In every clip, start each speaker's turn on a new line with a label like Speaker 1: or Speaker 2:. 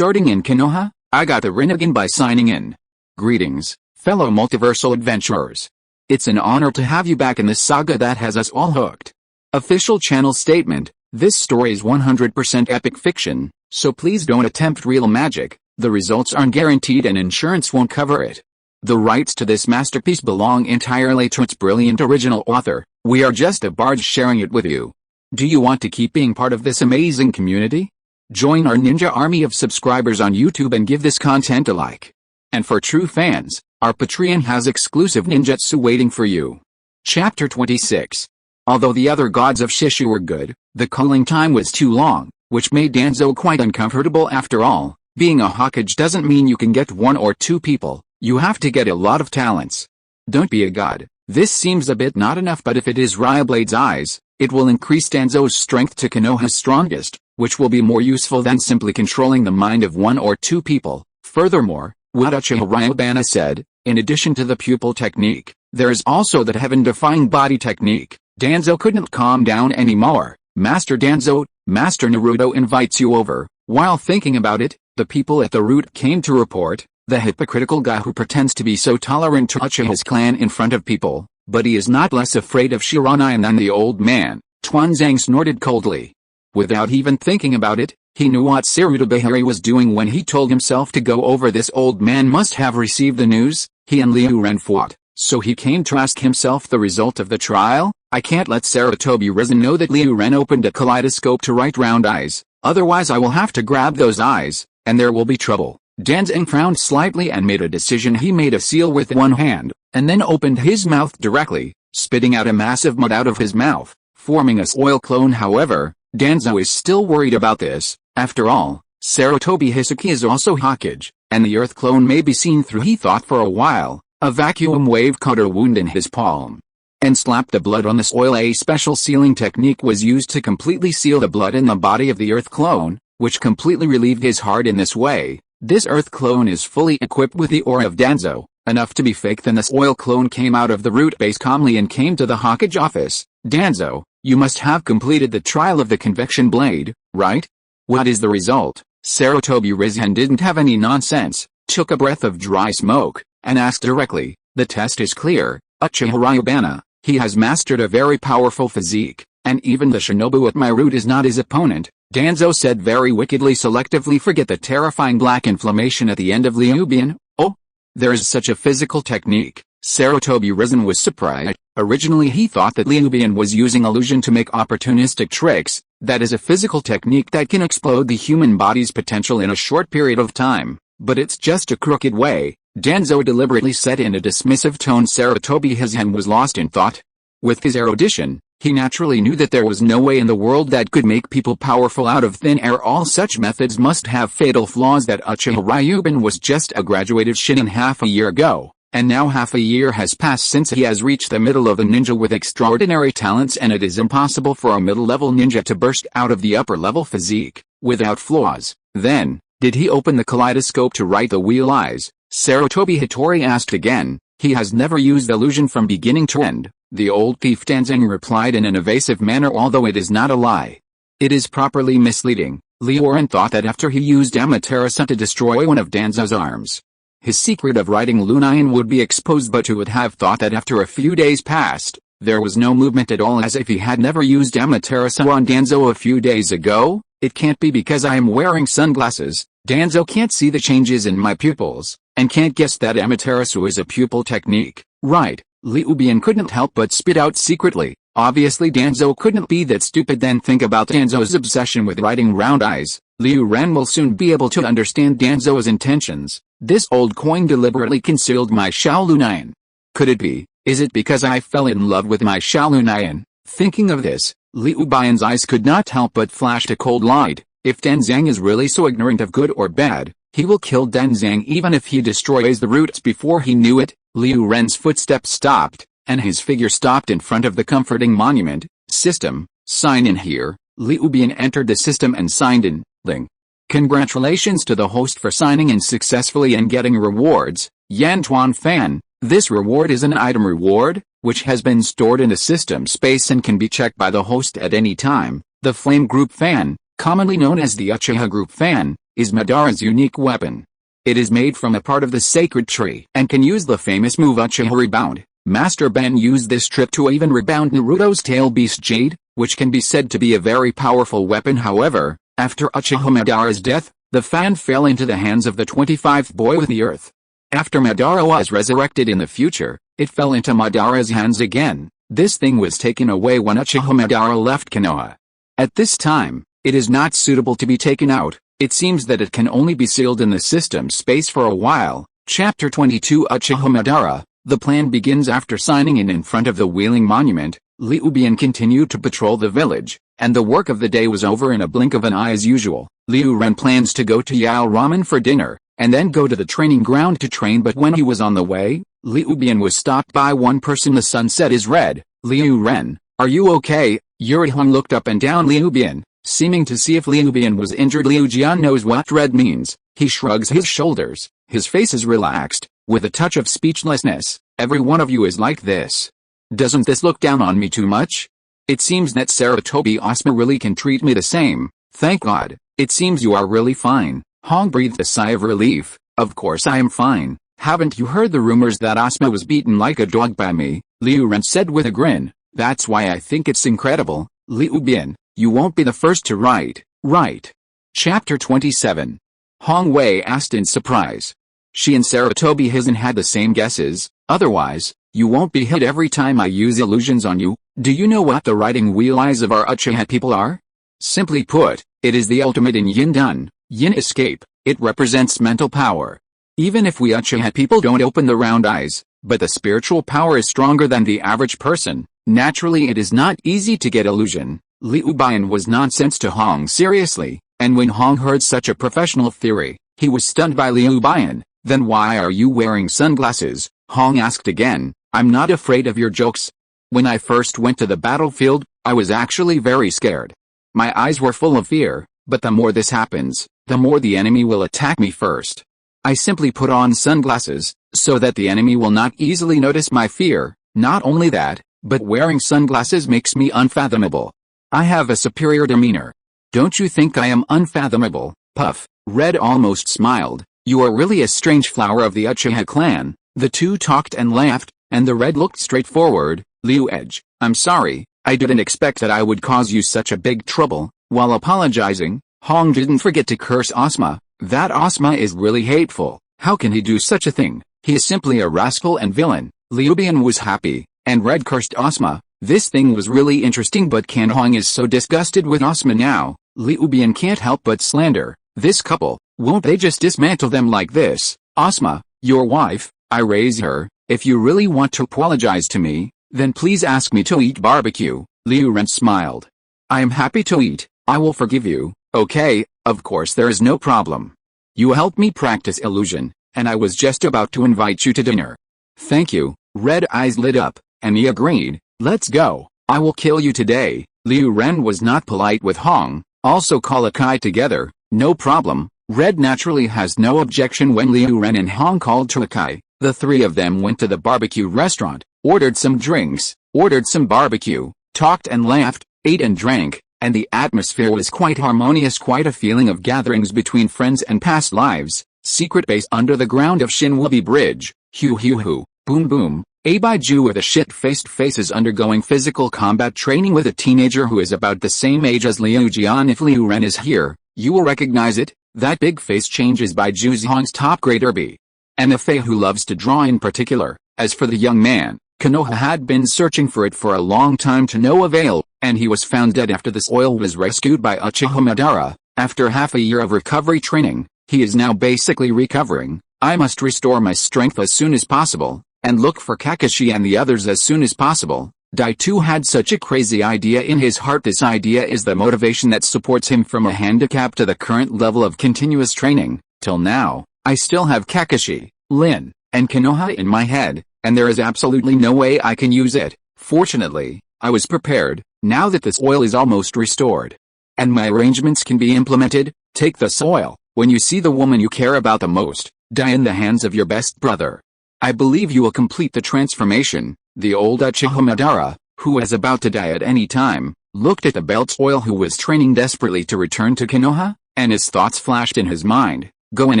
Speaker 1: starting in Konoha, I got the Rinnegan by signing in. Greetings, fellow multiversal adventurers. It's an honor to have you back in this saga that has us all hooked. Official channel statement: this story is 100% epic fiction, so please don't attempt real magic. The results aren't guaranteed and insurance won't cover it. The rights to this masterpiece belong entirely to its brilliant original author. We are just a barge sharing it with you. Do you want to keep being part of this amazing community? Join our ninja army of subscribers on YouTube and give this content a like. And for true fans, our Patreon has exclusive ninjutsu waiting for you. Chapter 26. Although the other gods of Shishu were good, the cooling time was too long, which made Danzo quite uncomfortable. After all, being a Hokage doesn't mean you can get one or two people, you have to get a lot of talents. Don't be a god. This seems a bit not enough, but if it is Ryublade's eyes, it will increase Danzo's strength to Konoha's strongest, which will be more useful than simply controlling the mind of one or two people. Furthermore, what Uchiha Ryubana said, in addition to the pupil technique, there is also that heaven-defying body technique. Danzo couldn't calm down anymore. Master Danzo, Master Naruto invites you over. While thinking about it, the people at the root came to report, the hypocritical guy who pretends to be so tolerant to Uchiha's clan in front of people, but he is not less afraid of Shimonin than the old man. Tuanzang snorted coldly. Without even thinking about it, he knew what Sarudabahari was doing when he told himself to go over. This old man must have received the news. He and Liu Ren fought, so he came to ask himself the result of the trial. I can't let Sarutobi Risen know that Liu Ren opened a kaleidoscope to write round eyes, otherwise I will have to grab those eyes, and there will be trouble. Danzang frowned slightly and made a decision. He made a seal with one hand, and then opened his mouth directly, spitting out a massive mud out of his mouth, forming a soil clone. However, Danzo is still worried about this. After all, Sarutobi Hisaki is also Hokage, and the earth clone may be seen through. He thought for a while. A vacuum wave cut a wound in his palm and slapped the blood on the soil. A special sealing technique was used to completely seal the blood in the body of the earth clone, which completely relieved his heart. In this way, this earth clone is fully equipped with the aura of Danzo, enough to be fake. Then the soil clone came out of the root base calmly and came to the Hokage office. Danzo, you must have completed the trial of the convection blade, right? What is the result? Sarutobi Risen didn't have any nonsense, took a breath of dry smoke, and asked directly. The test is clear, Uchiha Ryubana. He has mastered a very powerful physique, and even the shinobu at my root is not his opponent. Danzo said very wickedly. Selectively forget the terrifying black inflammation at the end of Ryubian. Oh, there is such a physical technique. Sarutobi Risen was surprised. Originally he thought that Ryubian was using illusion to make opportunistic tricks. That is a physical technique that can explode the human body's potential in a short period of time, but it's just a crooked way. Danzo deliberately said in a dismissive tone. Sarutobi Risen was lost in thought. With his erudition, he naturally knew that there was no way in the world that could make people powerful out of thin air. All such methods must have fatal flaws. That Uchiha Ryuban was just a graduated Shinin half a year ago, and now half a year has passed since he has reached the middle of the ninja with extraordinary talents, and it is impossible for a middle-level ninja to burst out of the upper-level physique without flaws. Then, did he open the kaleidoscope to write the wheel eyes? Sarutobi Hattori asked again. He has never used illusion from beginning to end. The old thief Danzang replied in an evasive manner, although it is not a lie. It is properly misleading. Liu Ren thought that after he used Amaterasu to destroy one of Danzo's arms, his secret of writing Lunayan would be exposed, but who would have thought that after a few days passed, there was no movement at all, as if he had never used Amaterasu on Danzo a few days ago? It can't be because I am wearing sunglasses. Danzo can't see the changes in my pupils, and can't guess that Amaterasu is a pupil technique, right? Ryubian couldn't help but spit out secretly. Obviously Danzo couldn't be that stupid. Then think about Danzo's obsession with writing round eyes. Liu Ren will soon be able to understand Danzo's intentions. This old coin deliberately concealed my Shaolunayan. Could it be? Is it because I fell in love with my Shaolunayan? Thinking of this, Ryubian's eyes could not help but flash a cold light. If Danzang is really so ignorant of good or bad, he will kill Danzang even if he destroys the roots before he knew it. Liu Ren's footsteps stopped, and his figure stopped in front of the comforting monument. System, sign in here. Ryubian entered the system and signed in. Ling. Congratulations to the host for signing in successfully and getting rewards. Yantuan Fan. This reward is an item reward, which has been stored in the system space and can be checked by the host at any time. The Flame Group Fan, commonly known as the Uchiha Group Fan, is Madara's unique weapon. It is made from a part of the sacred tree and can use the famous move Uchiha Rebound. Master Ben used this trip to even rebound Naruto's tail beast Jade, which can be said to be a very powerful weapon. However, after Uchiha Madara's death, the fan fell into the hands of the 25th boy with the earth. After Madara was resurrected in the future, it fell into Madara's hands again. This thing was taken away when Uchiha Madara left Konoha. At this time, it is not suitable to be taken out. It seems that it can only be sealed in the system space for a while. Chapter 22 Uchiha Madara. The plan begins after signing in front of the Wheeling Monument. Ryubana continued to patrol the village, and the work of the day was over in a blink of an eye as usual. Liu Ren plans to go to Yao Ramen for dinner, and then go to the training ground to train, but when he was on the way, Ryubana was stopped by one person. The sunset is red. Liu Ren, are you okay? Yurihong looked up and down Ryubana, seeming to see if Ryubana was injured. Liu Jian knows what red means. He shrugs his shoulders, his face is relaxed, with a touch of speechlessness. Every one of you is like this. Doesn't this look down on me too much? It seems that Sarutobi Asuma really can treat me the same. Thank God. It seems you are really fine. Hong breathed a sigh of relief. Of course I am fine. Haven't you heard the rumors that Asuma was beaten like a dog by me? Liu Ren said with a grin. That's why I think it's incredible. Ryubana, you won't be the first to write, right? Chapter 27. Hong Wei asked in surprise. She and Sarutobi Hizen had the same guesses. Otherwise, you won't be hit every time I use illusions on you. Do you know what the riding wheel eyes of our Uchiha people are? Simply put, it is the ultimate in Yin Dan, Yin escape. It represents mental power. Even if we Uchiha people don't open the round eyes, but the spiritual power is stronger than the average person, naturally it is not easy to get illusion. Ryubana was nonsense to Hong seriously, and when Hong heard such a professional theory, he was stunned by Ryubana. Then why are you wearing sunglasses? Hong asked again. I'm not afraid of your jokes. When I first went to the battlefield, I was actually very scared. My eyes were full of fear, but the more this happens, the more the enemy will attack me first. I simply put on sunglasses, so that the enemy will not easily notice my fear. Not only that, but wearing sunglasses makes me unfathomable. I have a superior demeanor. Don't you think I am unfathomable? Puff. Red almost smiled. You are really a strange flower of the Uchiha clan. The two talked and laughed, and the Red looked straight forward. Liu Edge, I'm sorry, I didn't expect that I would cause you such a big trouble. While apologizing, Hong didn't forget to curse Asuma. That Asuma is really hateful. How can he do such a thing? He is simply a rascal and villain. Ryubana was happy, and Red cursed Asuma. This thing was really interesting, but Kan Hong is so disgusted with Asuma now. Ryubana can't help but slander this couple. Won't they just dismantle them like this? Asuma, your wife, I raise her. If you really want to apologize to me, then please ask me to eat barbecue. Liu Ren smiled. I am happy to eat. I will forgive you. Okay, of course there is no problem. You helped me practice illusion, and I was just about to invite you to dinner. Thank you. Red eyes lit up, and he agreed. Let's go. I will kill you today. Liu Ren was not polite with Hong. Also call a Kai together. No problem. Red naturally has no objection when Liu Ren and Hong called to a Kai. The three of them went to the barbecue restaurant, ordered some drinks, ordered some barbecue, talked and laughed, ate and drank, and the atmosphere was quite harmonious, quite a feeling of gatherings between friends and past lives. Secret base under the ground of Shenwubi Bridge. Hu hu hu, boom boom. A Baiju with a shit-faced face is undergoing physical combat training with a teenager who is about the same age as Liu Jian. If Liu Ren is here, you will recognize it. That big face changes Baiju Hong's top grader B. And the Fae who loves to draw in particular. As for the young man, Konoha had been searching for it for a long time to no avail, and he was found dead after this oil was rescued by Uchiha Madara. After half a year of recovery training, he is now basically recovering. I must restore my strength as soon as possible, and look for Kakashi and the others as soon as possible. Daitu had such a crazy idea in his heart. This idea is the motivation that supports him from a handicap to the current level of continuous training. Till now, I still have Kakashi, Lin, and Konoha in my head, and there is absolutely no way I can use it. Fortunately, I was prepared, now that this oil is almost restored. And my arrangements can be implemented. Take this oil. When you see the woman you care about the most, die in the hands of your best brother. I believe you will complete the transformation. The old Uchiha Madara, who was about to die at any time, looked at the belt's oil who was training desperately to return to Konoha, and his thoughts flashed in his mind. Go and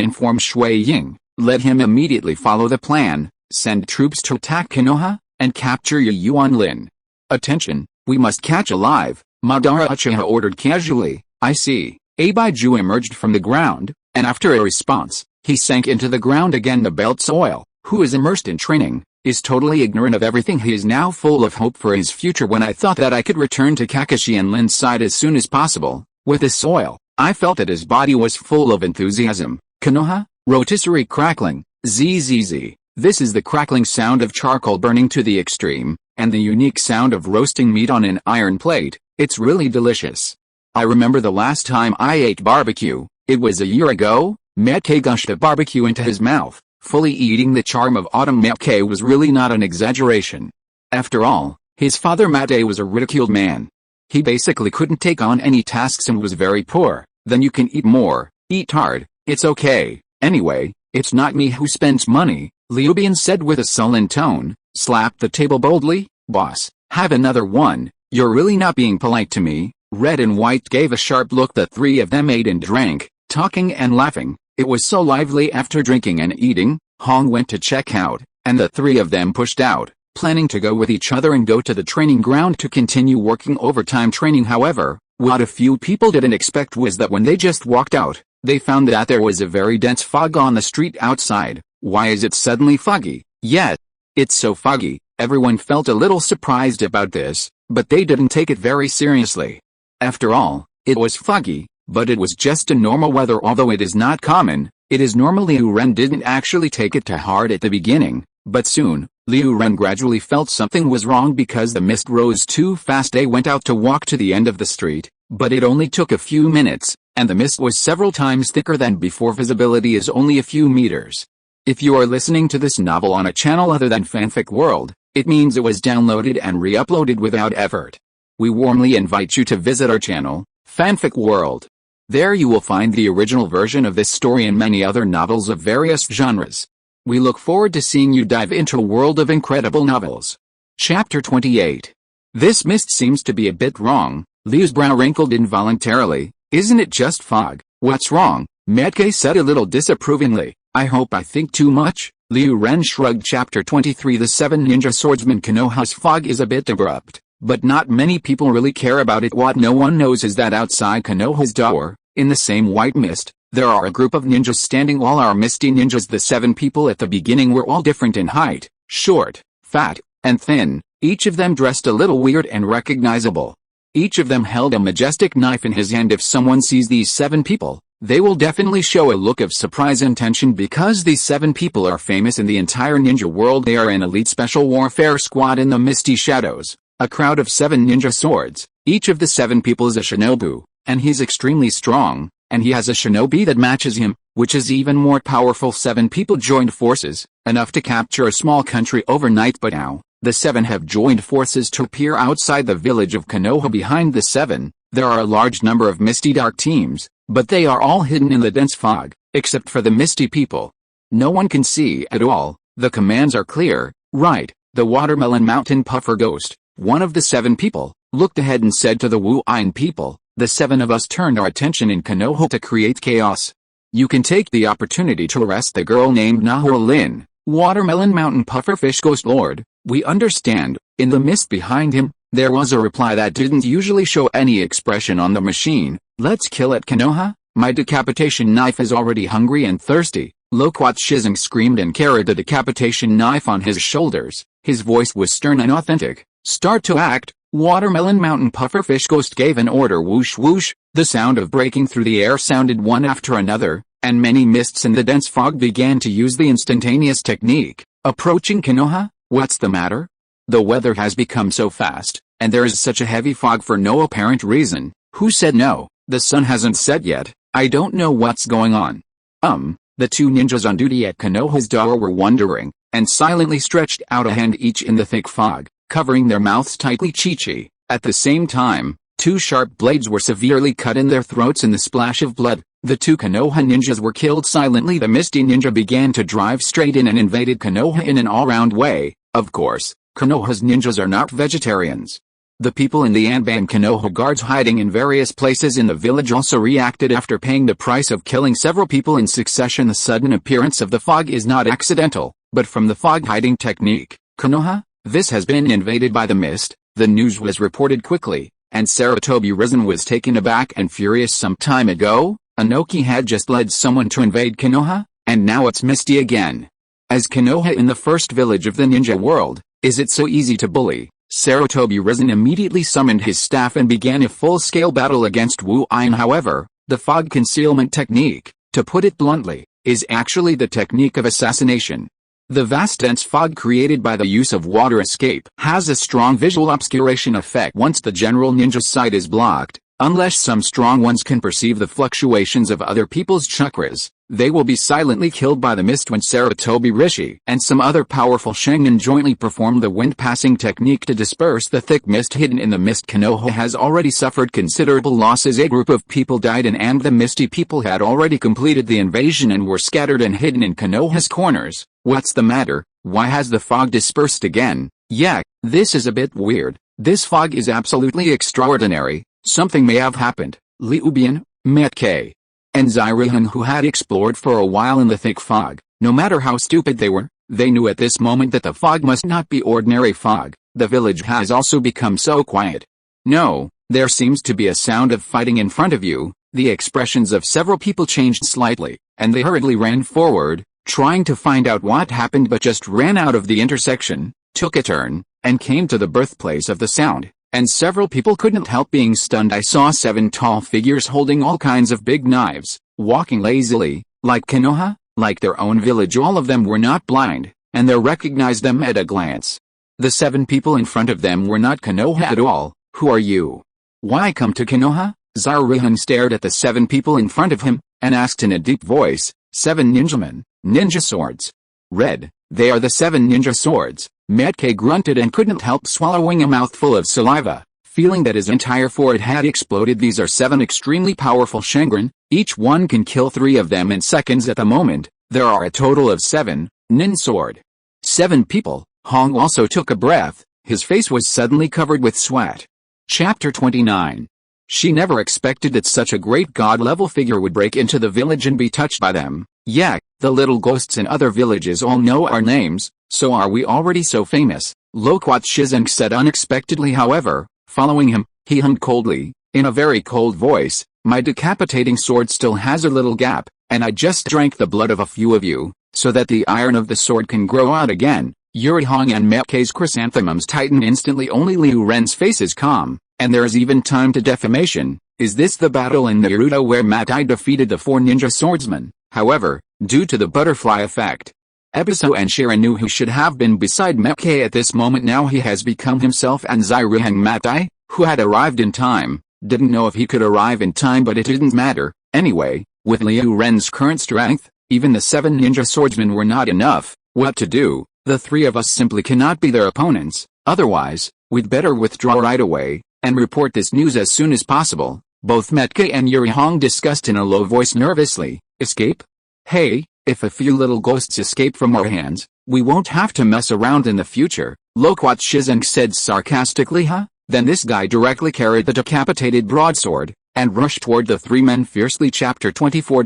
Speaker 1: inform Shui Ying, let him immediately follow the plan, send troops to attack Konoha, and capture Yuan Lin. Attention, we must catch alive, Madara Uchiha ordered casually. I see. A Baiju emerged from the ground, and after a response, he sank into the ground again. The Belt Soil, who is immersed in training, is totally ignorant of everything. He is now full of hope for his future. When I thought that I could return to Kakashi and Lin's side as soon as possible, with the soil, I felt that his body was full of enthusiasm. Konoha, rotisserie crackling, zzz. This is the crackling sound of charcoal burning to the extreme, and the unique sound of roasting meat on an iron plate. It's really delicious. I remember the last time I ate barbecue, it was a year ago. Metke gushed the barbecue into his mouth, fully eating the charm of autumn. Metke was really not an exaggeration. After all, his father Mate was a ridiculed man. He basically couldn't take on any tasks and was very poor. Then you can eat more, eat hard, it's okay. Anyway, it's not me who spends money, Liubian said with a sullen tone, slapped the table boldly. Boss, have another one, you're really not being polite to me. Red and White gave a sharp look. The three of them ate and drank, talking and laughing. It was so lively. After drinking and eating, Hong went to check out, and the three of them pushed out, planning to go with each other and go to the training ground to continue working overtime training. However, what a few people didn't expect was that when they just walked out, they found that there was a very dense fog on the street outside. Why is it suddenly foggy? Yes, it's so foggy. Everyone felt a little surprised about this, but they didn't take it very seriously. After all, it was foggy, but it was just a normal weather. Although it is not common, it is normal. Liu Ren didn't actually take it to heart at the beginning, but soon, Liu Ren gradually felt something was wrong because the mist rose too fast. They went out to walk to the end of the street, but it only took a few minutes, and the mist was several times thicker than before. Visibility is only a few meters. If you are listening to this novel on a channel other than Fanfic World, it means it was downloaded and re-uploaded without effort. We warmly invite you to visit our channel, Fanfic World. There you will find the original version of this story and many other novels of various genres. We look forward to seeing you dive into a world of incredible novels. Chapter 28. This mist seems to be a bit wrong. Liu's brow wrinkled involuntarily. Isn't it just fog? What's wrong? Metke said a little disapprovingly. I hope I think too much. Liu Ren shrugged. Chapter 23. The Seven Ninja Swordsman. Konoha's fog is a bit abrupt, but not many people really care about it. What no one knows is that outside Konoha's door, in the same white mist, there are a group of ninjas standing. All our misty ninjas. The seven people at the beginning were all different in height, short, fat, and thin, each of them dressed a little weird and recognizable. Each of them held a majestic knife in his hand. If someone sees these seven people, they will definitely show a look of surprise and tension because these seven people are famous in the entire ninja world. They are an elite special warfare squad in the misty shadows, a crowd of seven ninja swords. Each of the seven people is a shinobu, and he's extremely strong, and he has a shinobi that matches him, which is even more powerful. Seven people joined forces, enough to capture a small country overnight. But now, the seven have joined forces to appear outside the village of Konoha. Behind the seven, there are a large number of misty dark teams, but they are all hidden in the dense fog, except for the misty people. No one can see at all. The commands are clear. Right, the Watermelon Mountain Puffer Ghost, one of the seven people, looked ahead and said to the Wu-Ein people, the seven of us turned our attention in Konoha to create chaos. You can take the opportunity to arrest the girl named Nahua Lin, Watermelon Mountain Puffer Fish Ghost Lord. We understand. In the mist behind him, there was a reply that didn't usually show any expression on the machine. Let's kill it, Konoha. My decapitation knife is already hungry and thirsty. Loquat Shizeng screamed and carried the decapitation knife on his shoulders. His voice was stern and authentic. Start to act. Watermelon Mountain Puffer Fish Ghost gave an order. Whoosh whoosh. The sound of breaking through the air sounded one after another, and many mists in the dense fog began to use the instantaneous technique. Approaching Konoha. What's the matter? The weather has become so fast, and there is such a heavy fog for no apparent reason. Who said no? The sun hasn't set yet. I don't know what's going on. The two ninjas on duty at Konoha's door were wondering, and silently stretched out a hand each in the thick fog, covering their mouths tightly. Chi-chi. At the same time, two sharp blades were severely cut in their throats. In the splash of blood, the two Konoha ninjas were killed silently. The Misty Ninja began to drive straight in and invaded Konoha in an all-round way. Of course, Konoha's ninjas are not vegetarians. The people in the Anban Konoha guards hiding in various places in the village also reacted after paying the price of killing several people in succession. The sudden appearance of the fog is not accidental, but from the fog hiding technique. Konoha, this has been invaded by the mist. The news was reported quickly, and Sarutobi Risen was taken aback and furious. Some time ago, Inoki had just led someone to invade Konoha, and now it's misty again. As Konoha in the first village of the ninja world, is it so easy to bully? Sarutobi Risen immediately summoned his staff and began a full-scale battle against Wu Ain. However, the fog concealment technique, to put it bluntly, is actually the technique of assassination. The vast dense fog created by the use of water escape has a strong visual obscuration effect once the general ninja's sight is blocked. Unless some strong ones can perceive the fluctuations of other people's chakras, they will be silently killed by the mist. When Sarutobi Rishi and some other powerful Sharingan jointly perform the wind-passing technique to disperse the thick mist hidden in the mist, Konoha has already suffered considerable losses. A group of people died and the misty people had already completed the invasion and were scattered and hidden in Konoha's corners. What's the matter? Why has the fog dispersed again? Yeah, this is a bit weird. This fog is absolutely extraordinary. Something may have happened. Ryubana, Metke, and Zyrihan, who had explored for a while in the thick fog, no matter how stupid they were, they knew at this moment that the fog must not be ordinary fog. The village has also become so quiet. No, there seems to be a sound of fighting in front of you. The expressions of several people changed slightly, and they hurriedly ran forward, trying to find out what happened, but just ran out of the intersection, took a turn, and came to the birthplace of the sound. And several people couldn't help being stunned. I saw 7 tall figures holding all kinds of big knives, walking lazily, like Konoha, like their own village. All of them were not blind, and they recognized them at a glance. The 7 people in front of them were not Konoha at all. Who are you? Why come to Konoha? Zyrihan stared at the 7 people in front of him, and asked in a deep voice, 7 ninjamen, ninja swords. Red, they are the 7 ninja swords. Metke grunted and couldn't help swallowing a mouthful of saliva, feeling that his entire forehead had exploded. These are 7 extremely powerful Sharingan, each one can kill 3 of them in seconds. At the moment, there are a total of 7, nin sword. 7 people. Hong also took a breath, his face was suddenly covered with sweat. Chapter 29. She never expected that such a great god-level figure would break into the village and be touched by them. Yeah, the little ghosts in other villages all know our names, so are we already so famous? Loquat Shizeng said unexpectedly. However, following him, he hummed coldly, in a very cold voice, my decapitating sword still has a little gap, and I just drank the blood of a few of you, so that the iron of the sword can grow out again. Yuri Hong and Metke's chrysanthemums tighten instantly. Only Liu Ren's face is calm, and there is even time to defamation. Is this the battle in Naruto where Matai defeated the 4 ninja swordsmen? However, due to the butterfly effect, Ebisu and Shiranu, who should have been beside Metke at this moment, now he has become himself. And Zyrihan Matai, who had arrived in time, didn't know if he could arrive in time, but it didn't matter. Anyway, with Liu Ren's current strength, even the 7 ninja swordsmen were not enough. What to do? The 3 of us simply cannot be their opponents, otherwise, we'd better withdraw right away, and report this news as soon as possible. Both Metke and Yuri Hong discussed in a low voice nervously. Escape? Hey, if a few little ghosts escape from our hands, we won't have to mess around in the future, Loquat Shizeng said sarcastically. Huh? Then this guy directly carried the decapitated broadsword, and rushed toward the 3 men fiercely. Chapter 24.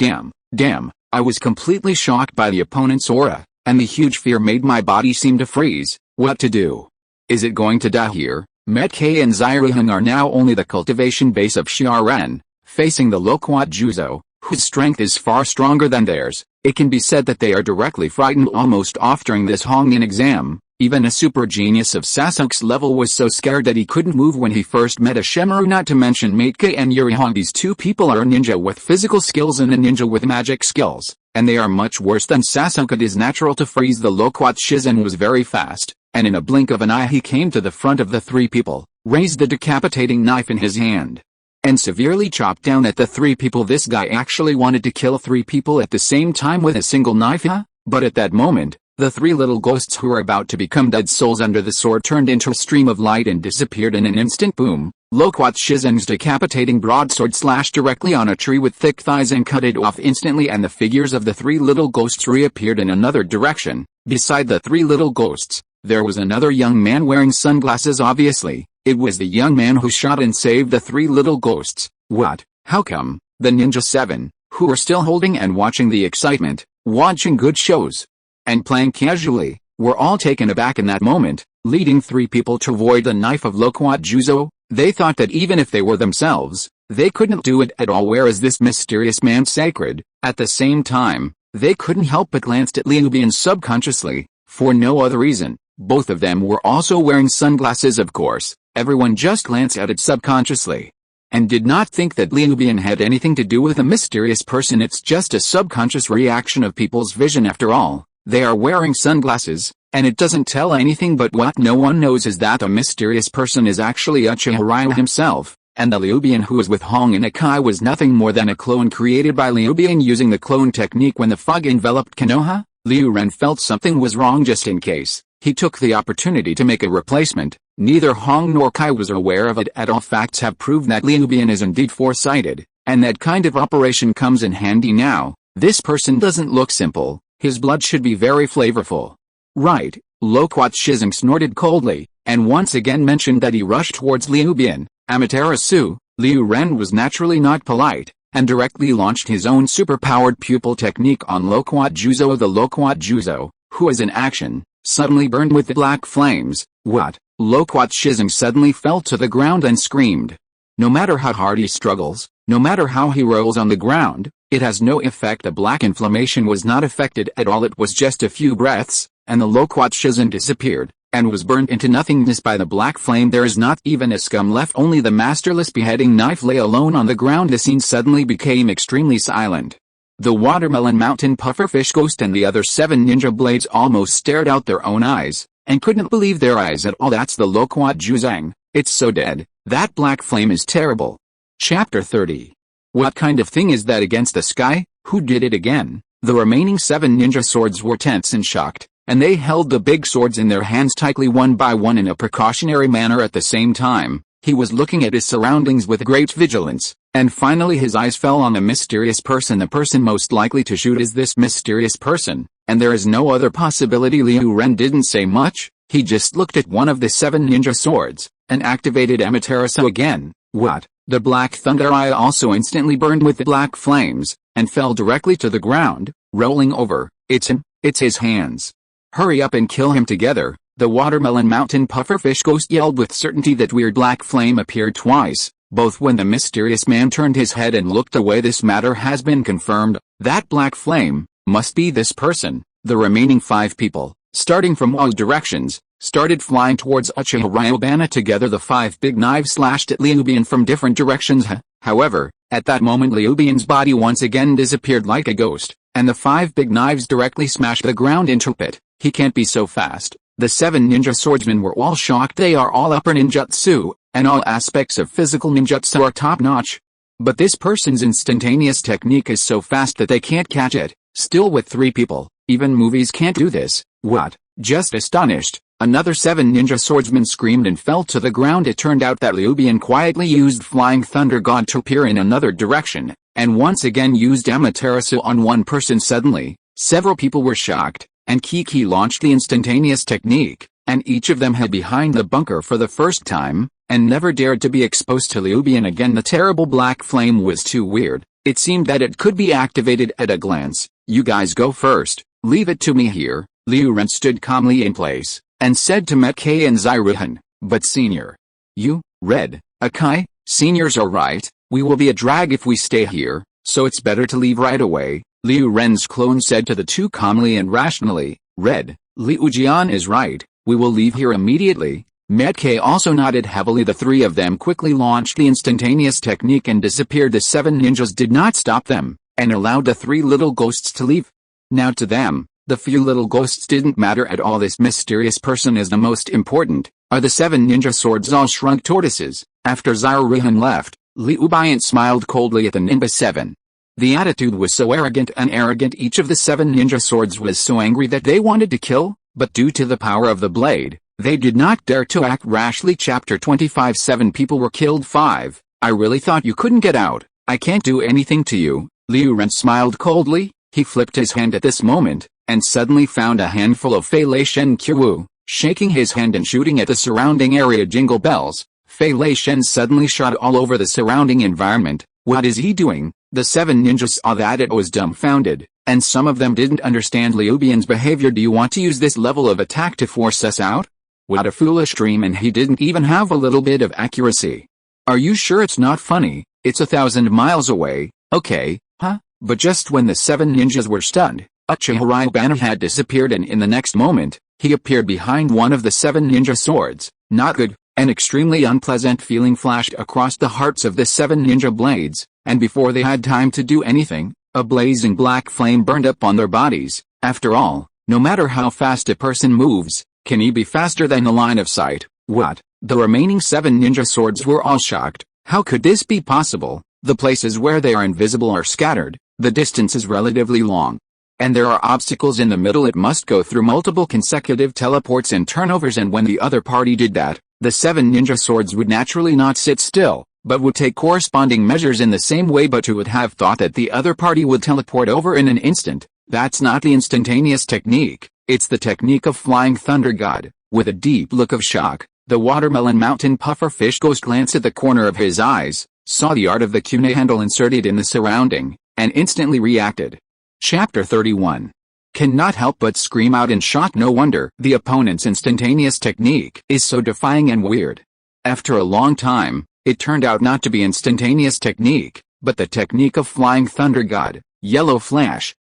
Speaker 1: Damn, I was completely shocked by the opponent's aura, and the huge fear made my body seem to freeze. What to do? Is it going to die here? Metke and Zyrihan are now only the cultivation base of Shiaren, facing the Loquat Juzo, whose strength is far stronger than theirs. It can be said that they are directly frightened almost off during this Hongin exam. Even a super genius of Sasuke's level was so scared that he couldn't move when he first met a Shemaru, not to mention Metke and Yuri Hong. These 2 people are a ninja with physical skills and a ninja with magic skills, and they are much worse than Sasuke. It is natural to freeze. The Loquat Shizen was very fast, and in a blink of an eye he came to the front of the 3 people, raised the decapitating knife in his hand, and severely chopped down at the 3 people. This guy actually wanted to kill 3 people at the same time with a single knife, huh? But at that moment, the 3 little ghosts who were about to become dead souls under the sword turned into a stream of light and disappeared in an instant. Boom! Loquat Shizeng's decapitating broadsword slashed directly on a tree with thick thighs and cut it off instantly, and the figures of the 3 little ghosts reappeared in another direction. Beside the 3 little ghosts, there was another young man wearing sunglasses. Obviously, It was the young man who shot and saved the three little ghosts. What? How come? The Ninja 7, who were still holding and watching the excitement, watching good shows, and playing casually, were all taken aback in that moment, leading three people to avoid the knife of Loquat Juzo. They thought that even if they were themselves, they couldn't do it at all, whereas this mysterious man sacred. At the same time, they couldn't help but glanced at Ryuban subconsciously, for no other reason. Both of them were also wearing sunglasses, of course. Everyone just glanced at it subconsciously, and did not think that Ryuban had anything to do with a mysterious person. It's just a subconscious reaction of people's vision after all. They are wearing sunglasses, and it doesn't tell anything, but what no one knows is that a mysterious person is actually Uchiha Ryu himself, and the Ryuban who was with Hong and Akai was nothing more than a clone created by Ryuban using the clone technique. When the fog enveloped Konoha, Liu Ren felt something was wrong. Just in case, he took the opportunity to make a replacement. Neither Hong nor Kai was aware of it at all. Facts have proved that Ryuban is indeed foresighted, and that kind of operation comes in handy now. This person doesn't look simple. His blood should be very flavorful. Right, Loquat Shizong snorted coldly, and once again mentioned that he rushed towards Ryuban. Amaterasu, Liu Ren was naturally not polite, and directly launched his own super-powered pupil technique on Loquat Juzo. The Loquat Juzo, who was in action, suddenly burned with the black flames. What? Loquat Shizong suddenly fell to the ground and screamed. No matter how hard he struggles, no matter how he rolls on the ground, it has no effect. The black inflammation was not affected at all. It was just a few breaths, and the Loquat Shizong disappeared, and was burned into nothingness by the black flame. There is not even a scum left. Only the masterless beheading knife lay alone on the ground. The scene suddenly became extremely silent. The Watermelon Mountain Pufferfish Ghost and the other 7 ninja blades almost stared out their own eyes, and couldn't believe their eyes at all. That's the Loquat Juzang. It's so dead. That black flame is terrible. Chapter 30. What kind of thing is that against the sky? Who did it again? The remaining 7 ninja swords were tense and shocked, and they held the big swords in their hands tightly one by one in a precautionary manner. At the same time, he was looking at his surroundings with great vigilance, and finally his eyes fell on the mysterious person. The person most likely to shoot is this mysterious person, and there is no other possibility. Liu Ren didn't say much. He just looked at one of the 7 ninja swords, and activated Amaterasu again. What? The Black Thunder Eye also instantly burned with the black flames, and fell directly to the ground, rolling over. It's him, it's his hands. Hurry up and kill him together. The Watermelon Mountain Pufferfish Ghost yelled with certainty. That weird black flame appeared twice, both when the mysterious man turned his head and looked away. This matter has been confirmed. That black flame must be this person. The remaining 5 people, starting from all directions, started flying towards Uchiha Ryubana. Together the 5 big knives slashed at Ryuban from different directions. However, at that moment Ryuban's body once again disappeared like a ghost, and the 5 big knives directly smashed the ground into it. He can't be so fast. The 7 ninja swordsmen were all shocked. They are all upper ninjutsu, and all aspects of physical ninjutsu are top-notch. But this person's instantaneous technique is so fast that they can't catch it. Still, with 3 people, even movies can't do this. What? Just astonished, another 7 ninja swordsmen screamed and fell to the ground. It turned out that Ryuban quietly used Flying Thunder God to appear in another direction, and once again used Amaterasu on one person. Suddenly, several people were shocked, and Kiki launched the instantaneous technique, and each of them hid behind the bunker for the first time, and never dared to be exposed to Ryuban again. The terrible black flame was too weird. It seemed that it could be activated at a glance. You guys go first, leave it to me here. Liu Ren stood calmly in place, and said to Metke and Ziruhan, but Senior. You, Red, Akai, Seniors are right, we will be a drag if we stay here, so it's better to leave right away. Liu Ren's clone said to the 2 calmly and rationally. Red, Liu Jian is right, we will leave here immediately. Metke also nodded heavily. The 3 of them quickly launched the instantaneous technique and disappeared. The 7 ninjas did not stop them, and allowed the 3 little ghosts to leave. Now to them, the few little ghosts didn't matter at all. This mysterious person is the most important. Are the 7 ninja swords all shrunk tortoises? After Ziruhan left, Liu Bian smiled coldly at the Ninja 7. The attitude was so arrogant and arrogant. Each of the 7 ninja swords was so angry that they wanted to kill, but due to the power of the blade, they did not dare to act rashly. Chapter 25. 7 people were killed. 5. I really thought you couldn't get out. I can't do anything to you. Liu Ren smiled coldly. He flipped his hand at this moment, and suddenly found a handful of Fei Lei Shen Kyu, shaking his hand and shooting at the surrounding area. Jingle bells. Fei Lei Shen suddenly shot all over the surrounding environment. What is he doing? The 7 ninjas saw that it was dumbfounded, and some of them didn't understand Liu Bian's behavior. Do you want to use this level of attack to force us out? What a foolish dream, and he didn't even have a little bit of accuracy. Are you sure it's not funny? It's 1,000 miles away. Okay, huh? But just when the 7 ninjas were stunned, Uchiha Ryubana had disappeared, and in the next moment, he appeared behind one of the 7 ninja swords. Not good. An extremely unpleasant feeling flashed across the hearts of the 7 ninja blades, and before they had time to do anything, a blazing black flame burned up on their bodies. After all, no matter how fast a person moves, can he be faster than the line of sight? What? The remaining 7 ninja swords were all shocked. How could this be possible? The places where they are invisible are scattered, the distance is relatively long, and there are obstacles in the middle. It must go through multiple consecutive teleports and turnovers, and when the other party did that, the 7 ninja swords would naturally not sit still, but would take corresponding measures in the same way. But who would have thought that the other party would teleport over in an instant? That's not the instantaneous technique, it's the technique of Flying Thunder God. With a deep look of shock, the watermelon mountain puffer fish ghost glanced at the corner of his eyes, saw the art of the kunai handle inserted in the surrounding, and instantly reacted. Chapter 31. Cannot help but scream out in shock. No wonder the opponent's instantaneous technique is so defying and weird. After a long time, it turned out not to be instantaneous technique, but the technique of Flying Thunder God, Yellow Flash.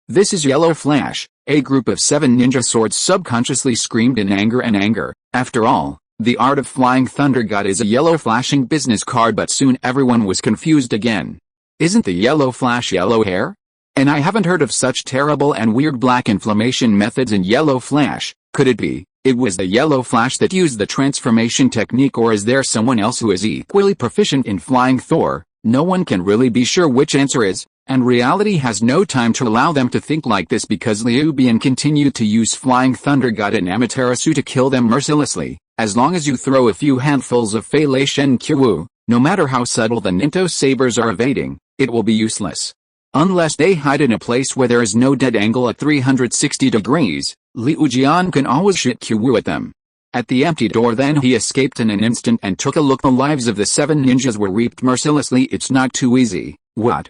Speaker 1: This is Yellow Flash. A group of 7 ninja swords subconsciously screamed in anger. After all, the art of Flying Thunder God is a yellow flashing business card. But soon everyone was confused again. Isn't the yellow flash yellow hair? And I haven't heard of such terrible and weird black inflammation methods in Yellow Flash. Could it be it was the Yellow Flash that used the transformation technique, or is there someone else who is equally proficient in Flying Thor? No one can really be sure which answer is, and reality has no time to allow them to think like this, because Liu Bian continued to use Flying Thunder God and Amaterasu to kill them mercilessly. As long as you throw a few handfuls of Fei Lei Shen Kyu, no matter how subtle the Ninto sabers are evading, it will be useless. Unless they hide in a place where there is no dead angle at 360 degrees, Liu Jian can always shoot Kyu at them. At the empty door then he escaped in an instant and took a look. The lives of the 7 ninjas were reaped mercilessly. It's not too easy. What?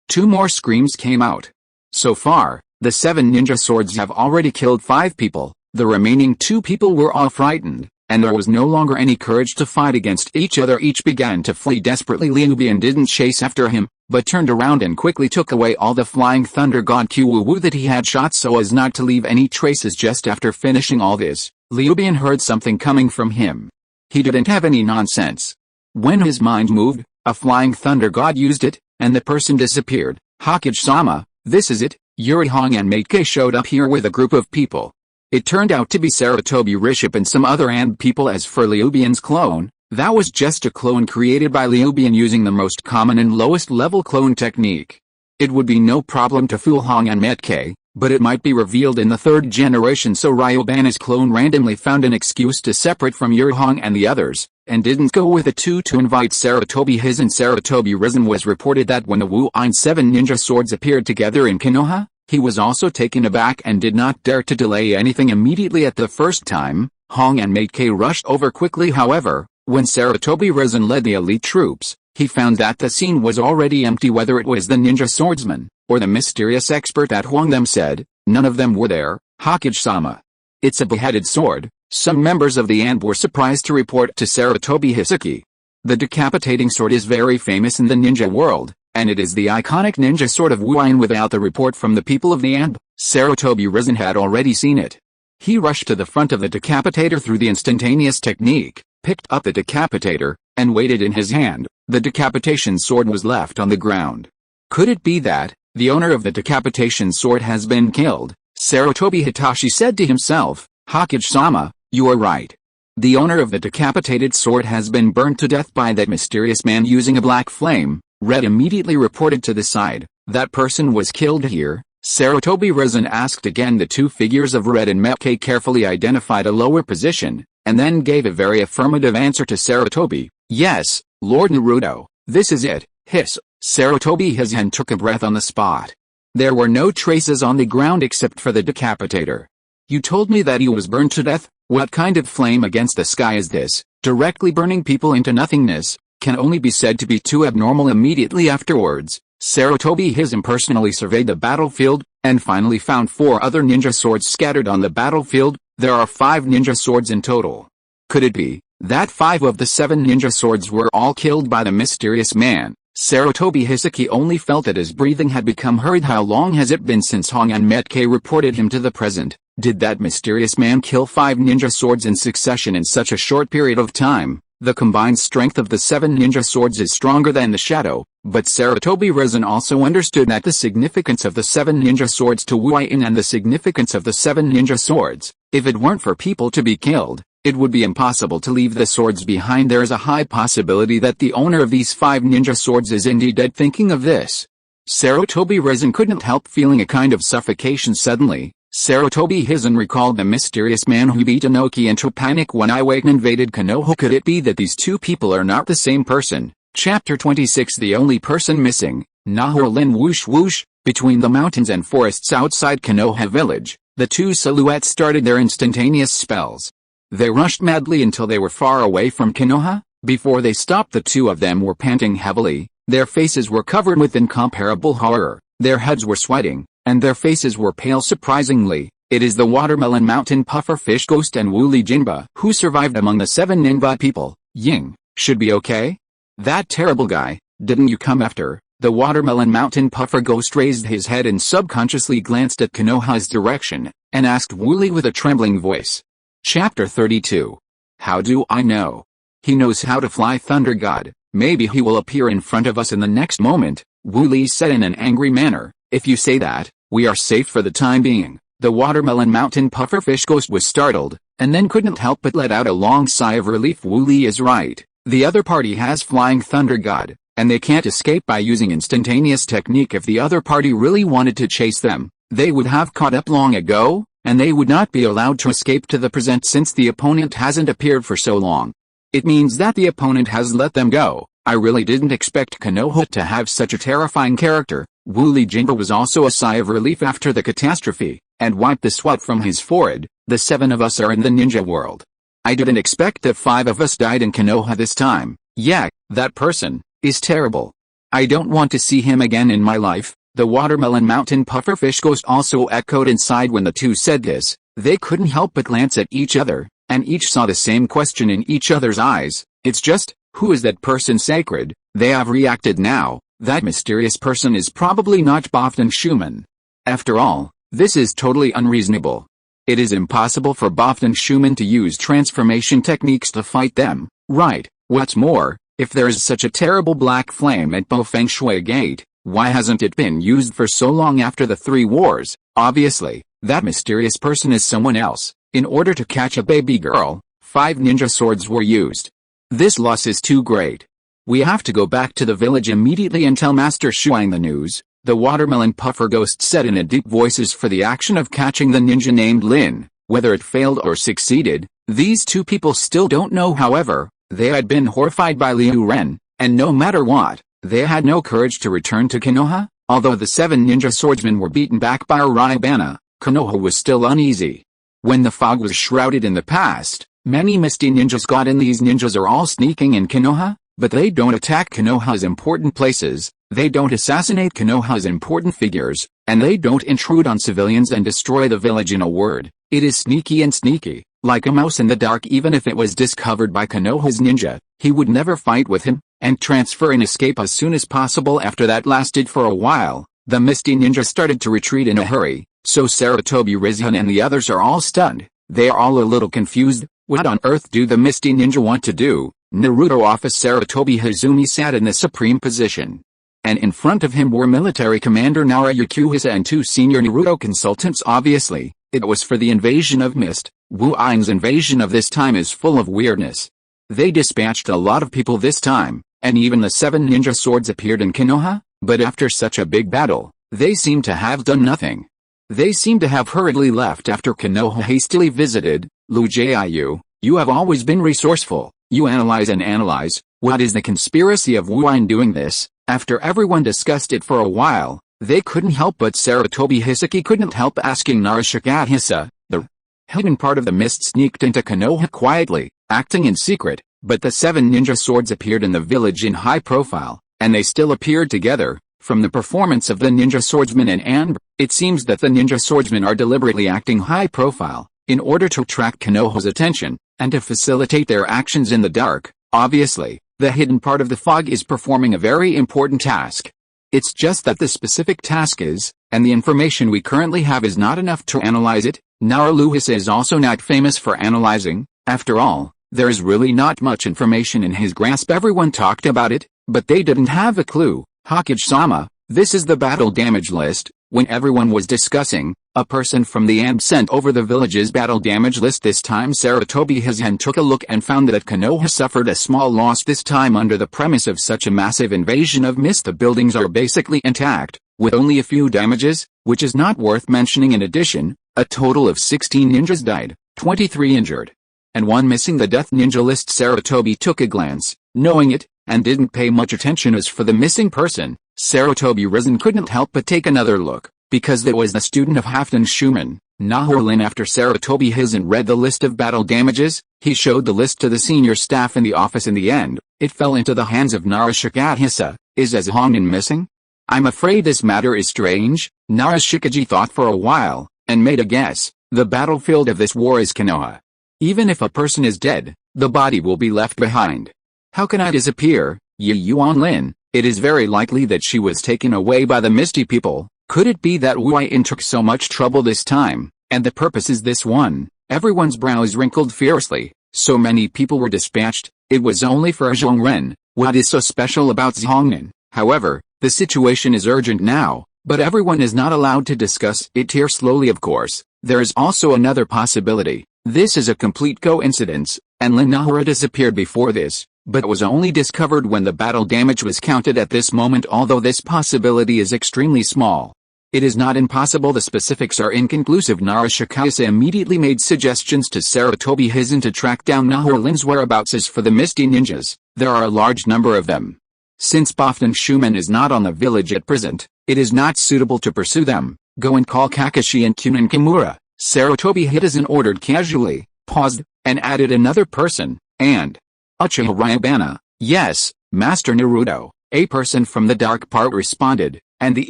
Speaker 1: 2 more screams came out. So far, the 7 ninja swords have already killed 5 people. The remaining 2 people were all frightened, and there was no longer any courage to fight against each other. Each began to flee desperately. Liu Bian didn't chase after him, but turned around and quickly took away all the Flying Thunder God Kyu that he had shot so as not to leave any traces. Just after finishing all this, Liu Bian heard something coming from him. He didn't have any nonsense. When his mind moved, a Flying Thunder God used it, and the person disappeared. Hokage-sama, this is it. Yuri Hong and Mate K showed up here with a group of people. It turned out to be Sarutobi Riship and some other ANB people. As for Liu Bian's clone, that was just a clone created by Liu Bian using the most common and lowest level clone technique. It would be no problem to fool Hong and Mate K, but it might be revealed in the 3rd generation. So Ryubana's clone randomly found an excuse to separate from Yuri Hong and the others, and didn't go with the 2 to invite Sarutobi. His and Sarutobi Risen was reported that when the Wu'in 7 ninja swords appeared together in Konoha, he was also taken aback and did not dare to delay anything immediately at the first time. Hong and Mate K rushed over quickly. However, when Sarutobi Risen led the elite troops, he found that the scene was already empty. Whether it was the ninja swordsman, or the mysterious expert that Huang them said, none of them were there. Hokage-sama, it's a beheaded sword. Some members of the ANB were surprised to report to Sarutobi Hisaki. The decapitating sword is very famous in the ninja world, and it is the iconic ninja sword of Wu'in. Without the report from the people of the ANB, Sarutobi Risen had already seen it. He rushed to the front of the decapitator through the instantaneous technique, picked up the decapitator, and weighted in his hand. The decapitation sword was left on the ground. Could it be that the owner of the decapitation sword has been killed? Sarutobi Hitachi said to himself. Hokage-sama, you are right. The owner of the decapitated sword has been burned to death by that mysterious man using a black flame. Red immediately reported to the side. That person was killed here. Sarutobi Risen asked again. The 2 figures of Red and Mate K carefully identified a lower position, and then gave a very affirmative answer to Sarutobi. Yes, Lord Naruto, this is it. Hiss. Sarutobi Hizen took a breath on the spot. There were no traces on the ground except for the decapitator. You told me that he was burned to death. What kind of flame against the sky is this? directly burning people into nothingness, can only be said to be too abnormal. Immediately afterwards, Sarutobi Hisn personally surveyed the battlefield, and finally found 4 other ninja swords scattered on the battlefield. There are 5 ninja swords in total. Could it be that 5 of the 7 ninja swords were all killed by the mysterious man? Sarutobi Hisaki only felt that his breathing had become hurried. How long has it been since Hongan Metke reported him to the present? Did that mysterious man kill 5 ninja swords in succession in such a short period of time? The combined strength of the 7 ninja swords is stronger than the shadow, but Sarutobi Hisn also understood that the significance of the 7 ninja swords to Wu Yin and the significance of the 7 ninja swords. If it weren't for people to be killed, it would be impossible to leave the swords behind. There is a high possibility that the owner of these 5 ninja swords is indeed dead. Thinking of this, Sarutobi Hisn couldn't help feeling a kind of suffocation. Suddenly, Sarutobi Hisn recalled the mysterious man who beat Inoki into panic when Iwate invaded Konoha. Could it be that these 2 people are not the same person? Chapter 26. The only person missing, Nahor Lin. Whoosh whoosh. Between the mountains and forests outside Konoha village, the 2 silhouettes started their instantaneous spells. They rushed madly until they were far away from Konoha. Before they stopped, the 2 of them were panting heavily, their faces were covered with incomparable horror, their heads were sweating, and their faces were pale. Surprisingly, it is the Watermelon Mountain Puffer Fish Ghost and Wooly Jinba who survived among the 7 ninja people. Ying, should be okay? That terrible guy, didn't you come after? The Watermelon Mountain Puffer Ghost raised his head and subconsciously glanced at Konoha's direction, and asked Wooly with a trembling voice. Chapter 32. How do I know? He knows how to fly, Thunder God. Maybe he will appear in front of us in the next moment, Wooly said in an angry manner. If you say that, we are safe for the time being. The Watermelon Mountain Puffer Fish Ghost was startled, and then couldn't help but let out a long sigh of relief. Wooly is right. The other party has Flying Thunder God, and they can't escape by using instantaneous technique. If the other party really wanted to chase them, they would have caught up long ago, and they would not be allowed to escape to the present since the opponent hasn't appeared for so long. It means that the opponent has let them go. I really didn't expect Konoha to have such a terrifying character. Wooly Jinba was also a sigh of relief after the catastrophe, and wiped the sweat from his forehead. The 7 of us are in the ninja world. I didn't expect that 5 of us died in Konoha this time. Yeah, that person is terrible. I don't want to see him again in my life. The Watermelon Mountain Puffer Fish Ghost also echoed inside when the 2 said this. They couldn't help but glance at each other, and each saw the same question in each other's eyes. It's just, who is that person? Sacred? They have reacted now. That mysterious person is probably not Bofton Schumann. After all, this is totally unreasonable. It is impossible for Bofton Schumann to use transformation techniques to fight them, right? What's more, if there is such a terrible black flame at Bo Feng Shui Gate, why hasn't it been used for so long after the 3 wars? Obviously, that mysterious person is someone else. In order to catch a baby girl, 5 ninja swords were used. This loss is too great. We have to go back to the village immediately and tell Master Shuang the news, the Watermelon Puffer Ghost said in a deep voice. For the action of catching the ninja named Lin, whether it failed or succeeded, these 2 people still don't know. However, they had been horrified by Liu Ren, and no matter what, they had no courage to return to Konoha. Although the 7 ninja swordsmen were beaten back by Ryubana, Konoha was still uneasy. When the fog was shrouded in the past, many misty ninjas got in. These ninjas are all sneaking in Konoha, but they don't attack Konoha's important places, they don't assassinate Konoha's important figures, and they don't intrude on civilians and destroy the village. In a word, it is sneaky and sneaky, like a mouse in the dark. Even if it was discovered by Konoha's ninja, he would never fight with him, and transfer and escape as soon as possible. After that lasted for a while, the misty ninja started to retreat in a hurry, so Sarutobi Hisn and the others are all stunned. They are all a little confused. What on earth do the misty ninja want to do? Naruto Office. Sarutobi Hisn sat in the supreme position, and in front of him were military commander Naruto and 2 senior Naruto consultants. Obviously, it was for the invasion of Mist. Wu Yin's invasion of this time is full of weirdness. They dispatched a lot of people this time, and even the 7 ninja swords appeared in Konoha, but after such a big battle, they seem to have done nothing. They seem to have hurriedly left after Konoha hastily visited. Lu Jiu, you have always been resourceful. You analyze and analyze. What is the conspiracy of Wu Yin doing this? After everyone discussed it for a while, they couldn't help but Sarutobi Hisaki couldn't help asking Narashikahisa. The hidden part of the mist sneaked into Konoha quietly, acting in secret. But the 7 ninja swords appeared in the village in high profile, and they still appeared together. From the performance of the ninja swordsman and Amber, it seems that the ninja swordsmen are deliberately acting high profile, in order to attract Konoha's attention, and to facilitate their actions in the dark. Obviously, the hidden part of the fog is performing a very important task. It's just that the specific task is, and the information we currently have is not enough to analyze it. Naruto is also not famous for analyzing. After all, there is really not much information in his grasp. Everyone talked about it, but they didn't have a clue. Hokage-sama, this is the battle damage list. When everyone was discussing, a person from the AMB sent over the village's battle damage list. This time Sarutobi Hizen took a look and found that Konoha suffered a small loss this time. Under the premise of such a massive invasion of mist, the buildings are basically intact, with only a few damages, which is not worth mentioning. In addition, a total of 16 ninjas died, 23 injured, and 1 missing. The death ninja list Sarutobi took a glance, knowing it, and didn't pay much attention. As for the missing person, Sarutobi Risen couldn't help but take another look, because it was the student of Halfdan Schumann, Nahorlin. After Sarutobi Hizen read the list of battle damages, he showed the list to the senior staff in the office. In the end, it fell into the hands of Narashikage. Is Hongnin missing? I'm afraid this matter is strange. Narashikage thought for a while, and made a guess. The battlefield of this war is Konoha. Even if a person is dead, the body will be left behind. How can I disappear? Yuanlin, it is very likely that she was taken away by the Misty people. Could it be that Wu Yin took so much trouble this time, and the purpose is this one? Everyone's brows wrinkled fiercely. So many people were dispatched, it was only for Zhongren. What is so special about Zhongnan? However, the situation is urgent now, but everyone is not allowed to discuss it here. Slowly, of course, there is also another possibility. This is a complete coincidence, and Lin Nahara disappeared before this, but was only discovered when the battle damage was counted at this moment. Although this possibility is extremely small, it is not impossible. The specifics are inconclusive. Narashikage immediately made suggestions to Sarutobi Hizen to track down Nahorlin's whereabouts. As for the Misty Ninjas, there are a large number of them. Since Halfdan Schumann is not on the village at present, it is not suitable to pursue them. Go and call Kakashi and Kunin Kimura. Sarutobi Hizen ordered casually, paused, and added another person, and Uchiha Ryubana. Yes, Master Naruto. A person from the dark part responded, and the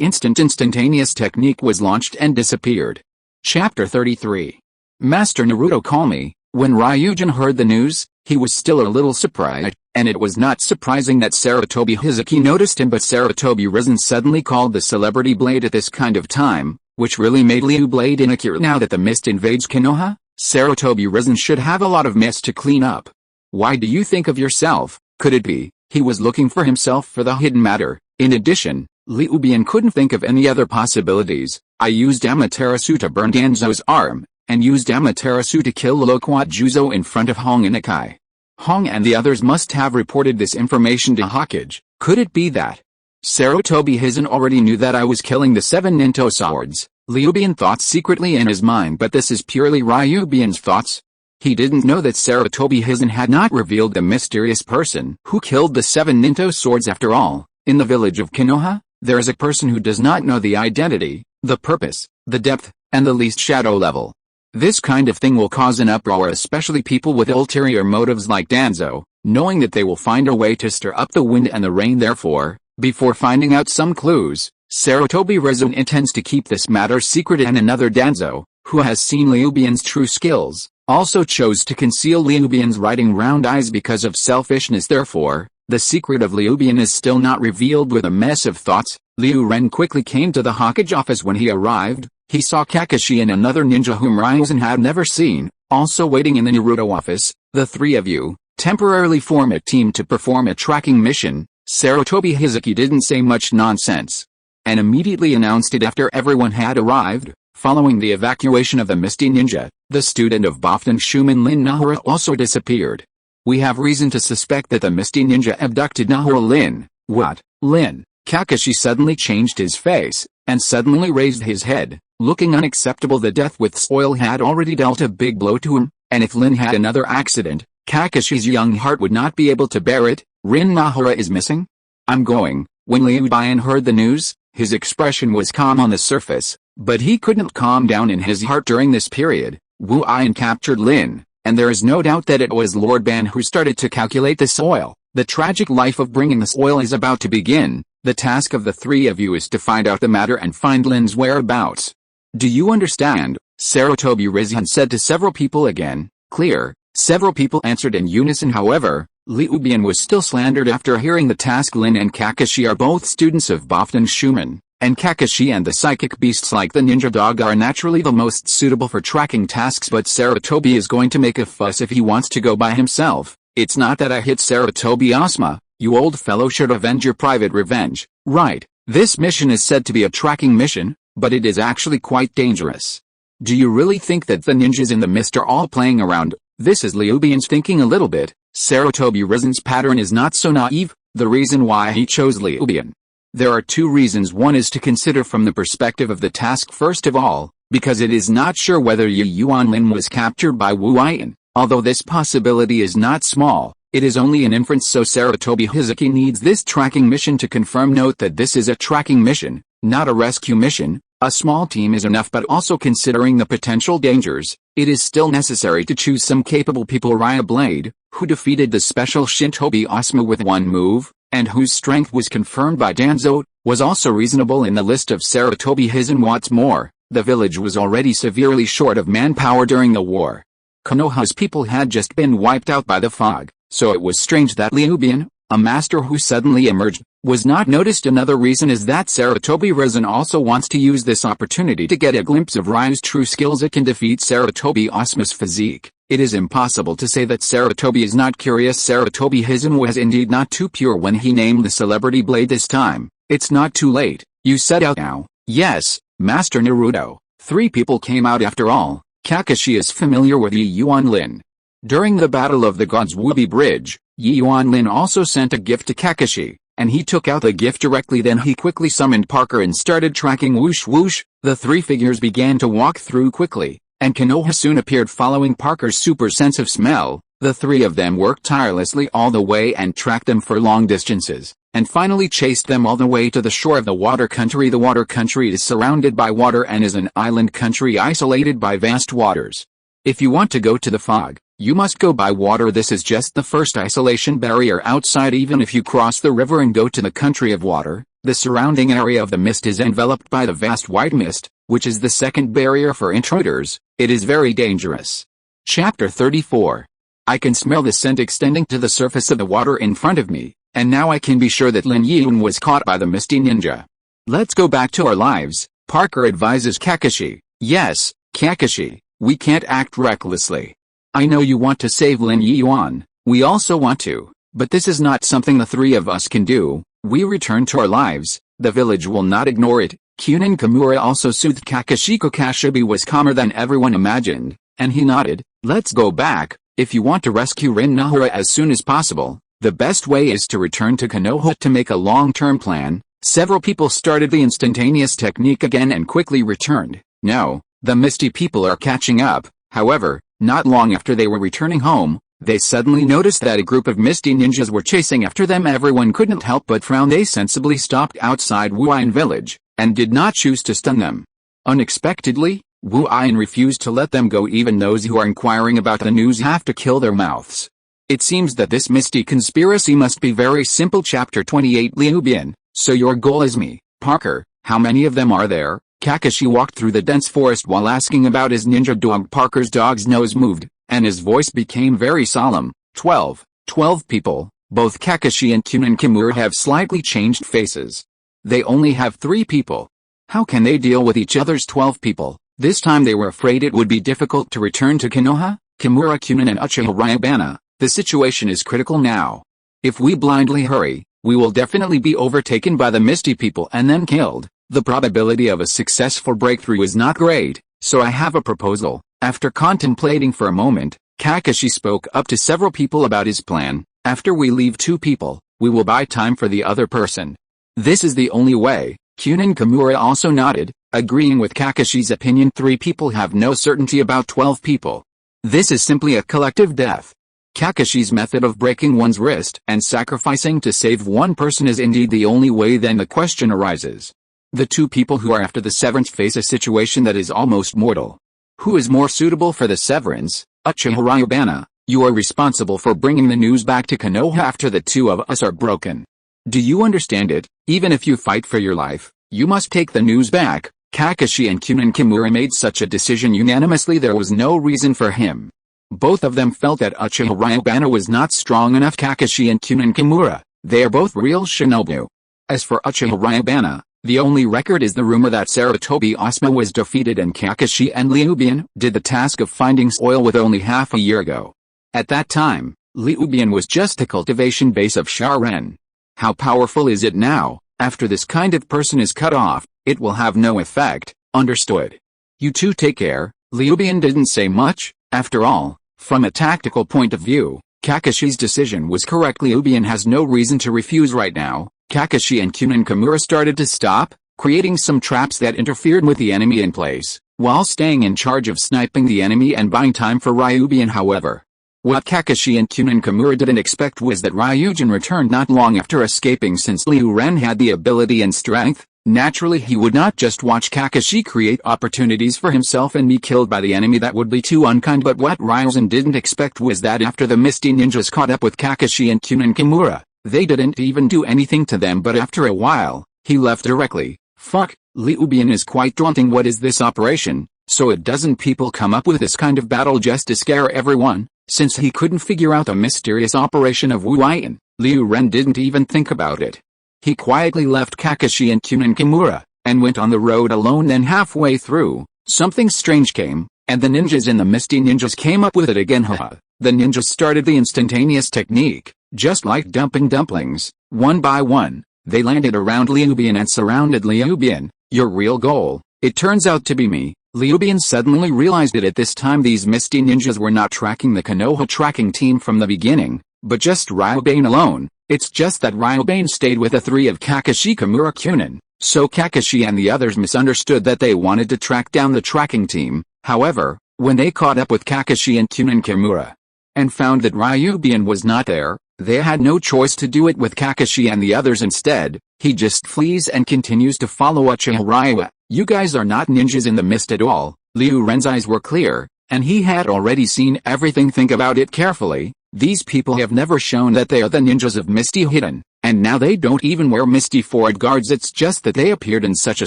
Speaker 1: instantaneous technique was launched and disappeared. Chapter 33. Master Naruto, call me. When Ryujin heard the news, he was still a little surprised, and it was not surprising that Sarutobi Hizuki noticed him. But Sarutobi Risen suddenly called the celebrity Blade at this kind of time, which really made Liu Blade inaccurate. Now that the mist invades Konoha, Sarutobi Risen should have a lot of mist to clean up. Why do you think of yourself? Could it be he was looking for himself for the hidden matter? In addition, Ryubian couldn't think of any other possibilities. I used Amaterasu to burn Danzo's arm, and used Amaterasu to kill Loquat Juzo in front of Hong and Akai. Hong and the others must have reported this information to Hokage. Could it be that Sarutobi Hizen already knew that I was killing the 7 Ninto swords? Ryubian thought secretly in his mind, but this is purely Ryubian's thoughts. He didn't know that Sarutobi Hizen had not revealed the mysterious person who killed the 7 Ninto swords. After all, in the village of Konoha, there is a person who does not know the identity, the purpose, the depth, and the least shadow level. This kind of thing will cause an uproar, especially people with ulterior motives like Danzo, knowing that they will find a way to stir up the wind and the rain. Therefore, before finding out some clues, Sarutobi Risen intends to keep this matter secret, and another Danzo, who has seen Ryubian's true skills, also chose to conceal Ryubian's writing round eyes because of selfishness. Therefore, the secret of Ryubian is still not revealed. With a mess of thoughts, Liu Ren quickly came to the Hokage office. When he arrived, he saw Kakashi and another ninja whom Ryuzen had never seen, also waiting in the Naruto office. The three of you temporarily form a team to perform a tracking mission. Sarutobi Hizuki didn't say much nonsense, and immediately announced it after everyone had arrived. Following the evacuation of the Misty Ninja, the student of Halfdan Schumann Lin Nahara also disappeared. We have reason to suspect that the Misty Ninja abducted Nahara Lin. What? Lin? Kakashi suddenly changed his face, and suddenly raised his head, looking unacceptable. The death with soil had already dealt a big blow to him, and if Lin had another accident, Kakashi's young heart would not be able to bear it. Rin Nahara is missing? I'm going. When Liu Bian heard the news, his expression was calm on the surface, but he couldn't calm down in his heart during this period. Wu Yin captured Lin, and there is no doubt that it was Lord Ban who started to calculate this oil. The tragic life of bringing this oil is about to begin. The task of the three of you is to find out the matter and find Lin's whereabouts. Do you understand? Sarutobi Rizhan said to several people again. Clear. Several people answered in unison. However, Ryubana was still slandered after hearing the task. Lin and Kakashi are both students of Bofton Shuman, and Kakashi and the psychic beasts like the ninja dog are naturally the most suitable for tracking tasks, but Sarutobi is going to make a fuss if he wants to go by himself. It's not that I hit Sarutobi Asuma, you old fellow should avenge your private revenge, right? This mission is said to be a tracking mission, but it is actually quite dangerous. Do you really think that the ninjas in the mist are all playing around? This is Ryubana's thinking a little bit. Sarutobi Rizhan's pattern is not so naive. The reason why he chose Ryubana. There are two reasons. One is to consider from the perspective of the task. First of all, because it is not sure whether Yuanlin was captured by Wu Aiyan. Although this possibility is not small, it is only an inference, so Sarutobi Hizuki needs this tracking mission to confirm. Note that this is a tracking mission, not a rescue mission. A small team is enough, but also considering the potential dangers, it is still necessary to choose some capable people. Raya Blade, who defeated the special Shintobi Asuma with one move, and whose strength was confirmed by Danzo, was also reasonable in the list of Sarutobi Rizhan. What's more, the village was already severely short of manpower during the war. Konoha's people had just been wiped out by the fog, so it was strange that Ryubana, a master who suddenly emerged, was not noticed. Another reason is that Sarutobi Rizhan also wants to use this opportunity to get a glimpse of Ryu's true skills. It can defeat Sarutobi Asuma's physique. It is impossible to say that Sarutobi is not curious. Sarutobi Rizhan was indeed not too pure when he named the celebrity blade this time. It's not too late. You set out now. Yes, Master Naruto. Three people came out after all. Kakashi is familiar with Yuanlin. During the Battle of the Shenwubi Bridge, Yuanlin also sent a gift to Kakashi, and he took out the gift directly. Then he quickly summoned Parker and started tracking. Whoosh whoosh, the three figures began to walk through quickly, and Konoha soon appeared following Parker's super sense of smell. The three of them worked tirelessly all the way and tracked them for long distances, and finally chased them all the way to the shore of the water country. The water country is surrounded by water and is an island country isolated by vast waters. If you want to go to the fog, you must go by water. This is just the first isolation barrier outside. Even if you cross the river and go to the country of water, the surrounding area of the mist is enveloped by the vast white mist, which is the second barrier for intruders. It is very dangerous. Chapter 34. I can smell the scent extending to the surface of the water in front of me, and now I can be sure that Lin Yun was caught by the misty ninja. Let's go back to our lives, Parker advises Kakashi. Yes, Kakashi, we can't act recklessly. I know you want to save Lin Yuan, we also want to, but this is not something the three of us can do. We return to our lives, the village will not ignore it. Kunin Kimura also soothed Kakashi. Kakashi was calmer than everyone imagined, and he nodded. Let's go back. If you want to rescue Rin Nahara as soon as possible, the best way is to return to Konoha to make a long-term plan. Several people started the instantaneous technique again and quickly returned. No, the misty people are catching up. However, not long after they were returning home, they suddenly noticed that a group of misty ninjas were chasing after them. Everyone couldn't help but frown. They sensibly stopped outside Wu Aiyan village, and did not choose to stun them. Unexpectedly, Wu Aiyan refused to let them go. Even those who are inquiring about the news have to kill their mouths. It seems that this misty conspiracy must be very simple. Chapter 28. Ryubana, so your goal is me, Parker. How many of them are there? Kakashi walked through the dense forest while asking about his ninja dog. Parker's dog's nose moved, and his voice became very solemn. 12. 12 people. Both Kakashi and Kunin Kimura have slightly changed faces. They only have 3 people. How can they deal with each other's 12 people? This time they were afraid it would be difficult to return to Konoha. Kimura, Kunin and Uchiha Ryubana, the situation is critical now. If we blindly hurry, we will definitely be overtaken by the misty people and then killed. The probability of a successful breakthrough is not great, so I have a proposal. After contemplating for a moment, Kakashi spoke up to several people about his plan. After we leave 2 people, we will buy time for the other person. This is the only way. Kunin Kimura also nodded, agreeing with Kakashi's opinion. 3 people have no certainty about 12 people. This is simply a collective death. Kakashi's method of breaking one's wrist and sacrificing to save one person is indeed the only way. Then the question arises. The 2 people who are after the severance face a situation that is almost mortal. Who is more suitable for the severance? Uchiha Ryubana, you are responsible for bringing the news back to Konoha after the two of us are broken. Do you understand it? Even if you fight for your life, you must take the news back. Kakashi and Kyunin Kimura made such a decision unanimously. There was no reason for him. Both of them felt that Uchiha Ryubana was not strong enough. Kakashi and Kyunin Kimura, they are both real shinobu. As for Uchiha Ryubana, the only record is the rumor that Sarutobi Asuma was defeated and Kakashi and Ryubana did the task of finding oil with only half a year ago. At that time, Ryubana was just a cultivation base of Sharen. How powerful is it now? After this kind of person is cut off, it will have no effect. Understood. You two take care. Ryubana didn't say much. After all, from a tactical point of view, Kakashi's decision was correct. Ryubana has no reason to refuse right now. Kakashi and Kyunin Kimura started to stop, creating some traps that interfered with the enemy in place, while staying in charge of sniping the enemy and buying time for Ryubana. However, what Kakashi and Kyunin Kimura didn't expect was that Ryujin returned not long after escaping. Since Liu Ren had the ability and strength, naturally he would not just watch Kakashi create opportunities for himself and be killed by the enemy. That would be too unkind. But what Ryujin didn't expect was that after the Misty Ninjas caught up with Kakashi and Kyunin Kimura, they didn't even do anything to them. But after a while, he left directly. Fuck, Ryubana is quite daunting. What is this operation? So it doesn't people come up with this kind of battle just to scare everyone? Since he couldn't figure out the mysterious operation of Wu Ian, Liu Ren didn't even think about it. He quietly left Kakashi and Kyunin Kimura, and went on the road alone. Then halfway through, something strange came, and the ninjas in the Misty Ninjas came up with it again. Haha. The ninjas started the instantaneous technique, just like dumping dumplings. One by one, they landed around Ryubana and surrounded Ryubana. Your real goal, it turns out to be me. Ryubana suddenly realized it. At this time these Misty Ninjas were not tracking the Konoha tracking team from the beginning, but just Ryubana alone. It's just that Ryubana stayed with the three of Kakashi, Kimura, Kyunin, so Kakashi and the others misunderstood that they wanted to track down the tracking team. However, when they caught up with Kakashi and Kyunin Kimura, and found that Ryubana was not there, they had no choice to do it with Kakashi and the others instead. He just flees and continues to follow Uchiha Ryubana. You guys are not ninjas in the mist at all. Liu Ren's eyes were clear, and he had already seen everything. Think about it carefully. These people have never shown that they are the ninjas of Misty Hidden, and now they don't even wear Misty Forward guards. It's just that they appeared in such a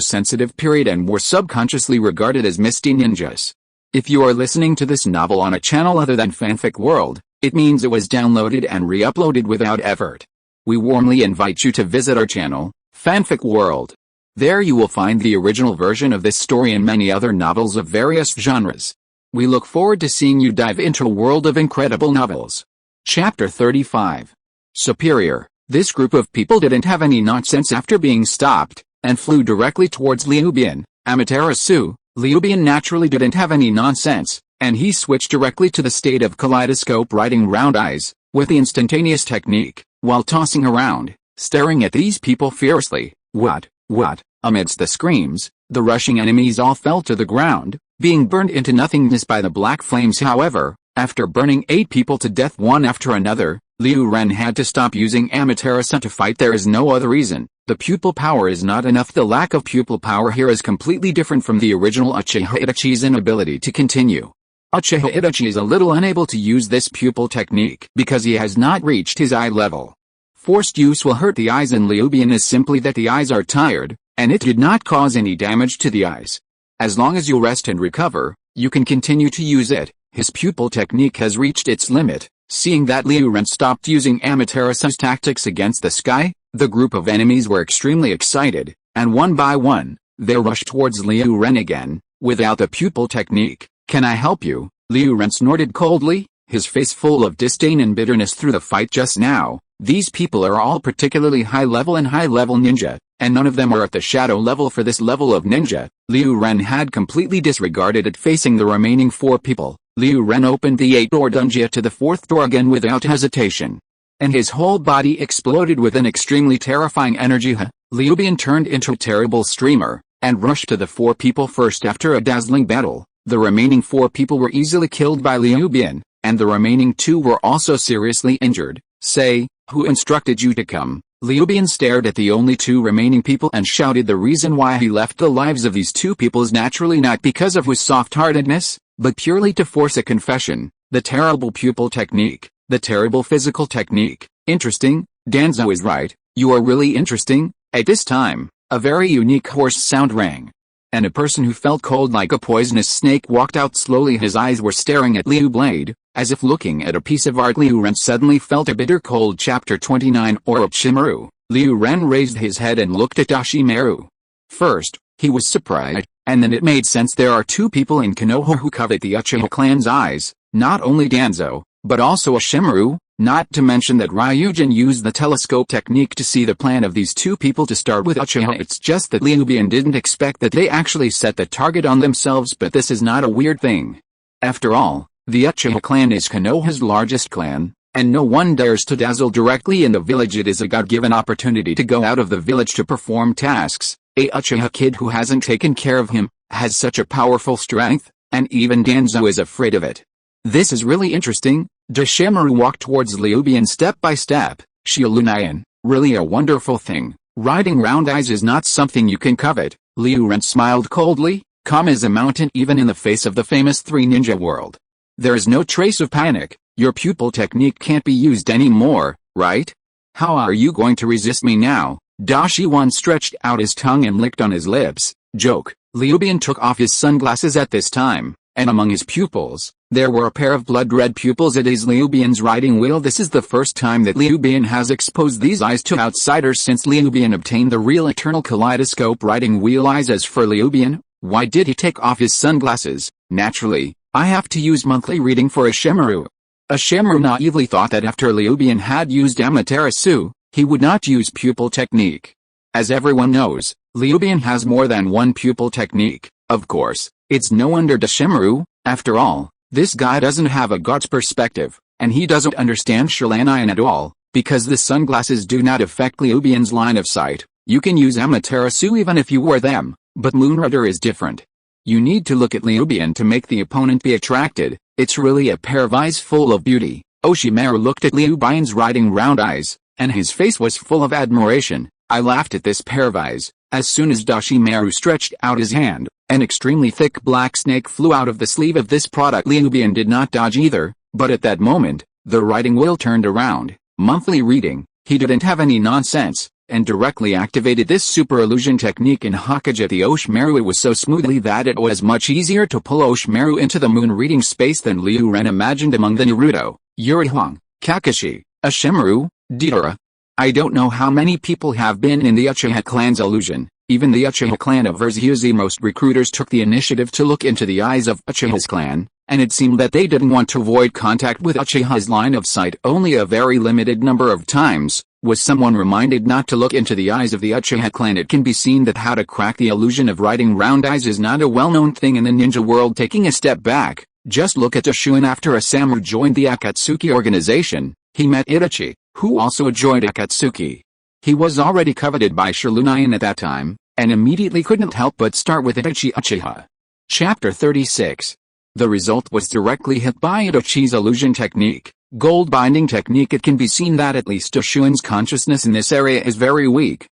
Speaker 1: sensitive period and were subconsciously regarded as Misty Ninjas. If you are listening to this novel on a channel other than Fanfic World, it means it was downloaded and re-uploaded without effort. We warmly invite you to visit our channel, Fanfic World. There you will find the original version of this story and many other novels of various genres. We look forward to seeing you dive into a world of incredible novels. Chapter 35. Superior. This group of people didn't have any nonsense after being stopped, and flew directly towards Ryubana. Amaterasu, Ryubana naturally didn't have any nonsense, and he switched directly to the state of kaleidoscope riding round eyes, with the instantaneous technique, while tossing around, staring at these people fiercely. What? Amidst the screams, the rushing enemies all fell to the ground, being burned into nothingness by the black flames. However, after burning 8 people to death one after another, Liu Ren had to stop using Amaterasu to fight. There is no other reason. The pupil power is not enough. The lack of pupil power here is completely different from the original Uchiha Itachi's inability to continue. Uchiha Itachi is a little unable to use this pupil technique because he has not reached his eye level. Forced use will hurt the eyes, and Ryubana is simply that the eyes are tired, and it did not cause any damage to the eyes. As long as you rest and recover, you can continue to use it. His pupil technique has reached its limit. Seeing that Liu Ren stopped using Amaterasu's tactics against the sky, the group of enemies were extremely excited, and one by one, they rushed towards Liu Ren again, without the pupil technique. Can I help you? Liu Ren snorted coldly, his face full of disdain and bitterness through the fight just now. These people are all particularly high-level and high-level ninja, and none of them are at the shadow level for this level of ninja. Liu Ren had completely disregarded it. Facing the remaining 4 people, Liu Ren opened the 8-door dungeon to the 4th door again without hesitation. And his whole body exploded with an extremely terrifying energy. Ryubana turned into a terrible streamer, and rushed to the 4 people first. After a dazzling battle, the remaining 4 people were easily killed by Ryubana, and the remaining 2 were also seriously injured. Say, who instructed you to come? Liu Bian stared at the only two remaining people and shouted the reason why he left the lives of these two people is naturally not because of his soft-heartedness, but purely to force a confession. The terrible pupil technique, the terrible physical technique. Interesting, Danzo is right, you are really interesting. At this time, a very unique hoarse sound rang. And a person who felt cold like a poisonous snake walked out slowly. His eyes were staring at Liu Blade, as if looking at a piece of art. Liu Ren suddenly felt a bitter cold. Chapter 29 Orochimaru. Liu Ren raised his head and looked at Orochimaru. First, he was surprised, and then it made sense. There are two people in Konoha who covet the Uchiha clan's eyes, not only Danzo, but also Orochimaru, not to mention that Ryujin used the telescope technique to see the plan of these two people to start with Uchiha. It's just that Liu Bian didn't expect that they actually set the target on themselves, but this is not a weird thing. After all, the Uchiha clan is Konoha's largest clan, and no one dares to dazzle directly in the village. It is a God-given opportunity to go out of the village to perform tasks. A Uchiha kid who hasn't taken care of him, has such a powerful strength, and even Danzo is afraid of it. This is really interesting. Orochimaru walked towards Liu Bian step by step. Shilunayan, really a wonderful thing. Riding round eyes is not something you can covet. Liu Ren smiled coldly, calm as a mountain even in the face of the famous three ninja world. There is no trace of panic. Your pupil technique can't be used anymore, right? How are you going to resist me now? Dashiwan stretched out his tongue and licked on his lips. Joke. Liu Bian took off his sunglasses at this time, and among his pupils, there were a pair of blood-red pupils. It is Liu Bian's riding wheel. This is the first time that Liu Bian has exposed these eyes to outsiders since Liu Bian obtained the real eternal kaleidoscope riding wheel eyes. As for Liu Bian, why did he take off his sunglasses? Naturally, I have to use monthly reading for Orochimaru. Orochimaru naively thought that after Liu Bian had used Amaterasu, he would not use pupil technique. As everyone knows, Liu Bian has more than one pupil technique. Of course, it's no wonder Orochimaru, after all, this guy doesn't have a god's perspective, and he doesn't understand Shilanayan at all, because the sunglasses do not affect Liu Bian's line of sight. You can use Amaterasu even if you wear them, but Moonrider is different. You need to look at Liu Bian to make the opponent be attracted. It's really a pair of eyes full of beauty. Orochimaru looked at Liu Bian's riding round eyes, and his face was full of admiration. I laughed at this pair of eyes. As soon as Orochimaru stretched out his hand, an extremely thick black snake flew out of the sleeve of this product. Liu Bian did not dodge either, but at that moment, the riding wheel turned around. Monthly reading, he didn't have any nonsense, and directly activated this super illusion technique in Hokage the Orochimaru. It was so smoothly that it was much easier to pull Orochimaru into the moon reading space than Liu Ren imagined. Among the Naruto, Yuri-hong, Kakashi, Orochimaru, Deidara. I don't know how many people have been in the Uchiha clan's illusion. Even the Uchiha clan of Urzuzi, most recruiters took the initiative to look into the eyes of Uchiha's clan, and it seemed that they didn't want to avoid contact with Uchiha's line of sight. Only a very limited number of times was someone reminded not to look into the eyes of the Uchiha clan. It can be seen that how to crack the illusion of riding round eyes is not a well-known thing in the ninja world. Taking a step back, just look at Toshuin. After Osamu joined the Akatsuki organization, he met Itachi, who also joined Akatsuki. He was already coveted by Shilunayan at that time, and immediately couldn't help but start with Itachi Uchiha. Chapter 36. The result was directly hit by Itachi's illusion technique, gold binding technique. It can be seen that at least Toshuin's consciousness in this area is very weak.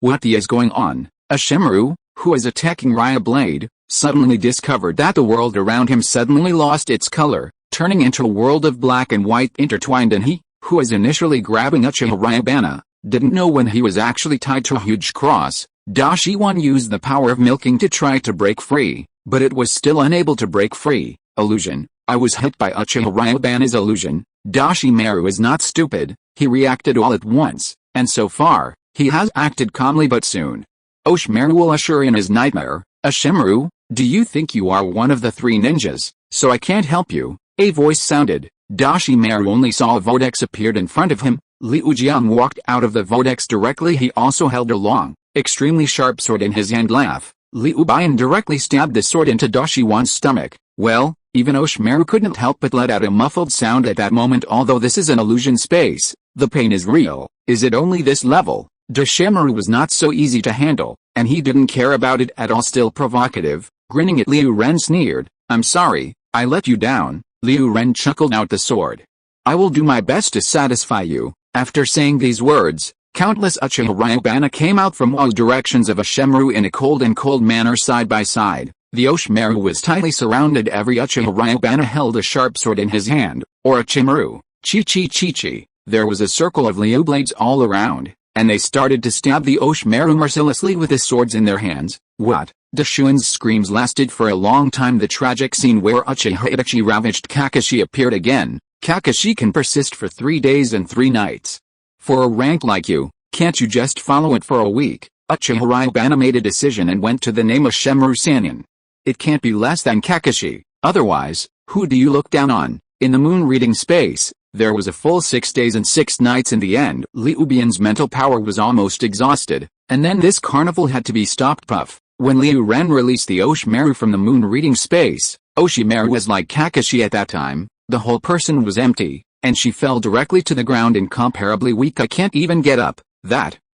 Speaker 1: What is going on? Orochimaru, who is attacking Raya Blade, suddenly discovered that the world around him suddenly lost its color, turning into a world of black and white intertwined, and he, who was initially grabbing Uchiha Ryubana, didn't know when he was actually tied to a huge cross. Dashiwan used the power of milking to try to break free, but it was still unable to break free. Illusion. I was hit by Uchiha Ryubana's illusion. Orochimaru is not stupid, he reacted all at once, and so far, he has acted calmly, but soon Orochimaru will usher in his nightmare. Orochimaru, do you think you are one of the three ninjas, so I can't help you? A voice sounded. Orochimaru only saw a vortex appeared in front of him. Liu Jiang walked out of the vortex directly. He also held a long, extremely sharp sword in his hand. Liu Bian directly stabbed the sword into Dashiwan's stomach. Well, even Orochimaru couldn't help but let out a muffled sound at that moment. Although this is an illusion space, the pain is real. Is it only this level? Orochimaru was not so easy to handle, and he didn't care about it at all. Still provocative, grinning at Liu Ren sneered, I'm sorry, I let you down. Liu Ren chuckled out the sword. I will do my best to satisfy you. After saying these words, Countless Uchiha Ryubana came out from all directions of Oshimaru in a cold manner side by side. The Oshimaru was tightly surrounded. Every Uchiha Ryubana held a sharp sword in his hand, or a chimaru, chi. There was a circle of Liu blades all around, and they started to stab the Oshimaru mercilessly with the swords in their hands. What? Dashuin's screams lasted for a long time. The tragic scene where Uchiha Itachi ravaged Kakashi appeared again. Kakashi can persist for 3 days and 3 nights. For a rank like you, can't you just follow it for a week? Uchiha Ryubana made a decision and went to the name of Oshimaru Sannin. It can't be less than Kakashi, otherwise, who do you look down on? In the moon reading space, there was a full 6 days and 6 nights in the end. Liu Bian's mental power was almost exhausted, and then this carnival had to be stopped. Puff. When Liu Ren released the Oshimaru from the moon reading space, Oshimaru was like Kakashi at that time. The whole person was empty, and she fell directly to the ground incomparably weak. I can't even get up.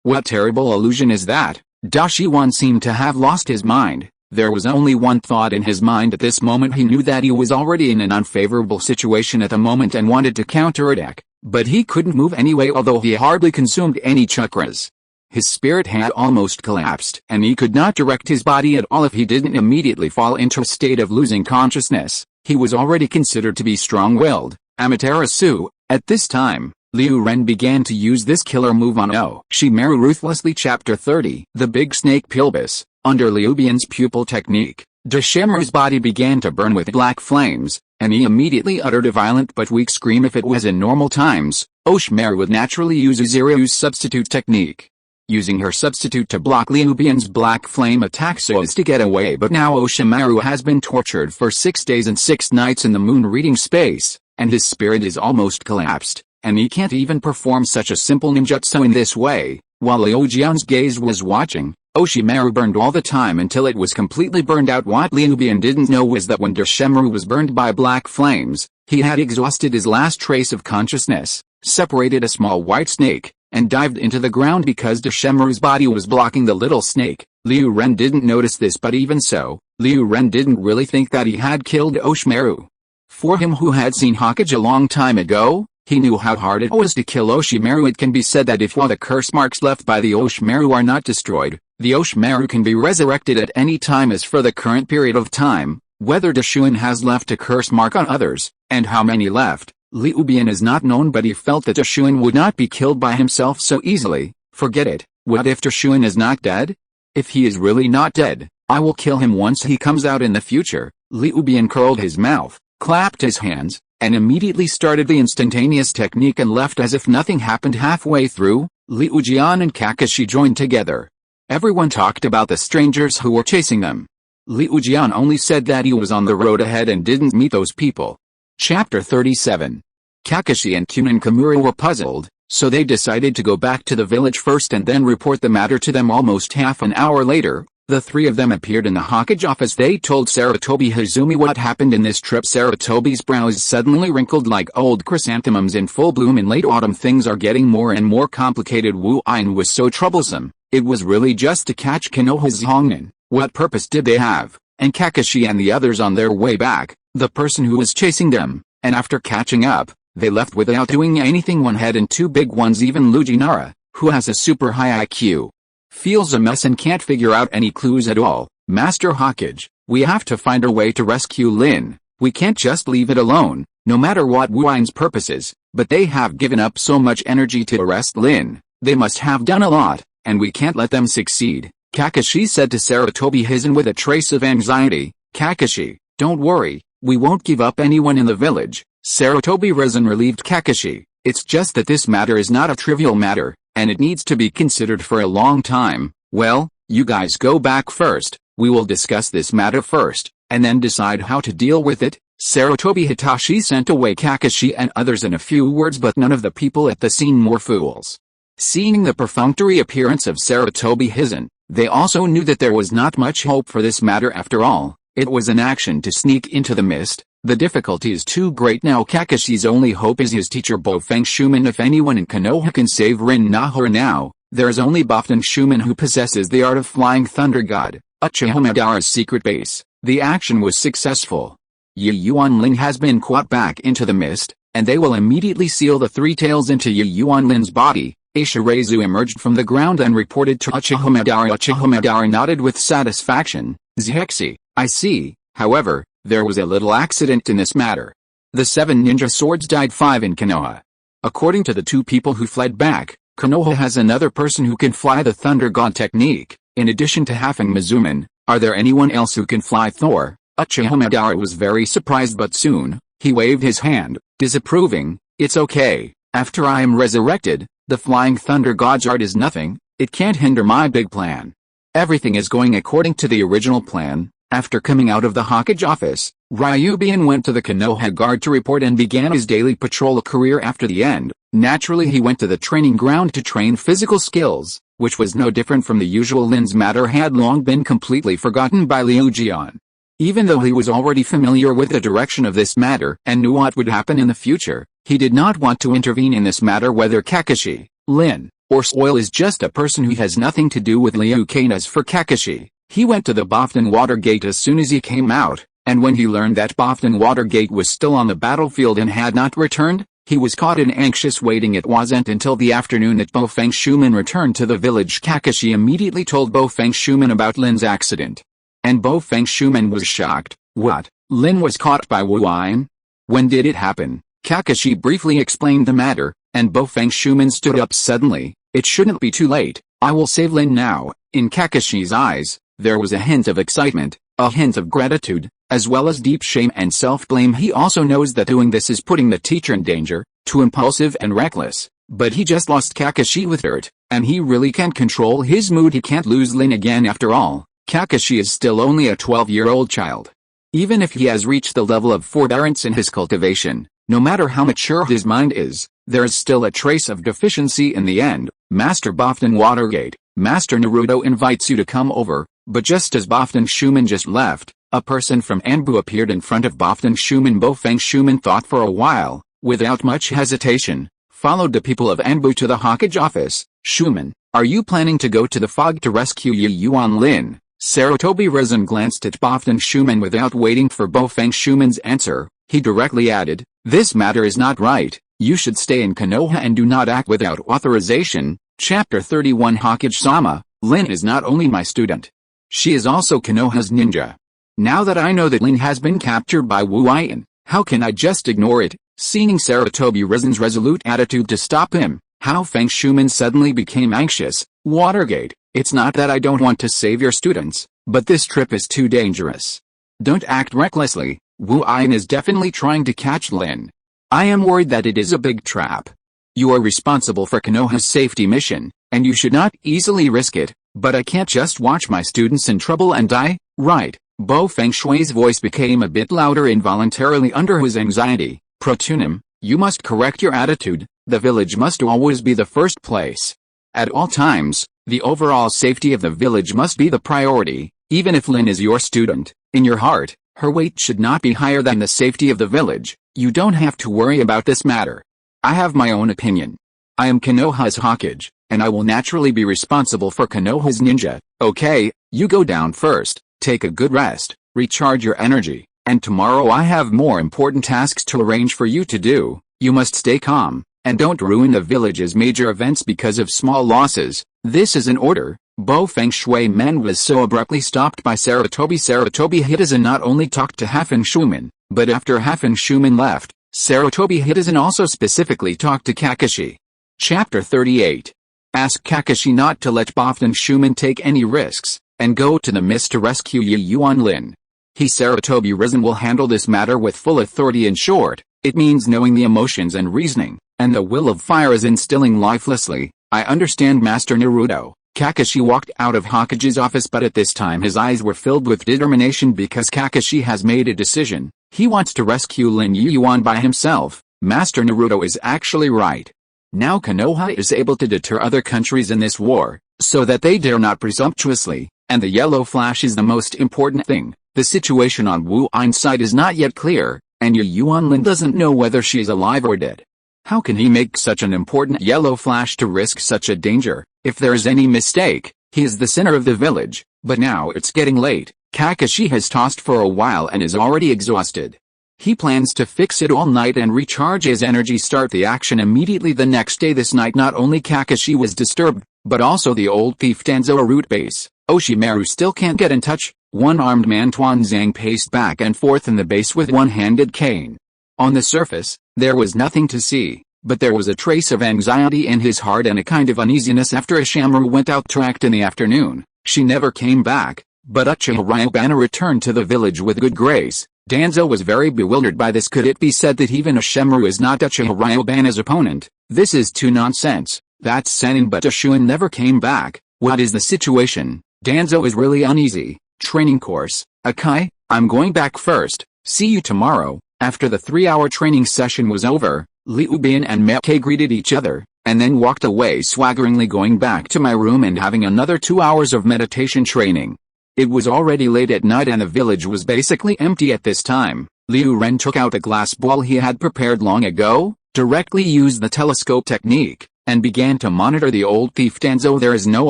Speaker 1: What terrible illusion is that? Dashiwan seemed to have lost his mind. There was only one thought in his mind at this moment. He knew that he was already in an unfavorable situation at the moment and wanted to counterattack, but he couldn't move anyway, although he hardly consumed any chakras. His spirit had almost collapsed, and he could not direct his body at all if he didn't immediately fall into a state of losing consciousness. He was already considered to be strong-willed, Amaterasu. At this time, Liu Ren began to use this killer move on Oshimaru ruthlessly. Chapter 30. The Big Snake Pilbus. Under Liu Bian's pupil technique, Oshimaru's body began to burn with black flames, and he immediately uttered a violent but weak scream. If it was in normal times, Oshimaru would naturally use Uziryu's substitute technique, using her substitute to block Liu Bian's black flame attack so as to get away. But now Oshimaru has been tortured for 6 days and 6 nights in the moon reading space, and his spirit is almost collapsed, and he can't even perform such a simple ninjutsu in this way. While Liu Jian's gaze was watching, Oshimaru burned all the time until it was completely burned out. What Liu Bian didn't know was that when Oshimaru was burned by black flames, he had exhausted his last trace of consciousness, separated a small white snake, and dived into the ground because Oshimaru's body was blocking the little snake. Liu Ren didn't notice this, but even so, Liu Ren didn't really think that he had killed Oshimaru. For him who had seen Hokage a long time ago, he knew how hard it was to kill Oshimaru. It can be said that if all the curse marks left by the Oshimaru are not destroyed, the Oshimaru can be resurrected at any time. As for the current period of time, whether Dashuin has left a curse mark on others, and how many left, Liu Bian is not known, but he felt that Dashuin would not be killed by himself so easily. Forget it. What if Dashuin is not dead? If he is really not dead, I will kill him once he comes out in the future. Liu Bian curled his mouth, clapped his hands, and immediately started the instantaneous technique and left as if nothing happened. Halfway through, Liu Jian and Kakashi joined together. Everyone talked about the strangers who were chasing them. Liu Jian only said that he was on the road ahead and didn't meet those people. Chapter 37. Kakashi and Kunin Kamura were puzzled, so they decided to go back to the village first and then report the matter to them. Almost half an hour later, the three of them appeared in the Hokage office. They told Sarutobi Hazumi what happened in this trip. Sarutobi's brows suddenly wrinkled like old chrysanthemums in full bloom in late autumn. Things are getting more and more complicated. Wu Ain was so troublesome. It was really just to catch Konoha's Hongnin. What purpose did they have? And Kakashi and the others on their way back, the person who was chasing them, and after catching up, they left without doing anything. One head and 2 big ones. Even Lujinara, who has a super high IQ, feels a mess and can't figure out any clues at all. Master Hokage, we have to find a way to rescue Lin. We can't just leave it alone, no matter what Wu Ain's purpose is. But they have given up so much energy to arrest Lin. They must have done a lot, and we can't let them succeed, Kakashi said to Sarutobi Hizen with a trace of anxiety. Kakashi, don't worry, we won't give up anyone in the village. Sarutobi Hizen relieved Kakashi. It's just that this matter is not a trivial matter, and it needs to be considered for a long time. Well, you guys go back first. We will discuss this matter first, and then decide how to deal with it. Sarutobi Hitachi sent away Kakashi and others in a few words, but none of the people at the scene were fools. Seeing the perfunctory appearance of Sarutobi Hizen, they also knew that there was not much hope for this matter after all. It was an action to sneak into the mist. The difficulty is too great now. Kakashi's only hope is his teacher Bofeng Shumin. If anyone in Konoha can save Rin Nahor now, there is only Bofeng Shumin who possesses the art of Flying Thunder God, Uchiha Madara's secret base. The action was successful. Yi Yuanlin has been caught back into the mist, and they will immediately seal the 3 tails into Yi Yuanlin's body. Aishirazu emerged from the ground and reported to Uchiha Madara. Uchiha Madara nodded with satisfaction. Zhexi, I see. However, there was a little accident in this matter. The 7 ninja swords died 5 in Konoha. According to the 2 people who fled back, Konoha has another person who can fly the Thunder God technique. In addition to Hafeng Mizuman, are there anyone else who can fly Thor? Uchiha Madara was very surprised, but soon, he waved his hand, disapproving. It's okay, after I am resurrected, the Flying Thunder God's art is nothing, it can't hinder my big plan. Everything is going according to the original plan. After coming out of the Hokage office, Ryubana went to the Konoha guard to report and began his daily patrol career. After the end, naturally he went to the training ground to train physical skills, which was no different from the usual. Lin's matter had long been completely forgotten by Liu Jian. Even though he was already familiar with the direction of this matter and knew what would happen in the future, he did not want to intervene in this matter. Whether Kakashi, Lin, or Soil is just a person who has nothing to do with Liu Kang. As for Kakashi, he went to the Bofton Watergate as soon as he came out, and when he learned that Bofton Watergate was still on the battlefield and had not returned, he was caught in anxious waiting. It wasn't until the afternoon that Bofeng Shuman returned to the village. Kakashi immediately told Bofeng Shuman about Lin's accident. And Bofeng Shuman was shocked. What? Lin was caught by Wu Ain? When did it happen? Kakashi briefly explained the matter, and Bofeng Shuman stood up suddenly. It shouldn't be too late, I will save Lin now. In Kakashi's eyes, there was a hint of excitement, a hint of gratitude, as well as deep shame and self-blame. He also knows that doing this is putting the teacher in danger, too impulsive and reckless, but he just lost Kakashi with hurt, and he really can't control his mood. He can't lose Lin again. After all, Kakashi is still only a 12-year-old child. Even if he has reached the level of forbearance in his cultivation, no matter how mature his mind is, there is still a trace of deficiency in the end. Master Bofton Watergate, Master Naruto invites you to come over. But just as Bofeng Shuman just left, a person from Anbu appeared in front of Bofeng Shuman. Bofeng Shuman thought for a while, without much hesitation, followed the people of Anbu to the Hokage office. Shuman, are you planning to go to the fog to rescue Yuan Lin? Sarutobi Risen glanced at Bofeng Shuman without waiting for Bofeng Shuman's answer. He directly added, this matter is not right, you should stay in Konoha and do not act without authorization. Chapter 31 Hokage-sama, Lin is not only my student. She is also Konoha's ninja. Now that I know that Lin has been captured by Wu Ain, how can I just ignore it? Seeing Sarutobi Risen's resolute attitude to stop him, Bofeng Shuman suddenly became anxious. Watergate, it's not that I don't want to save your students, but this trip is too dangerous. Don't act recklessly, Wu Ain is definitely trying to catch Lin. I am worried that it is a big trap. You are responsible for Konoha's safety mission, and you should not easily risk it. But I can't just watch my students in trouble and die, right? Bofeng Shui's voice became a bit louder involuntarily under his anxiety. Protunim, you must correct your attitude, the village must always be the first place. At all times, the overall safety of the village must be the priority. Even if Lin is your student, in your heart, her weight should not be higher than the safety of the village. You don't have to worry about this matter. I have my own opinion. I am Konoha's Hokage, and I will naturally be responsible for Konoha's ninja. Okay, you go down first, take a good rest, recharge your energy, and tomorrow I have more important tasks to arrange for you to do. You must stay calm, and don't ruin the village's major events because of small losses. This is an order. Bofeng Shui was so abruptly stopped by Sarutobi. Sarutobi Hitazen not only talked to Bofeng Shuman, but after Bofeng Shuman left, Sarutobi Hitazen also specifically talked to Kakashi. Chapter 38. Ask Kakashi not to let Bofeng Shuman take any risks, and go to the mist to rescue Yuan Lin. He Sarutobi Risen will handle this matter with full authority. In short, it means knowing the emotions and reasoning, and the will of fire is instilling lifelessly. I understand, Master Naruto. Kakashi walked out of Hokage's office, but at this time his eyes were filled with determination because Kakashi has made a decision. He wants to rescue Lin Yuan by himself. Master Naruto is actually right. Now Konoha is able to deter other countries in this war, so that they dare not presumptuously, and the yellow flash is the most important thing. The situation on Wu Ain's side is not yet clear, and Yuan Lin doesn't know whether she is alive or dead. How can he make such an important yellow flash to risk such a danger? If there is any mistake, he is the center of the village, but now it's getting late. Kakashi has tossed for a while and is already exhausted. He plans to fix it all night and recharge his energy, start the action immediately the next day. This night not only Kakashi was disturbed, but also the old thief Danzo root base. Oshimaru still can't get in touch. One-armed man Tuanzang paced back and forth in the base with one-handed cane. On the surface, there was nothing to see, but there was a trace of anxiety in his heart and a kind of uneasiness after Ashimaru went out to act in the afternoon. She never came back, but Uchiha Ryubana returned to the village with good grace. Danzo was very bewildered by this. Could it be said that even Ashimaru is not Uchiha Ryubana's opponent? This is too nonsense. That's Senin, but Ashuin never came back. What is the situation? Danzo is really uneasy. Training course. Akai, I'm going back first. See you tomorrow. After the 3-hour training session was over, Ryubin and Mekkai greeted each other, and then walked away swaggeringly, going back to my room and having another 2 hours of meditation training. It was already late at night and the village was basically empty at this time. Liu Ren took out a glass ball he had prepared long ago, directly used the telescope technique, and began to monitor the old thief Danzo. There is no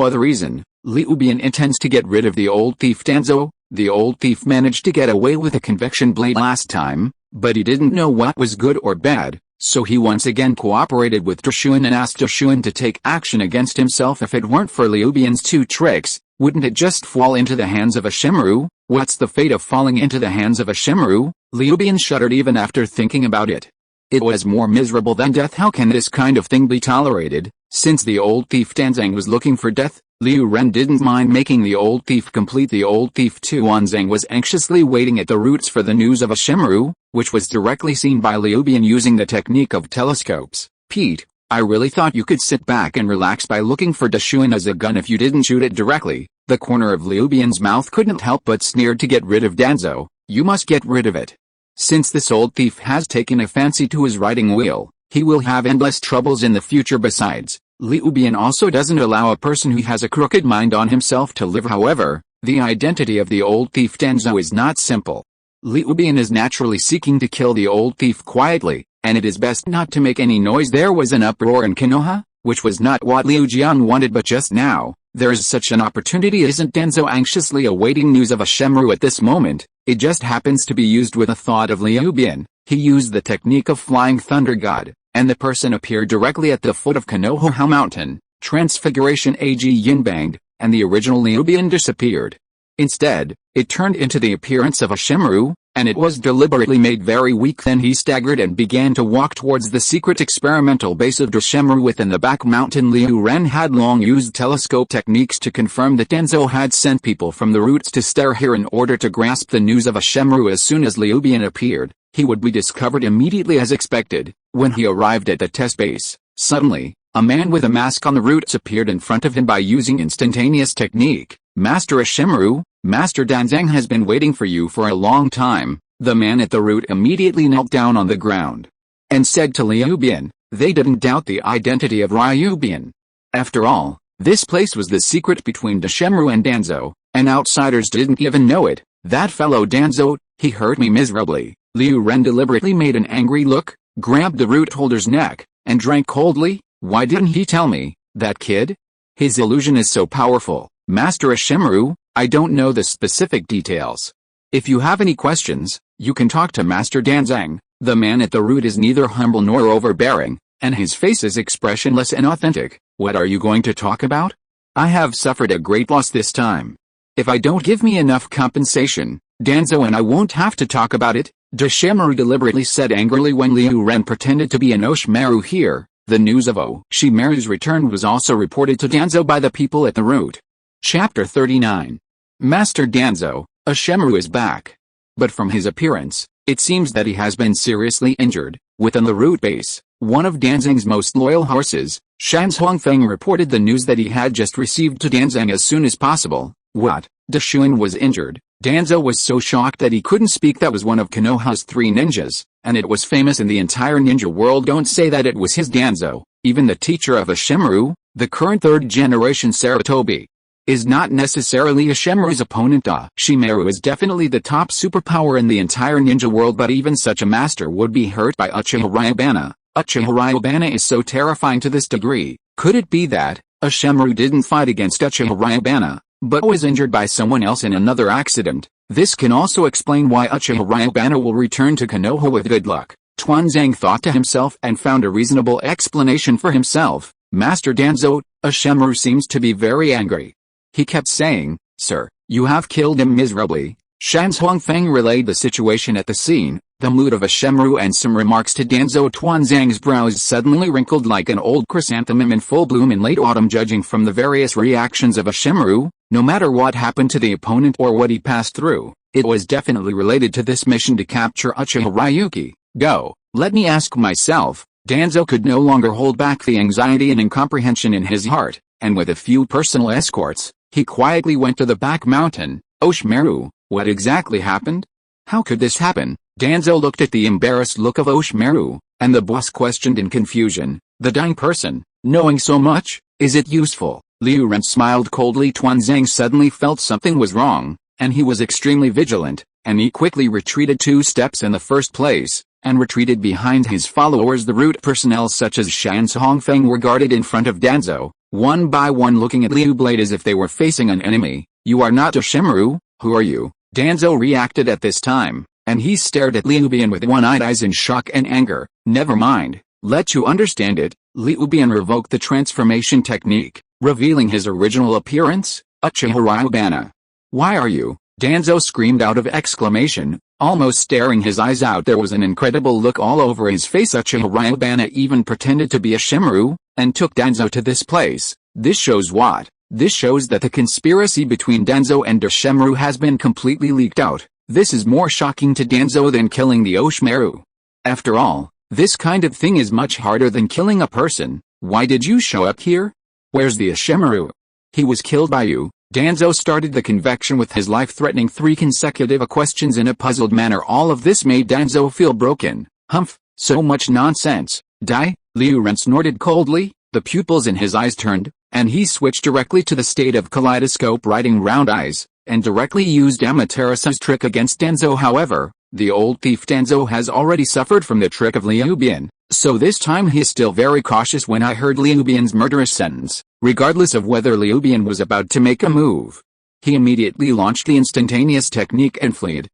Speaker 1: other reason. Ryubin intends to get rid of the old thief Danzo. The old thief managed to get away with a convection blade last time, but he didn't know what was good or bad, so he once again cooperated with Dashuin and asked Dashuin to take action against himself. If it weren't for Ryubin's 2 tricks, wouldn't it just fall into the hands of Ashimaru? What's the fate of falling into the hands of Ashimaru? Ryubin shuddered even after thinking about it. It was more miserable than death. How can this kind of thing be tolerated? Since the old thief Danzang was looking for death, Liu Ren didn't mind making the old thief complete. The old thief Tuanzang was anxiously waiting at the roots for the news of Ashimaru, which was directly seen by Ryubin using the technique of telescopes. Pete, I really thought you could sit back and relax by looking for Dashuin as a gun if you didn't shoot it directly. The corner of Ryubin's mouth couldn't help but sneer. To get rid of Danzo, you must get rid of it. Since this old thief has taken a fancy to his riding wheel, he will have endless troubles in the future. Besides, Ryubin also doesn't allow a person who has a crooked mind on himself to live. However, the identity of the old thief Danzo is not simple. Ryubin is naturally seeking to kill the old thief quietly, and it is best not to make any noise. There was an uproar in Konoha, which was not what Liu Jian wanted, but just now, there is such an opportunity. Isn't Danzo anxiously awaiting news of Ashimaru at this moment? It just happens to be used with a thought of Ryubin. He used the technique of Flying Thunder God, and the person appeared directly at the foot of Konoha Mountain. Transfiguration Ag Yin banged, and the original Ryubin disappeared. Instead, it turned into the appearance of Ashimaru, and it was deliberately made very weak. Then he staggered and began to walk towards the secret experimental base of Ashimaru within the back mountain. Liu Ren had long used telescope techniques to confirm that Danzo had sent people from the roots to stare here in order to grasp the news of Ashimaru. As soon as Ryubin appeared, he would be discovered immediately as expected. When he arrived at the test base, suddenly, a man with a mask on the roots appeared in front of him by using instantaneous technique. Master Ashimaru, Master Danzang has been waiting for you for a long time. The man at the root immediately knelt down on the ground and said to Ryubin. They didn't doubt the identity of Ryubin. After all, this place was the secret between Ashimaru and Danzo, and outsiders didn't even know it. That fellow Danzo, he hurt me miserably. Liu Ren deliberately made an angry look, grabbed the root holder's neck, and drank coldly. Why didn't he tell me? That kid? His illusion is so powerful. Master Ashimaru, I don't know the specific details. If you have any questions, you can talk to Master Danzang. The man at the root is neither humble nor overbearing, and his face is expressionless and authentic. What are you going to talk about? I have suffered a great loss this time. If I don't give me enough compensation, Danzo and I won't have to talk about it, Ashimaru deliberately said angrily when Liu Ren pretended to be an Oshimaru here. The news of Oshimaru's return was also reported to Danzo by the people at the root. Chapter 39. Master Danzo, Ashimaru is back. But from his appearance, it seems that he has been seriously injured. Within the root base, one of Danzang's most loyal horses, Shan's Huangfeng, reported the news that he had just received to Danzang as soon as possible. What? Dashuin was injured? Danzo was so shocked that he couldn't speak. That was one of Konoha's 3 ninjas, and it was famous in the entire ninja world. Don't say that it was his Danzo. Even the teacher of Ashimaru, the current 3rd generation Sarutobi, is not necessarily Ashimaru's opponent. Ashimaru is definitely the top superpower in the entire ninja world, but even such a master would be hurt by Uchiha Ryubana. Uchiha Ryubana is so terrifying to this degree. Could it be that Ashimaru didn't fight against Uchiha Ryubana, but was injured by someone else in another accident? This can also explain why Uchiha Ryubana will return to Konoha with good luck. Tuanzang thought to himself and found a reasonable explanation for himself. Master Danzo, a Shimuru seems to be very angry. He kept saying, "Sir, you have killed him miserably." Shan Huangfeng relayed the situation at the scene, the mood of a Shimuru, and some remarks to Danzo. Tuanzang's brows suddenly wrinkled like an old chrysanthemum in full bloom in late autumn. Judging from the various reactions of a Shimuru, no matter what happened to the opponent or what he passed through, it was definitely related to this mission to capture Uchiha Ryuki. Go, let me ask myself. Danzo could no longer hold back the anxiety and incomprehension in his heart, and with a few personal escorts, he quietly went to the back mountain. Oshimaru, what exactly happened? How could this happen? Danzo looked at the embarrassed look of Oshimaru, and the boss questioned in confusion. The dying person, knowing so much, is it useful? Liu Ren smiled coldly. Tuanzang suddenly felt something was wrong, and he was extremely vigilant, and he quickly retreated 2 steps in the first place, and retreated behind his followers. The root personnel such as Shan Hongfeng were guarded in front of Danzo, one by one looking at Liu Blade as if they were facing an enemy. You are not a Shimuru, who are you? Danzo reacted at this time, and he stared at Liu Bian with one-eyed eyes in shock and anger. Never mind, let you understand it. Liu Bian revoked the transformation technique, revealing his original appearance, Uchiha Ryubana. Why are you? Danzo screamed out of exclamation, almost staring his eyes out. There was an incredible look all over his face. Uchiha Ryubana even pretended to be a Shimuru, and took Danzo to this place. This shows what? This shows that the conspiracy between Danzo and the Shimuru has been completely leaked out. This is more shocking to Danzo than killing the Oshimaru. After all, this kind of thing is much harder than killing a person. Why did you show up here? Where's the Oshimaru? He was killed by you. Danzo started the convection with his life-threatening 3 consecutive questions in a puzzled manner. All of this made Danzo feel broken. Humph, so much nonsense. Die? Liu Ren snorted coldly, the pupils in his eyes turned, and he switched directly to the state of kaleidoscope writing round eyes, and directly used Amaterasu's trick against Danzo. However, the old thief Danzo has already suffered from the trick of Liu Bian, so this time he is still very cautious. When I heard Liu Bian's murderous sentence, regardless of whether Liu Bian was about to make a move, he immediately launched the instantaneous technique and fled.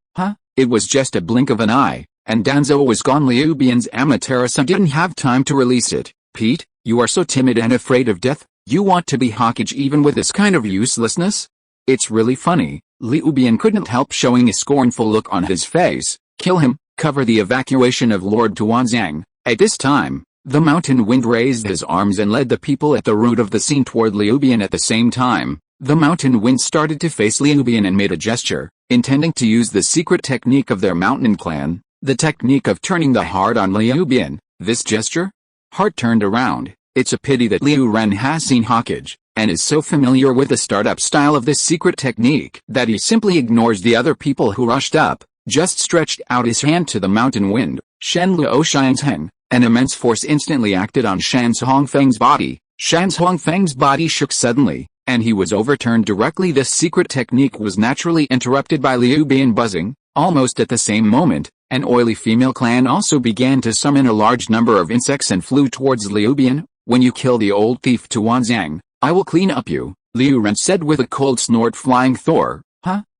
Speaker 1: It was just a blink of an eye, and Danzo was gone. Liu Bian's Amaterasu didn't have time to release it. Pete, you are so timid and afraid of death? You want to be Hokage even with this kind of uselessness? It's really funny. Liu Bian couldn't help showing a scornful look on his face. Kill him, cover the evacuation of Lord Tuanzang. At this time, the mountain wind raised his arms and led the people at the root of the scene toward Liu Bian. At the same time, the mountain wind started to face Liu Bian and made a gesture, intending to use the secret technique of their mountain clan, the technique of turning the heart on Liu Bian. This gesture? Heart turned around. It's a pity that Liu Ren has seen Hokage, and is so familiar with the startup style of this secret technique, that he simply ignores the other people who rushed up, just stretched out his hand to the mountain wind. Shen Luo Shansheng, an immense force instantly acted on Shan Hongfeng's body. Shan Hongfeng's body shook suddenly, and he was overturned directly. This secret technique was naturally interrupted by Liu Bian buzzing. Almost at the same moment, an oily female clan also began to summon a large number of insects and flew towards Liu Bian. When you kill the old thief Tuanzang, I will clean up you, Liu Ren said with a cold snort. Flying Thor.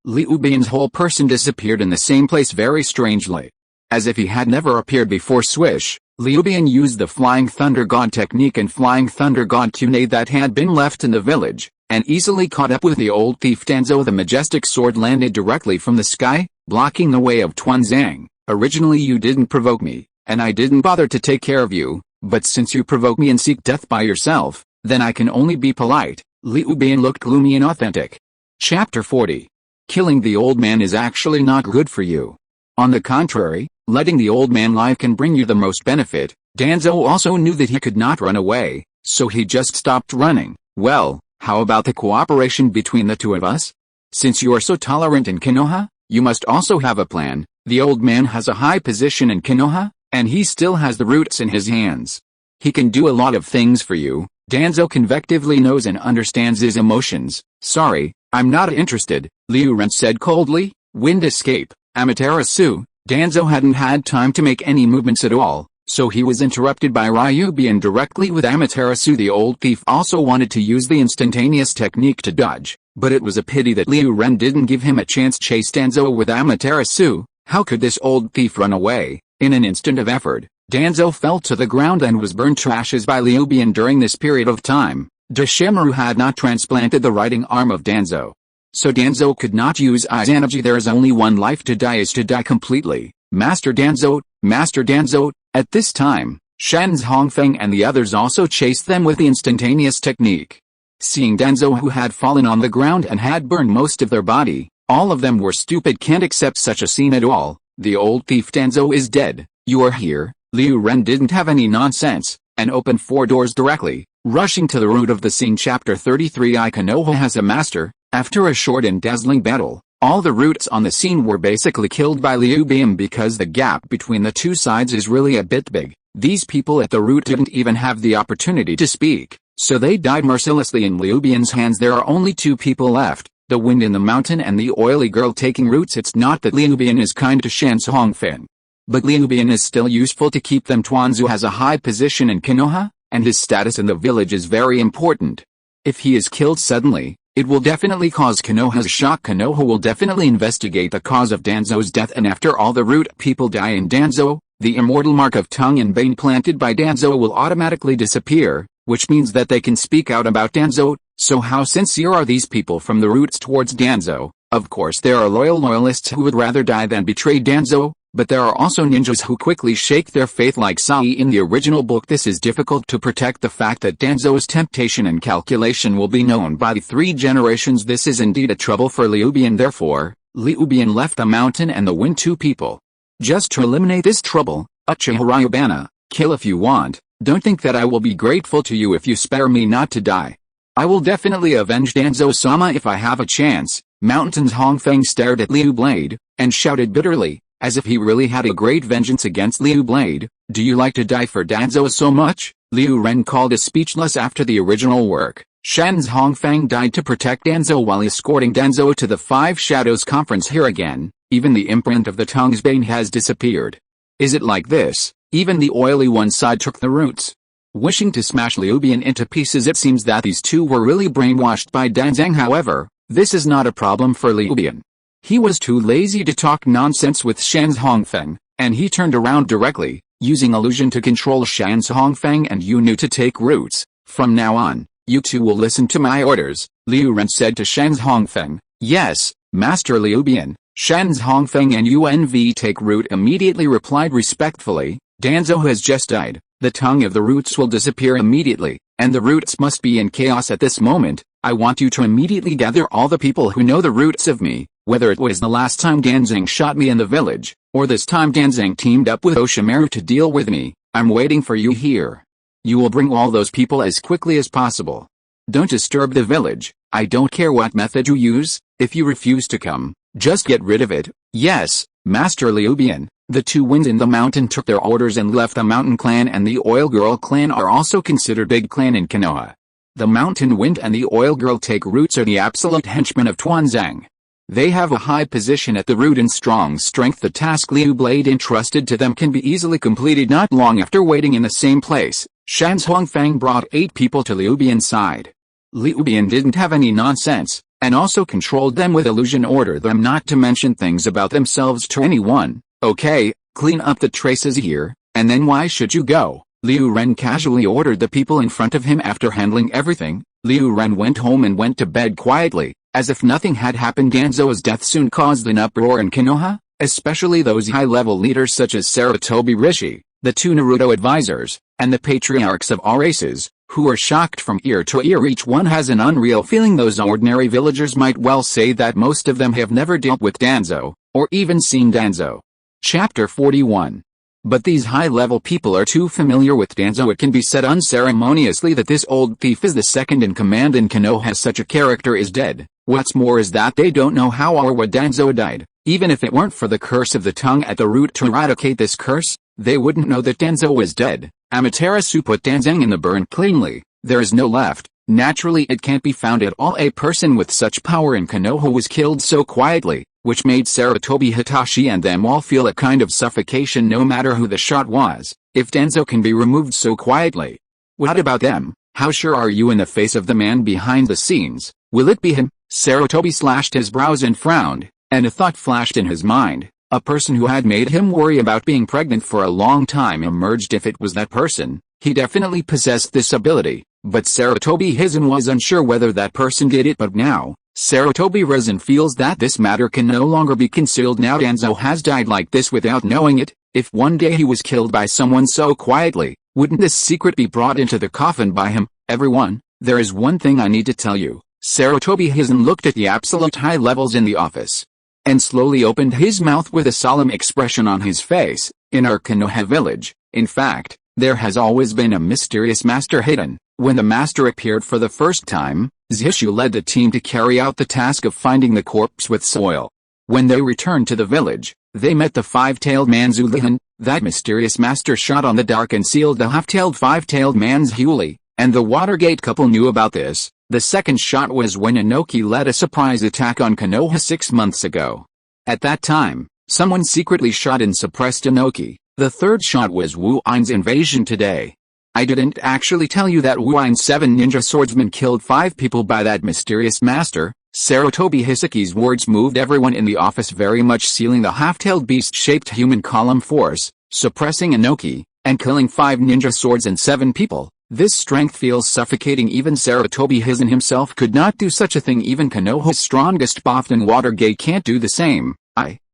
Speaker 1: Liu Bian's whole person disappeared in the same place very strangely. As if he had never appeared before. Swish, Liu Bian used the Flying Thunder God technique and Flying Thunder God Kunai that had been left in the village, and easily caught up with the old thief Danzo. The majestic sword landed directly from the sky, blocking the way of Tuanzang. Originally you didn't provoke me, and I didn't bother to take care of you, but since you provoke me and seek death by yourself, then I can only be polite. Liu Bian looked gloomy and authentic. Chapter 40. Killing the old man is actually not good for you. On the contrary, letting the old man live can bring you the most benefit. Danzo also knew that he could not run away, so he just stopped running. Well, how about the cooperation between the two of us? Since you are so tolerant in Konoha, you must also have a plan. The old man has a high position in Konoha, and he still has the roots in his hands. He can do a lot of things for you. Danzo convectively knows and understands his emotions. Sorry, I'm not interested, Liu Ren said coldly. Wind escape, Amaterasu. Danzo hadn't had time to make any movements at all, So he was interrupted by Ryubana directly with Amaterasu. The old thief also wanted to use the instantaneous technique to dodge, but it was a pity that Liu Ren didn't give him a chance to chase Danzo with Amaterasu. How could this old thief run away? In an instant of effort, Danzo fell to the ground and was burned to ashes by Ryubana. During this period of time, Deshimaru had not transplanted the writing arm of Danzo, so Danzo could not use Izanagi. There is only one life to die, is to die completely. Master Danzo, Master Danzo. At this time, Shen's Hongfeng and the others also chased them with the instantaneous technique. Seeing Danzo, who had fallen on the ground and had burned most of their body, all of them were stupid, can't accept such a scene at all. The old thief Danzo is dead. You are here. Liu Ren didn't have any nonsense, and opened 4 doors directly, rushing to the root of the scene. Chapter 33. Konoha has a master. After a short and dazzling battle, all the roots on the scene were basically killed by Ryubana because the gap between the two sides is really a bit big. These people at the root didn't even have the opportunity to speak, so they died mercilessly in Ryubana's hands. There are only 2 people left, the wind in the mountain and the oily girl taking roots. It's not that Ryubana is kind to Shen's Hongfeng, but Ryubana is still useful to keep them. Tuanzu has a high position in Konoha, and his status in the village is very important. If he is killed suddenly, it will definitely cause Konoha's shock. Konoha will definitely investigate the cause of Danzo's death, and after all the root people die in Danzo, the immortal mark of tongue and bane planted by Danzo will automatically disappear, which means that they can speak out about Danzo. So how sincere are these people from the roots towards Danzo? Of course there are loyalists who would rather die than betray Danzo, but there are also ninjas who quickly shake their faith like Sai in the original book. This is difficult to protect the fact that Danzo's temptation and calculation will be known by the 3 generations. This is indeed a trouble for Ryubana. Therefore, Ryubana left the mountain and the wind 2 people. Just to eliminate this trouble, Uchiha Ryubana, kill if you want. Don't think that I will be grateful to you if you spare me not to die. I will definitely avenge Danzo-sama if I have a chance. Mountain's Hongfeng stared at Liu Blade, and shouted bitterly, as if he really had a great vengeance against Liu Blade. Do you like to die for Danzo so much? Liu Ren called as speechless after the original work. Shen's Hongfeng died to protect Danzo while escorting Danzo to the 5 Shadows Conference. Here again, even the imprint of the tongue's bane has disappeared. Is it like this? Even the oily one side took the roots. Wishing to smash Ryubana into pieces, it seems that these 2 were really brainwashed by Danzang. However, this is not a problem for Ryubana. He was too lazy to talk nonsense with Shen's Hongfeng, and he turned around directly, using illusion to control Shen's Hongfeng and Yunu to take roots. From now on, you 2 will listen to my orders, Liu Ren said to Shen's Hongfeng. Yes, Master Ryubana. Shen's Hongfeng and Unv take root immediately replied respectfully. Danzo has just died. The tongue of the roots will disappear immediately, and the roots must be in chaos at this moment. I want you to immediately gather all the people who know the roots of me, whether it was the last time Danzang shot me in the village, or this time Danzang teamed up with Oshimaru to deal with me. I'm waiting for you here. You will bring all those people as quickly as possible. Don't disturb the village. I don't care what method you use. If you refuse to come, just get rid of it. Yes, Master Ryubana. The 2 winds in the mountain took their orders and left. The mountain clan and the oil girl clan are also considered big clan in Konoha. The mountain wind and the oil girl take roots are the absolute henchmen of Tuanzang. They have a high position at the root and strong strength. The task Liu Blade entrusted to them can be easily completed. Not long after waiting in the same place, Shen's Hongfeng brought 8 people to Ryubana's side. Ryubana didn't have any nonsense, and also controlled them with illusion. Order them not to mention things about themselves to anyone. Okay, clean up the traces here, and then why should you go? Liu Ren casually ordered the people in front of him. After handling everything, Liu Ren went home and went to bed quietly, as if nothing had happened. Danzo's death soon caused an uproar in Konoha, especially those high-level leaders such as Sarutobi Rishi, the 2 Naruto advisors, and the patriarchs of all races, who were shocked from ear to ear. Each one has an unreal feeling. Those ordinary villagers might well say that most of them have never dealt with Danzo, or even seen Danzo. Chapter 41. But these high-level people are too familiar with Danzo. It can be said unceremoniously that this old thief is the second in command in Konoha. Such a character is dead. What's more is that they don't know how or what Danzo died. Even if it weren't for the curse of the tongue at the root to eradicate this curse, they wouldn't know that Danzo was dead. Amaterasu put Danzang in the burn cleanly. There is no left. Naturally it can't be found at all. A person with such power in Konoha was killed so quietly, which made Sarutobi Hitachi and them all feel a kind of suffocation no matter who the shot was. If Danzo can be removed so quietly, what about them? How sure are you in the face of the man behind the scenes? Will it be him? Sarutobi slashed his brows and frowned, and a thought flashed in his mind. A person who had made him worry about being pregnant for a long time emerged. If it was that person, he definitely possessed this ability, but Sarutobi Hizen was unsure whether that person did it. But now, Sarutobi Hizen feels that this matter can no longer be concealed. Now Danzo has died like this without knowing it. If one day he was killed by someone so quietly, wouldn't this secret be brought into the coffin by him? Everyone, there is one thing I need to tell you. Sarutobi Hizen looked at the absolute high levels in the office, and slowly opened his mouth with a solemn expression on his face. In our Konoha village, in fact, there has always been a mysterious master hidden. When the master appeared for the first time, Zishu led the team to carry out the task of finding the corpse with soil. When they returned to the village, they met the five-tailed man Zulihan. That mysterious master shot on the dark and sealed the five-tailed man's Huli, and the Watergate couple knew about this. The second shot was when Inoki led a surprise attack on Konoha 6 months ago. At that time, someone secretly shot and suppressed Inoki. The third shot was Wu Ein's invasion today. I didn't actually tell you that Wu Ein's 7 ninja swordsmen killed 5 people by that mysterious master. Sarutobi Hisaki's words moved everyone in the office very much, sealing the half-tailed beast-shaped human column force, suppressing Inoki, and killing 5 ninja swords and 7 people. This strength feels suffocating. Even Sarutobi Hizen himself could not do such a thing. Even Konoha's strongest Bofton Watergate can't do the same.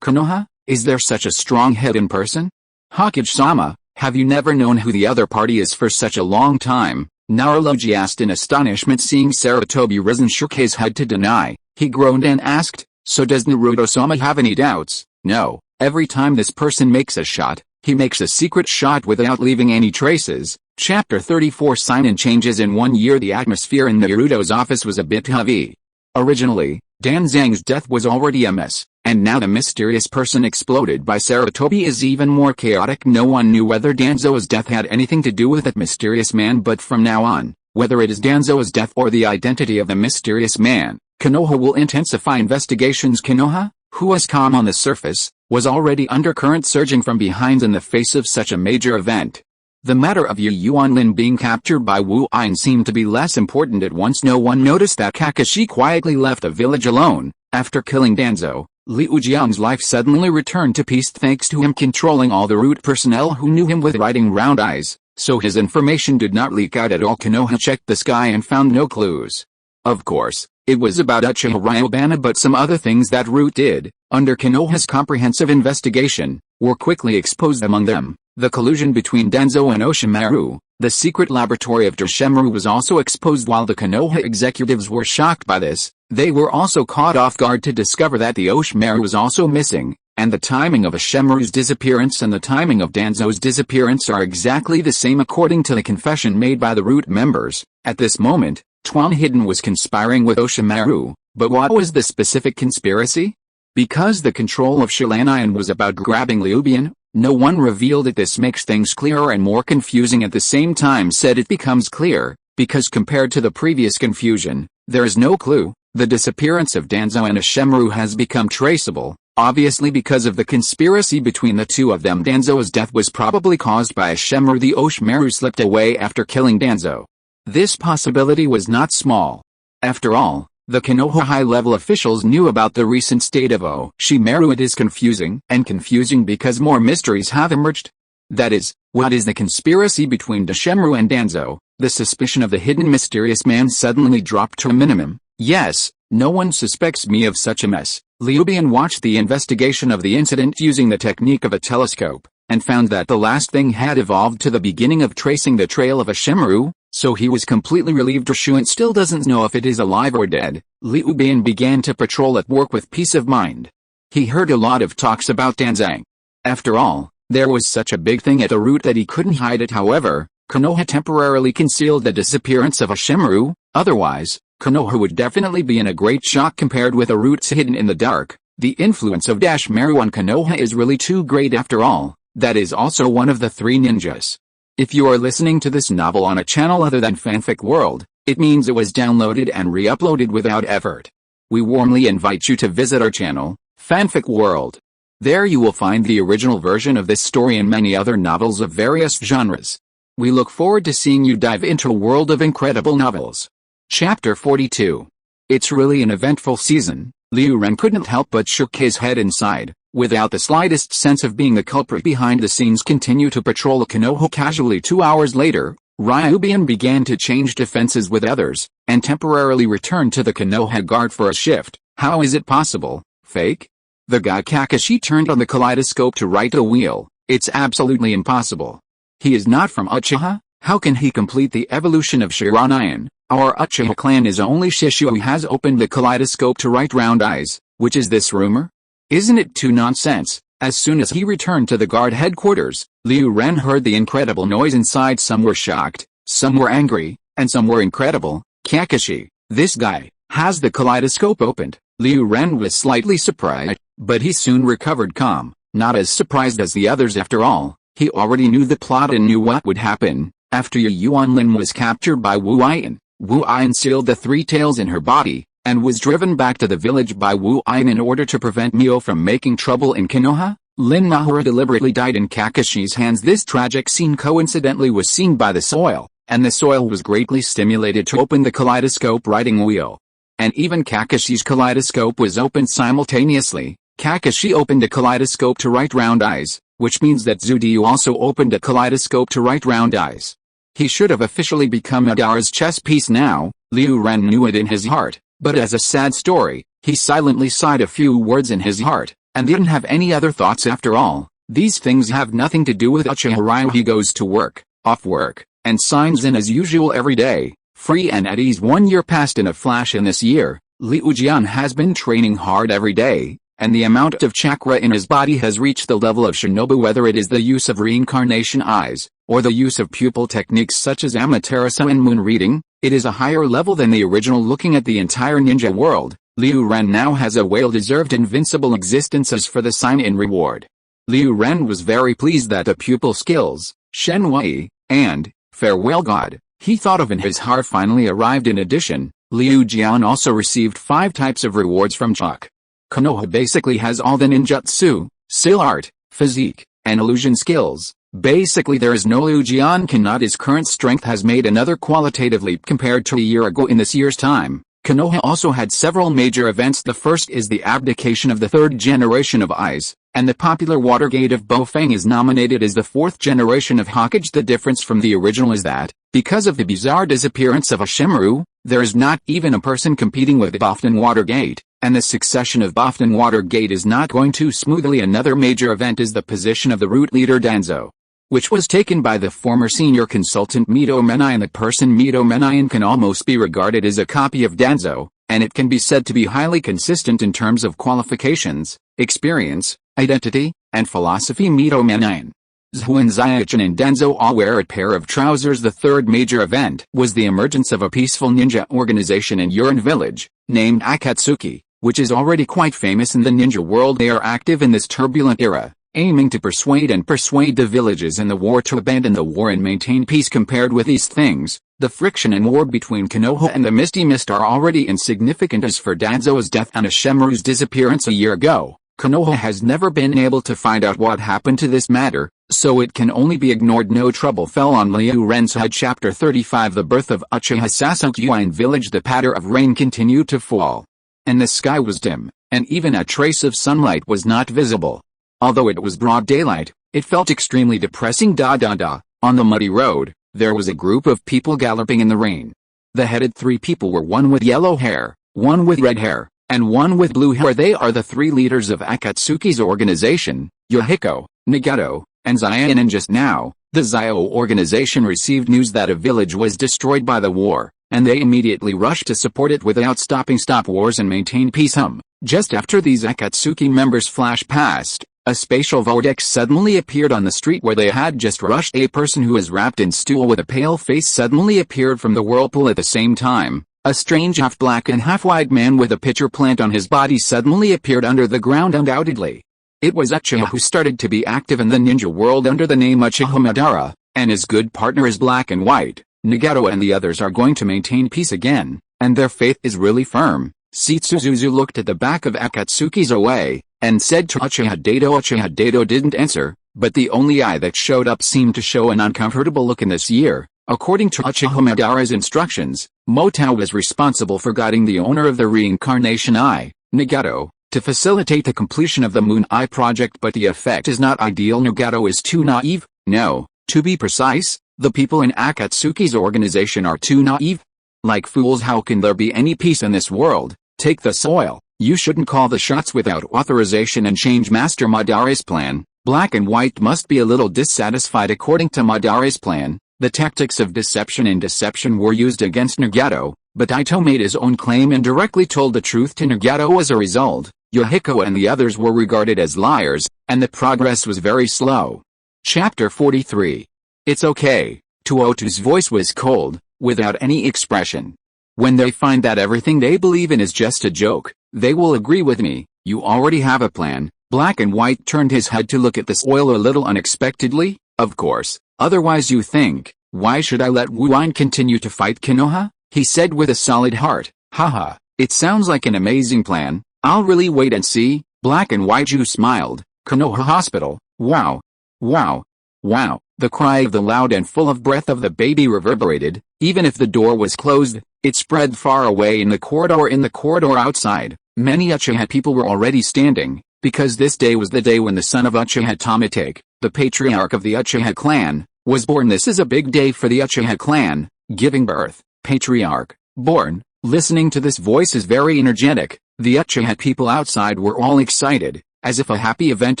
Speaker 1: Konoha, is there such a strong head in person? Hokage-sama, have you never known who the other party is for such a long time? Naruloji asked in astonishment. Seeing Sarutobi Hizen shook his head to deny, he groaned and asked, so does Naruto-sama have any doubts? No, every time this person makes a shot, he makes a secret shot without leaving any traces. Chapter 34 Sign-in changes. In 1 year the atmosphere in Naruto's office was a bit heavy. Originally, Danzang's death was already a mess, and now the mysterious person exploded by Sarutobi is even more chaotic. No one knew whether Danzo's death had anything to do with that mysterious man, but from now on, whether it is Danzo's death or the identity of the mysterious man, Konoha will intensify investigations. Konoha, who was calm on the surface, was already undercurrent surging from behind in the face of such a major event. The matter of Yu Yuanlin being captured by Wu Ein seemed to be less important at once. No one noticed that Kakashi quietly left the village alone. After killing Danzo, Liu Jiang's life suddenly returned to peace thanks to him controlling all the root personnel who knew him with riding round eyes, so his information did not leak out at all. Konoha checked the sky and found no clues. Of course, it was about Uchiha Ryubana, but some other things that Root did, under Konoha's comprehensive investigation, were quickly exposed. Among them, the collusion between Danzo and Oshimaru. The secret laboratory of Doshimaru was also exposed. While the Konoha executives were shocked by this, they were also caught off guard to discover that the Oshimaru was also missing, and the timing of Oshimaru's disappearance and the timing of Danzo's disappearance are exactly the same according to the confession made by the Root members. At this moment, Tuan Hidden was conspiring with Oshimaru, but what was the specific conspiracy? Because the control of Shilanian was about grabbing Liubian, no one revealed it. This makes things clearer and more confusing at the same time. Said it becomes clear, because compared to the previous confusion, there is no clue. The disappearance of Danzo and Oshimaru has become traceable, obviously because of the conspiracy between the two of them. Danzo's death was probably caused by Oshimaru. The Oshimaru slipped away after killing Danzo. This possibility was not small. After all, the Konoha high-level officials knew about the recent state of Oshimaru. It is confusing because more mysteries have emerged. That is, what is the conspiracy between Doshimaru and Danzo? The suspicion of the hidden mysterious man suddenly dropped to a minimum. Yes, no one suspects me of such a mess. Liubian watched the investigation of the incident using the technique of a telescope, and found that the last thing had evolved to the beginning of tracing the trail of Oshimaru, so he was completely relieved. Shuan still doesn't know if it is alive or dead. Liubian began to patrol at work with peace of mind. He heard a lot of talks about Danzang. After all, there was such a big thing at the Root that he couldn't hide it. However, Konoha temporarily concealed the disappearance of Oshimaru, otherwise, Konoha would definitely be in a great shock. Compared with the Roots hidden in the dark, the influence of Doshimaru on Konoha is really too great. After all, that is also one of the 3 ninjas. If you are listening to this novel on a channel other than Fanfic World, it means it was downloaded and re-uploaded without effort. We warmly invite you to visit our channel, Fanfic World. There you will find the original version of this story and many other novels of various genres. We look forward to seeing you dive into a world of incredible novels. Chapter 42. It's really an eventful season. Liu Ren couldn't help but shook his head inside. Without the slightest sense of being the culprit behind the scenes, continue to patrol Konoha casually. 2 hours later, Ryubana began to change defenses with others, and temporarily returned to the Konoha guard for a shift. How is it possible? Fake? The guy Kakashi turned on the kaleidoscope to right the wheel. It's absolutely impossible. He is not from Uchiha? How can he complete the evolution of Shimonin? Our Uchiha clan is only Shishu who has opened the kaleidoscope to right round eyes. Which is this rumor? Isn't it too nonsense? As soon as he returned to the guard headquarters, Liu Ren heard the incredible noise inside. Some were shocked, some were angry, and some were incredible. Kakashi, this guy, has the kaleidoscope opened. Liu Ren was slightly surprised, but he soon recovered calm, not as surprised as the others. After all, he already knew the plot and knew what would happen. After Yuanlin was captured by Wu Yan, Wu Yan sealed the three tails in her body, and was driven back to the village by Wu Yan in order to prevent Mio from making trouble in Konoha. Lin Nahara deliberately died in Kakashi's hands. This tragic scene coincidentally was seen by the soil, and the soil was greatly stimulated to open the kaleidoscope writing wheel. And even Kakashi's kaleidoscope was opened simultaneously. Kakashi opened a kaleidoscope to write round eyes, which means that Zudiu also opened a kaleidoscope to write round eyes. He should have officially become Madara's chess piece now. Liu Ren knew it in his heart, but as a sad story, he silently sighed a few words in his heart, and didn't have any other thoughts. After all, these things have nothing to do with Uchiha Ryu. He goes to work, off work, and signs in as usual every day, free and at ease. 1 year passed in a flash. In this year, Liu Jian has been training hard every day, and the amount of chakra in his body has reached the level of shinobi. Whether it is the use of reincarnation eyes, or the use of pupil techniques such as Amaterasu and moon reading, it is a higher level than the original. Looking at the entire ninja world, Liu Ren now has a well-deserved invincible existence as for the sign-in reward. Liu Ren was very pleased that the pupil skills, Shenwubi, and Farewell God, he thought of in his heart finally arrived. In addition, Liu Jian also received 5 types of rewards from Chuck. Konoha basically has all the ninjutsu, skill art, physique, and illusion skills. Basically there is no Liu Jian cannot. His current strength has made another qualitative leap compared to a year ago. In this year's time, Konoha also had several major events. The first is the abdication of the 3rd generation of Eyes, and the popular Watergate of Bofang is nominated as the 4th generation of Hokage. The difference from the original is that, because of the bizarre disappearance of Ashimaru, there is not even a person competing with Bofang Watergate, and the succession of Bofang Watergate is not going too smoothly. Another major event is the position of the root leader Danzo, which was taken by the former senior consultant Mito Menayan. The person Mito Menayan can almost be regarded as a copy of Danzo, and it can be said to be highly consistent in terms of qualifications, experience, identity, and philosophy. Mito Menayan, Zhuan Ziachin and Danzo all wear a pair of trousers. The third major event was the emergence of a peaceful ninja organization in Urin village, named Akatsuki, which is already quite famous in the ninja world. They are active in this turbulent era, aiming to persuade the villages in the war to abandon the war and maintain peace. Compared with these things, the friction and war between Konoha and the Misty Mist are already insignificant. As for Danzo's death and Ashimaru's disappearance a year ago, Konoha has never been able to find out what happened to this matter, so it can only be ignored. No trouble fell on Liu Ren's head. Chapter 35. The birth of Uchiha Sasuke in village. The patter of rain continued to fall, and the sky was dim, and even a trace of sunlight was not visible. Although it was broad daylight, it felt extremely depressing. On the muddy road, there was a group of people galloping in the rain. The headed 3 people were one with yellow hair, one with red hair, and one with blue hair. They are the 3 leaders of Akatsuki's organization, Yohiko, Nagato, and Zion. And just now, the Zio organization received news that a village was destroyed by the war, and they immediately rushed to support it without stopping. Stop wars and maintain peace. Just after these Akatsuki members flashed past, a spatial vortex suddenly appeared on the street where they had just rushed. A person who was wrapped in stool with a pale face suddenly appeared from the whirlpool. At the same time, a strange half-black and half-white man with a pitcher plant on his body suddenly appeared under the ground. Undoubtedly, it was Uchiha who started to be active in the ninja world under the name Uchiha Madara, and his good partner is Black and White. Nagato and the others are going to maintain peace again, and their faith is really firm. Setsuzuzu looked at the back of Akatsuki's OA, and said to Uchiha Dato. Uchiha Dato didn't answer, but the only eye that showed up seemed to show an uncomfortable look in this year. According to Uchiha Madara's instructions, Motao was responsible for guiding the owner of the reincarnation eye, Nagato, to facilitate the completion of the Moon Eye project, but the effect is not ideal. Nagato is too naive. No, to be precise, the people in Akatsuki's organization are too naive. Like fools, how can there be any peace in this world? Take the soil. You shouldn't call the shots without authorization and change Master Madara's plan. Black and White must be a little dissatisfied. According to Madara's plan, the tactics of deception and deception were used against Nagato, but Ito made his own claim and directly told the truth to Nagato. As a result, Yohiko and the others were regarded as liars, and the progress was very slow. Chapter 43. It's okay. Tuotu's voice was cold, without any expression. When they find that everything they believe in is just a joke, they will agree with me. You already have a plan. Black and White turned his head to look at this oil a little unexpectedly. Of course, otherwise you think, why should I let Wuan continue to fight Konoha? He said with a solid heart. Haha, it sounds like an amazing plan. I'll really wait and see. Black and White smiled. Konoha Hospital. Wow. Wow. Wow. The cry of the loud and full of breath of the baby reverberated. Even if the door was closed, it spread far away in the corridor. In the corridor outside, many Uchiha people were already standing, because this day was the day when the son of Uchiha Tomatake, the patriarch of the Uchiha clan, was born. This is a big day for the Uchiha clan, giving birth, patriarch, born. Listening to this voice is very energetic. The Uchiha people outside were all excited, as if a happy event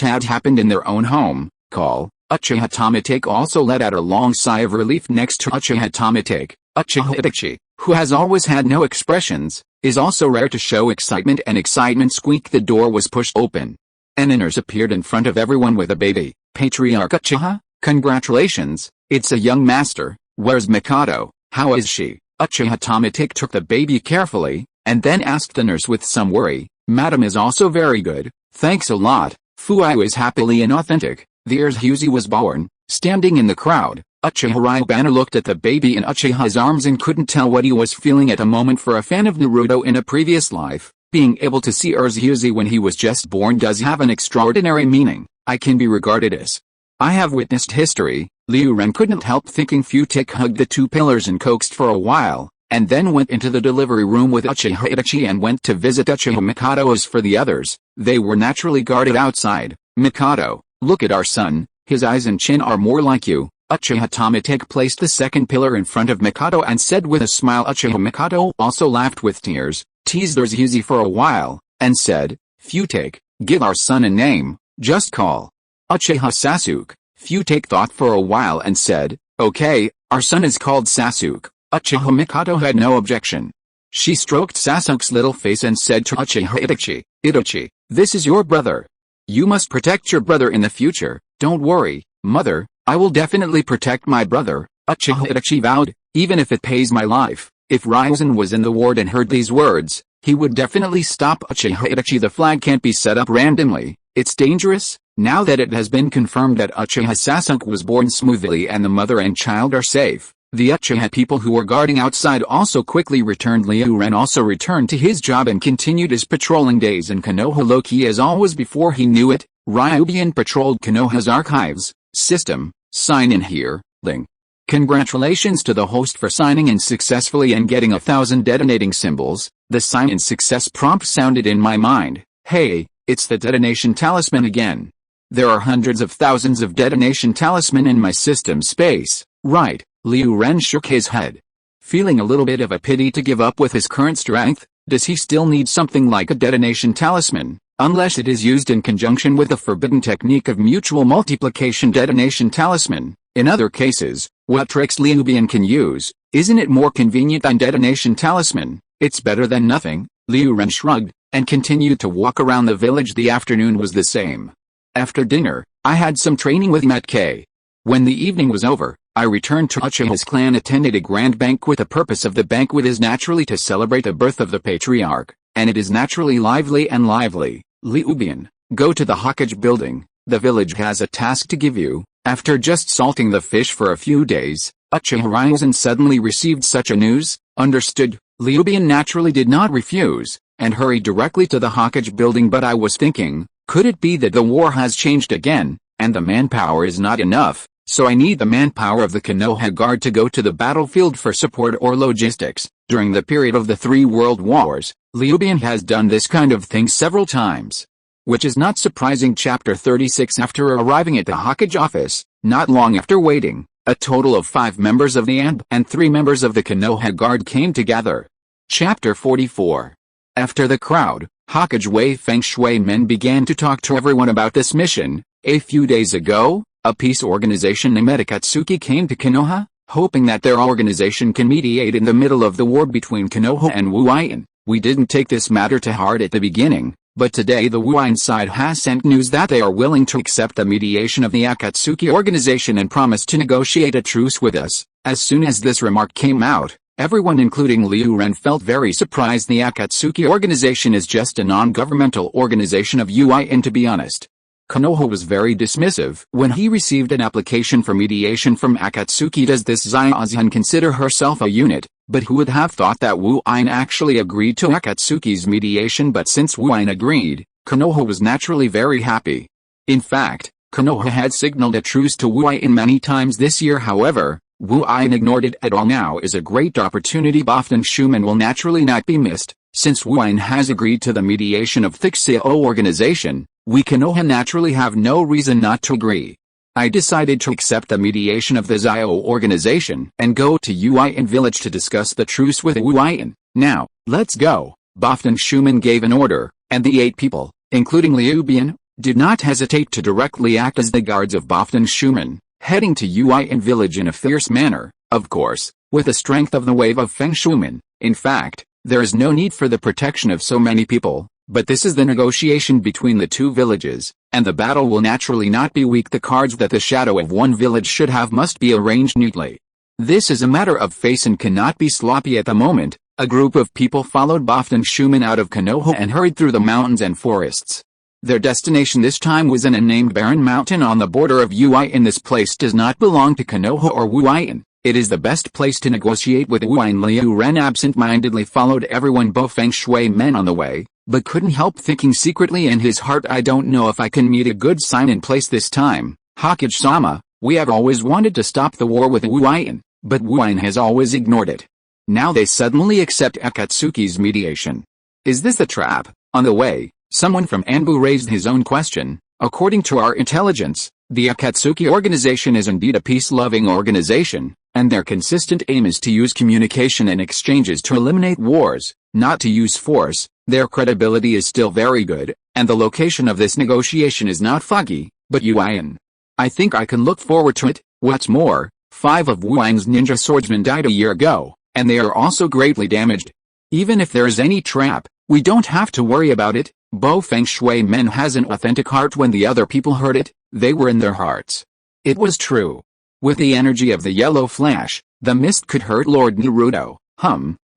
Speaker 1: had happened in their own home. Call. Uchiha Tomatake also let out a long sigh of relief. Next to Uchiha Tomatake, Uchiha Itachi, who has always had no expressions, is also rare to show excitement, and excitement squeaked. The door was pushed open. An nurse appeared in front of everyone with a baby. Patriarch Uchiha, congratulations, it's a young master. Where's Mikado? How is she? Uchiha Tomatake took the baby carefully, and then asked the nurse with some worry. Madam is also very good, thanks a lot. Fuai is happily inauthentic. The Uchiha was born. Standing in the crowd, Uchiha Ryubana looked at the baby in Uchiha's arms and couldn't tell what he was feeling at a moment. For a fan of Naruto in a previous life, being able to see Uchiha when he was just born does have an extraordinary meaning. I can be regarded as. I have witnessed history. Liu Ren couldn't help thinking. Futake hugged the two pillars and coaxed for a while, and then went into the delivery room with Uchiha Itachi and went to visit Uchiha Mikado. As for the others, they were naturally guarded outside. Mikado, look at our son, his eyes and chin are more like you. Uchiha Tomatake placed the second pillar in front of Mikado and said with a smile. Uchiha Mikado also laughed with tears, teased Uchiha for a while, and said, Futake, give our son a name, just call Uchiha Sasuke. Futake thought for a while and said, okay, our son is called Sasuke. Uchiha Mikado had no objection. She stroked Sasuke's little face and said to Uchiha Itachi, Itachi, this is your brother. You must protect your brother in the future. Don't worry, mother, I will definitely protect my brother. Uchiha Itachi vowed, even if it pays my life. If Ryzen was in the ward and heard these words, he would definitely stop Uchiha Itachi. The flag can't be set up randomly. It's dangerous. Now that it has been confirmed that Uchiha Sasuke was born smoothly and the mother and child are safe, the Uchiha people who were guarding outside also quickly returned. Liu Ren also returned to his job and continued his patrolling days in Konoha low-key as always. Before he knew it, Ryubana patrolled Konoha's archives. System, sign in here, Ling. Congratulations to the host for signing in successfully and getting 1,000 detonating symbols. The sign in success prompt sounded in my mind. Hey, it's the detonation talisman again. There are hundreds of thousands of detonation talisman in my system space, right? Liu Ren shook his head. Feeling a little bit of a pity to give up with his current strength, does he still need something like a detonation talisman, unless it is used in conjunction with the forbidden technique of mutual multiplication detonation talisman? In other cases, what tricks Ryubana can use, isn't it more convenient than detonation talisman? It's better than nothing. Liu Ren shrugged, and continued to walk around the village. The afternoon was the same. After dinner, I had some training with Matke. When the evening was over, I returned to Uchiha's clan. Attended a grand banquet. The purpose of the banquet is naturally to celebrate the birth of the patriarch, and it is naturally lively. Ryubana, go to the Hokage Building. The village has a task to give you. After just salting the fish for a few days, Uchiha Ryzen suddenly received such a news. Understood. Ryubana naturally did not refuse, and hurried directly to the Hokage Building. But I was thinking, Could it be that the war has changed again, and the manpower is not enough, so I need the manpower of the Konoha Guard to go to the battlefield for support or logistics? During the period of the 3 World Wars, Ryubana has done this kind of thing several times. Which is not surprising. Chapter 36. After arriving at the Hokage office, not long after waiting, a total of 5 members of the ANB and 3 members of the Konoha Guard came together. Chapter 44. After the crowd, Hokage Wei Feng Shui men began to talk to everyone about this mission. A few days ago, a peace organization named Akatsuki came to Konoha, hoping that their organization can mediate in the middle of the war between Konoha and Wuyan. We didn't take this matter to heart at the beginning, but today the Wuyan side has sent news that they are willing to accept the mediation of the Akatsuki organization and promise to negotiate a truce with us. As soon as this remark came out, everyone including Liu Ren felt very surprised. The Akatsuki organization is just a non-governmental organization of Wuyan, to be honest. Konoha was very dismissive when he received an application for mediation from Akatsuki. Does this Xiaozian consider herself a unit? But who would have thought that Wuyan actually agreed to Akatsuki's mediation? But since Wuyan agreed, Konoha was naturally very happy. In fact, Konoha had signaled a truce to Wuyan many times this year. However, Wuyan ignored it at all. Now is a great opportunity. Bofton Schumann will naturally not be missed. Since Wuyan has agreed to the mediation of the Xiao organization, we Konoha naturally have no reason not to agree. I decided to accept the mediation of the Xiao organization and go to Wuyan village to discuss the truce with Wuyan. Now, let's go. Bofton Schumann gave an order, and the 8 people, including Liu Bian, did not hesitate to directly act as the guards of Bofton Schumann, heading to Wuyan village in a fierce manner, of course, with the strength of the wave of Feng Schumann. In fact, there is no need for the protection of so many people, but this is the negotiation between the 2 villages, and the battle will naturally not be weak. The cards that the shadow of one village should have must be arranged neatly. This is a matter of face and cannot be sloppy at the moment. A group of people followed Bofton Schumann out of Konoha and hurried through the mountains and forests. Their destination this time was an unnamed barren mountain on the border of Wuyan. This place does not belong to Konoha or Wuyan. It is the best place to negotiate with Wuyan. Liu Ren absent-mindedly followed everyone, both Feng Shui men, on the way, but couldn't help thinking secretly in his heart, I don't know if I can meet a good sign in place this time. Hokage-sama, we have always wanted to stop the war with Wuyan, but Wuyan has always ignored it. Now they suddenly accept Akatsuki's mediation. Is this a trap? On the way, someone from Anbu raised his own question. According to our intelligence, the Akatsuki organization is indeed a peace-loving organization, and their consistent aim is to use communication and exchanges to eliminate wars, not to use force. Their credibility is still very good, and the location of this negotiation is not foggy, but Wuyan. I think I can look forward to it. What's more, 5 of Wuyan's ninja swordsmen died a year ago, and they are also greatly damaged. Even if there is any trap, we don't have to worry about it. Bo Feng Shui men has an authentic heart. When the other people heard it, they were in their hearts. It was true. With the energy of the yellow flash, the mist could hurt Lord Naruto.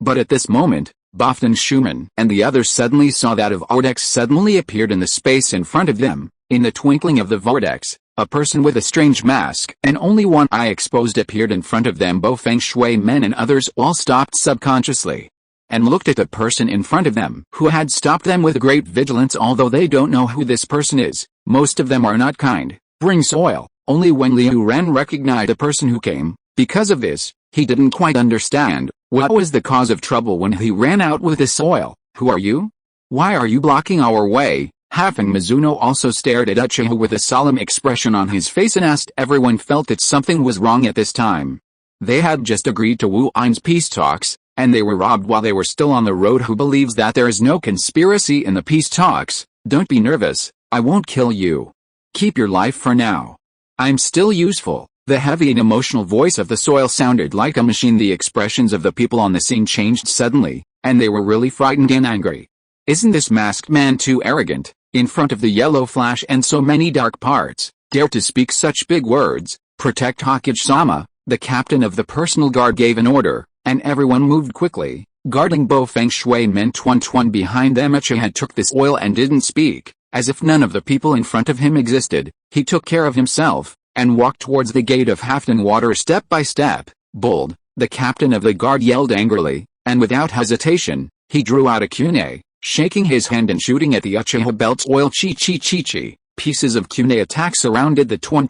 Speaker 1: But at this moment, Bofton Schumann and the others suddenly saw that a vortex suddenly appeared in the space in front of them. In the twinkling of the vortex, a person with a strange mask and only one eye exposed appeared in front of them. Bo Feng Shui men and others all stopped subconsciously and looked at the person in front of them, who had stopped them with great vigilance. Although they don't know who this person is, most of them are not kind. Bring soil. Only when Liu Ren recognized the person who came. Because of this, he didn't quite understand what was the cause of trouble when he ran out with the soil. Who are you? Why are you blocking our way? Halfing Mizuno also stared at Uchiha with a solemn expression on his face and asked. Everyone felt that something was wrong at this time. They had just agreed to Wuyan's peace talks, and they were robbed while they were still on the road. Who believes that there is no conspiracy in the peace talks? Don't be nervous, I won't kill you. Keep your life for now. I'm still useful. The heavy and emotional voice of the soil sounded like a machine. The expressions of the people on the scene changed suddenly, and they were really frightened and angry. Isn't this masked man too arrogant? In front of the yellow flash and so many dark parts, dare to speak such big words? Protect Hokage-sama. The captain of the personal guard gave an order, and everyone moved quickly, guarding Bo Feng Shui men. Tuan behind them. Uchiha took this oil and didn't speak, as if none of the people in front of him existed. He took care of himself, and walked towards the gate of Halfton Water step by step. Bold, the captain of the guard yelled angrily, and without hesitation, he drew out a kunai, shaking his hand and shooting at the Uchiha belt's oil. Chi. Pieces of Kune attack surrounded the Twan.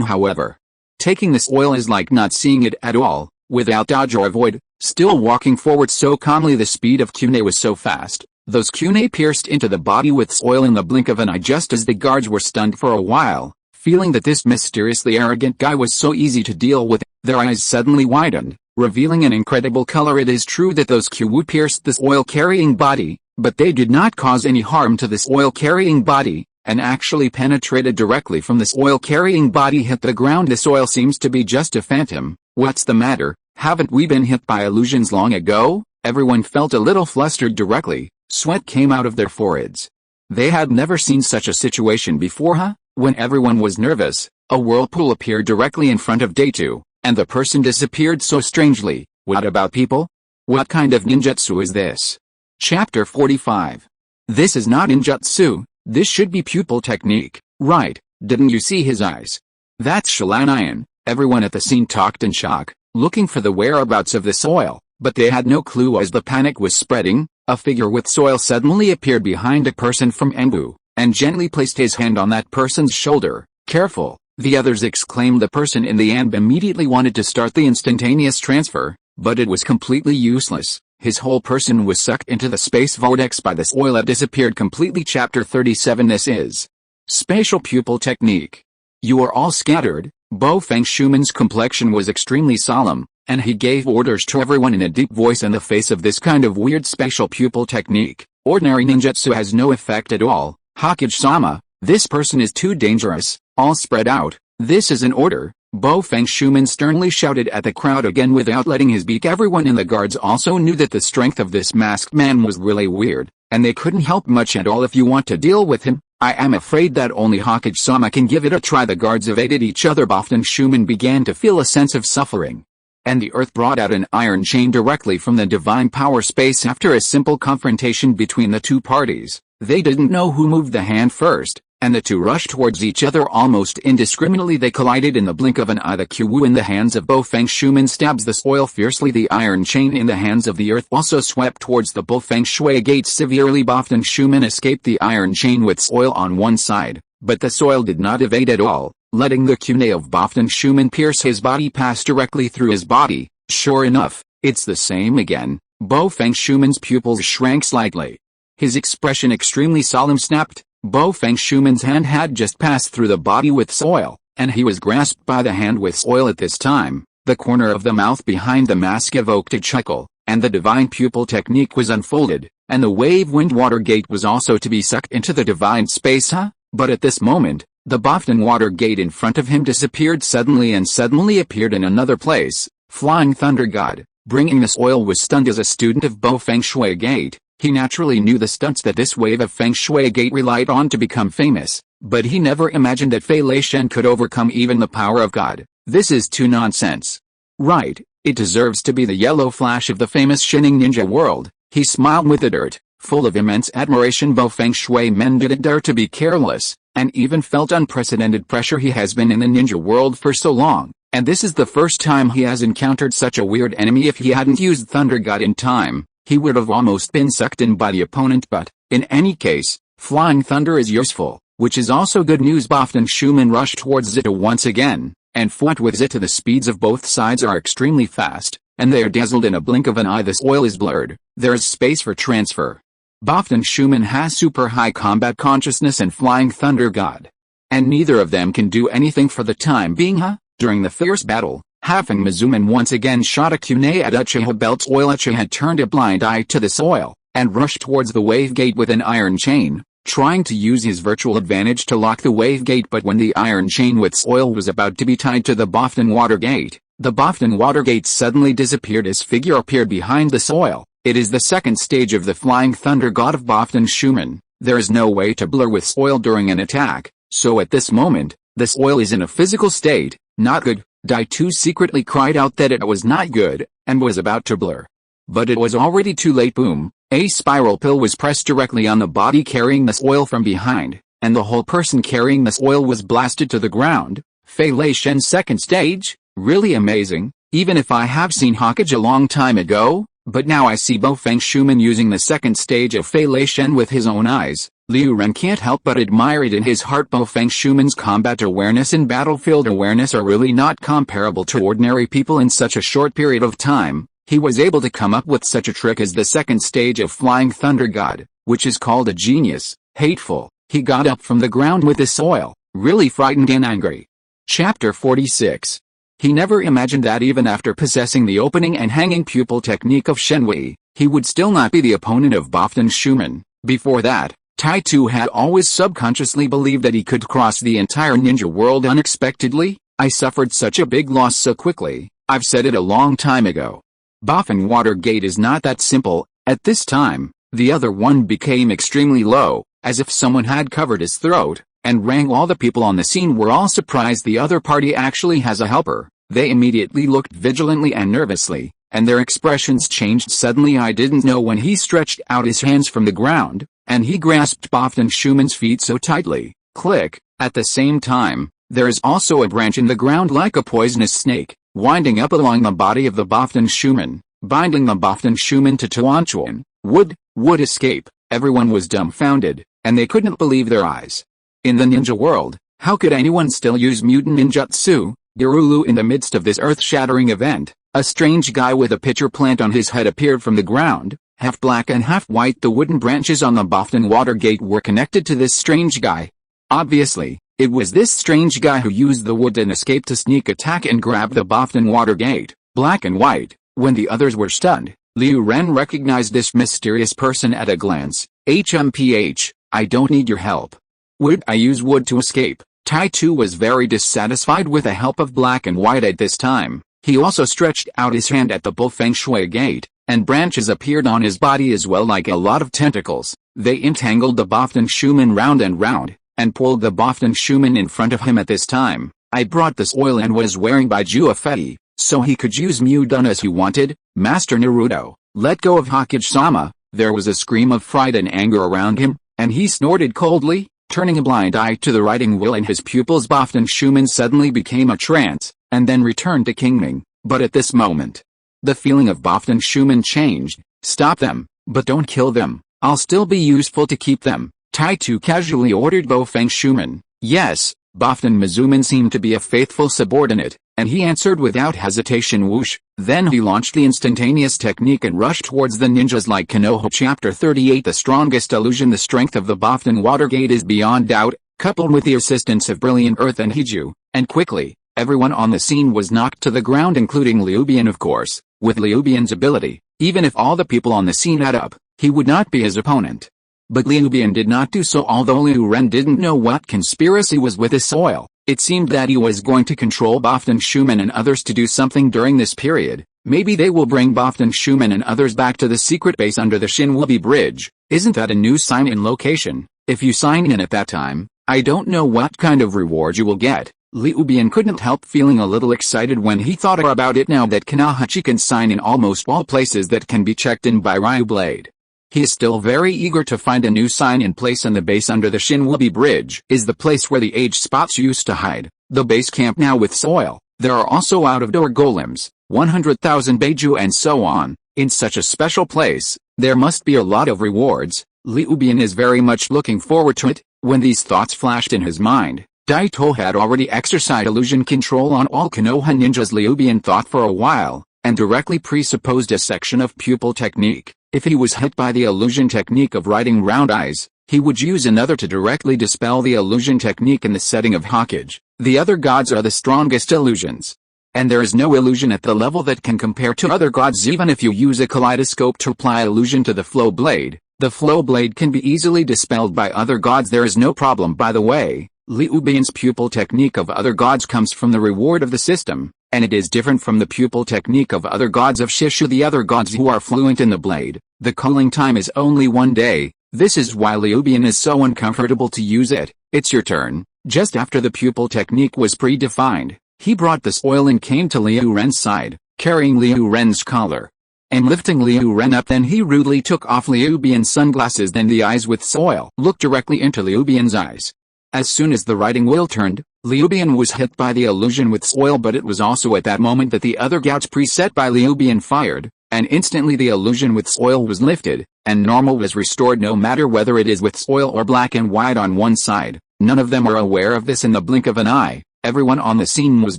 Speaker 1: However, taking this oil is like not seeing it at all, without dodge or avoid, still walking forward so calmly. The speed of Kune was so fast, those Kune pierced into the body with oil in the blink of an eye, just as the guards were stunned for a while, feeling that this mysteriously arrogant guy was so easy to deal with. Their eyes suddenly widened, revealing an incredible color. It is true that those Kyu pierced this oil-carrying body, but they did not cause any harm to this oil-carrying body, and actually penetrated directly from this oil-carrying body hit the ground. This oil seems to be just a phantom. What's the matter? Haven't we been hit by illusions long ago? Everyone felt a little flustered directly. Sweat came out of their foreheads. They had never seen such a situation before. When everyone was nervous, a whirlpool appeared directly in front of Day2, and the person disappeared so strangely. What about people? What kind of ninjutsu is this? Chapter 45. This is not ninjutsu, this should be pupil technique, right? Didn't you see his eyes? That's Shilanian. Everyone at the scene talked in shock, looking for the whereabouts of this oil, but they had no clue. As the panic was spreading, a figure with soil suddenly appeared behind a person from Embu, and gently placed his hand on that person's shoulder. Careful, the others exclaimed. The person in the amb immediately wanted to start the instantaneous transfer, but it was completely useless. His whole person was sucked into the space vortex by this oil. It disappeared completely. Chapter 37. This is spatial pupil technique. You are all scattered. Bo Feng Shuman's complexion was extremely solemn, and he gave orders to everyone in a deep voice. In the face of this kind of weird spatial pupil technique, ordinary ninjutsu has no effect at all. Hokage-sama, this person is too dangerous. All spread out. This is an order. Bo Feng Shuman sternly shouted at the crowd again without letting his beak. Everyone in the guards also knew that the strength of this masked man was really weird, and they couldn't help much at all. If you want to deal with him, I am afraid that only Hokage-sama can give it a try. The guards evaded each other. Bo Feng Shuman began to feel a sense of suffering, and the earth brought out an iron chain directly from the divine power space. After a simple confrontation between the two parties, they didn't know who moved the hand first, and the two rushed towards each other almost indiscriminately. They collided in the blink of an eye. The Kyu in the hands of Bo Feng Shuman stabs the soil fiercely. The iron chain in the hands of the earth also swept towards the Bo Feng Shui gate severely. Bo Feng Shuman escaped the iron chain with soil on one side, but the soil did not evade at all, letting the Kune of Bo Feng Shuman pierce his body, pass directly through his body. Sure enough, it's the same again. Bo Feng Shuman's pupils shrank slightly. His expression extremely solemn. Snapped. Bo Feng Shuman's hand had just passed through the body with soil, and he was grasped by the hand with soil. At this time, the corner of the mouth behind the mask evoked a chuckle, and the divine pupil technique was unfolded, and the wave wind water gate was also to be sucked into the divine space. But at this moment, the Bo Feng water gate in front of him disappeared suddenly and suddenly appeared in another place. Flying Thunder God, bringing this oil, was stunned. As a student of Bo Feng Shui gate, he naturally knew the stunts that this wave of Feng Shui gate relied on to become famous, but he never imagined that Fei Lei Shen could overcome even the power of God. This is too nonsense. Right, it deserves to be the yellow flash of the famous Shining Ninja world. He smiled with a dirt, full of immense admiration. Bo Feng Shui men didn't dare to be careless, and even felt unprecedented pressure. He has been in the ninja world for so long, and this is the first time he has encountered such a weird enemy. If he hadn't used Thunder God in time, he would have almost been sucked in by the opponent. But, in any case, Flying Thunder is useful, which is also good news. Bo Feng Shuman rushed towards Zeta once again, and fought with Zeta. The speeds of both sides are extremely fast, and they are dazzled in a blink of an eye. This oil is blurred. There is space for transfer. Bo Feng Shuman has super high combat consciousness and Flying Thunder God, and neither of them can do anything for the time being. During the fierce battle, Hafeng Mizuman once again shot a Kune at Uchiha belt's oil. Uchiha had turned a blind eye to this oil, and rushed towards the wave gate with an iron chain, trying to use his virtual advantage to lock the wave gate. But when the iron chain with oil was about to be tied to the Bo Feng water gate, the Bo Feng water gate suddenly disappeared. His figure appeared behind the soil. It is the second stage of the Flying Thunder God of Bo Feng Shuman. There is no way to blur with oil during an attack, so at this moment, this oil is in a physical state. Not good. Dai-Tu secretly cried out that it was not good, and was about to blur. But it was already too late. Boom! A spiral pill was pressed directly on the body carrying this oil from behind, and the whole person carrying this oil was blasted to the ground. Fei Lei Shen's second stage? Really amazing. Even if I have seen Hokage a long time ago, But now I see Bofeng Shuman using the second stage of Fei Lei Shen with his own eyes. Liu Ren can't help but admire it in his heart. Bofeng Shuman's combat awareness and battlefield awareness are really not comparable to ordinary people in such a short period of time. He was able to come up with such a trick as the second stage of Flying Thunder God, which is called a genius. Hateful. He got up from the ground with the soil, really frightened and angry. Chapter 46. He never imagined that even after possessing the opening and hanging pupil technique of Shenwei, he would still not be the opponent of Bofeng Shuman. Before that, Tai Tu had always subconsciously believed that he could cross the entire ninja world unexpectedly. I suffered such a big loss so quickly. I've said it a long time ago. Bofeng Watergate is not that simple. At this time, the other one became extremely low, as if someone had covered his throat, and rang. All the people on the scene were all surprised the other party actually has a helper. They immediately looked vigilantly and nervously, and their expressions changed suddenly. I didn't know when he stretched out his hands from the ground, and he grasped Bofeng Shuman's feet so tightly. Click. At the same time, there is also a branch in the ground like a poisonous snake, winding up along the body of the Bofeng Shuman, binding the Bofeng Shuman to Tuanchuan. Would escape. Everyone was dumbfounded, and they couldn't believe their eyes. In the ninja world, how could anyone still use mutant ninjutsu? Girulu. In the midst of this earth-shattering event, a strange guy with a pitcher plant on his head appeared from the ground, half black and half white. The wooden branches on the Bofeng Watergate were connected to this strange guy. Obviously, it was this strange guy who used the wood and escaped to sneak attack and grab the Bofeng Watergate, black and white. When the others were stunned, Liu Ren recognized this mysterious person at a glance. HMPH, I don't need your help. Would I use wood to escape? Tai Tu was very dissatisfied with the help of black and white at this time. He also stretched out his hand at the Bofeng Shui gate, and branches appeared on his body as well like a lot of tentacles. They entangled the Bofeng Shuman round and round, and pulled the Bofeng Shuman in front of him. At this time, I brought this oil and was wearing by Juefei, so he could use Mudun as he wanted. Master Naruto, let go of Hokage-sama. There was a scream of fright and anger around him, and he snorted coldly, turning a blind eye to the writing wheel in his pupils. Bofeng Shuman suddenly became a trance, and then returned to Kingming. But at this moment, the feeling of Bofeng Shuman changed. Stop them, but don't kill them. I'll still be useful to keep them. Tai Tu casually ordered Bofeng Shuman. Yes, Bofeng Mizuman seemed to be a faithful subordinate, and he answered without hesitation. Whoosh. Then he launched the instantaneous technique and rushed towards the ninjas like Konoha. Chapter 38. The strongest illusion. The strength of the Bofeng Watergate is beyond doubt, coupled with the assistance of Brilliant Earth and Hiju, and quickly, everyone on the scene was knocked to the ground including Liu Bian of course. With Liu Bian's ability, even if all the people on the scene add up, he would not be his opponent. But Liu Bian did not do so. Although Liu Ren didn't know what conspiracy was with his soil, it seemed that he was going to control Bofeng Shuman and others to do something during this period. Maybe they will bring Bofeng Shuman and others back to the secret base under the Shenwubi Bridge. Isn't that a new sign-in location? If you sign in at that time, I don't know what kind of reward you will get. Liu Bian couldn't help feeling a little excited when he thought about it now that Konoha can sign in almost all places that can be checked in by Ryublade. He is still very eager to find a new sign-in place, and the base under the Shenwubi Bridge is the place where the age spots used to hide. The base camp now with soil. There are also out-of-door golems, 100,000 Beiju and so on. In such a special place, there must be a lot of rewards. Liu Bian is very much looking forward to it. When these thoughts flashed in his mind, Daito had already exercised illusion control on all Konoha ninjas. Liu Bian thought for a while, and directly presupposed a section of pupil technique. If he was hit by the illusion technique of writing round eyes, he would use another to directly dispel the illusion technique in the setting of Hokage. The other gods are the strongest illusions, and there is no illusion at the level that can compare to other gods. Even if you use a kaleidoscope to apply illusion to the flow blade, the flow blade can be easily dispelled by other gods. There is no problem. By the way, Liu Bian's pupil technique of other gods comes from the reward of the system, and it is different from the pupil technique of other gods of Shishu, the other gods who are fluent in the blade. The cooling time is only 1 day. This is why Liu Bian is so uncomfortable to use it. It's your turn. Just after the pupil technique was predefined, he brought this oil and came to Liu Ren's side, carrying Liu Ren's collar, and lifting Liu Ren up. Then he rudely took off Liu Bian's sunglasses. Then the eyes with soil looked directly into Liu Bian's eyes. As soon as the writing wheel turned, Liu Bian was hit by the illusion with soil, but it was also at that moment that the other gouts preset by Liu Bian fired. and instantly the illusion with soil was lifted, and normal was restored no matter whether it is with soil or black and white on one side. None of them were aware of this in the blink of an eye. Everyone on the scene was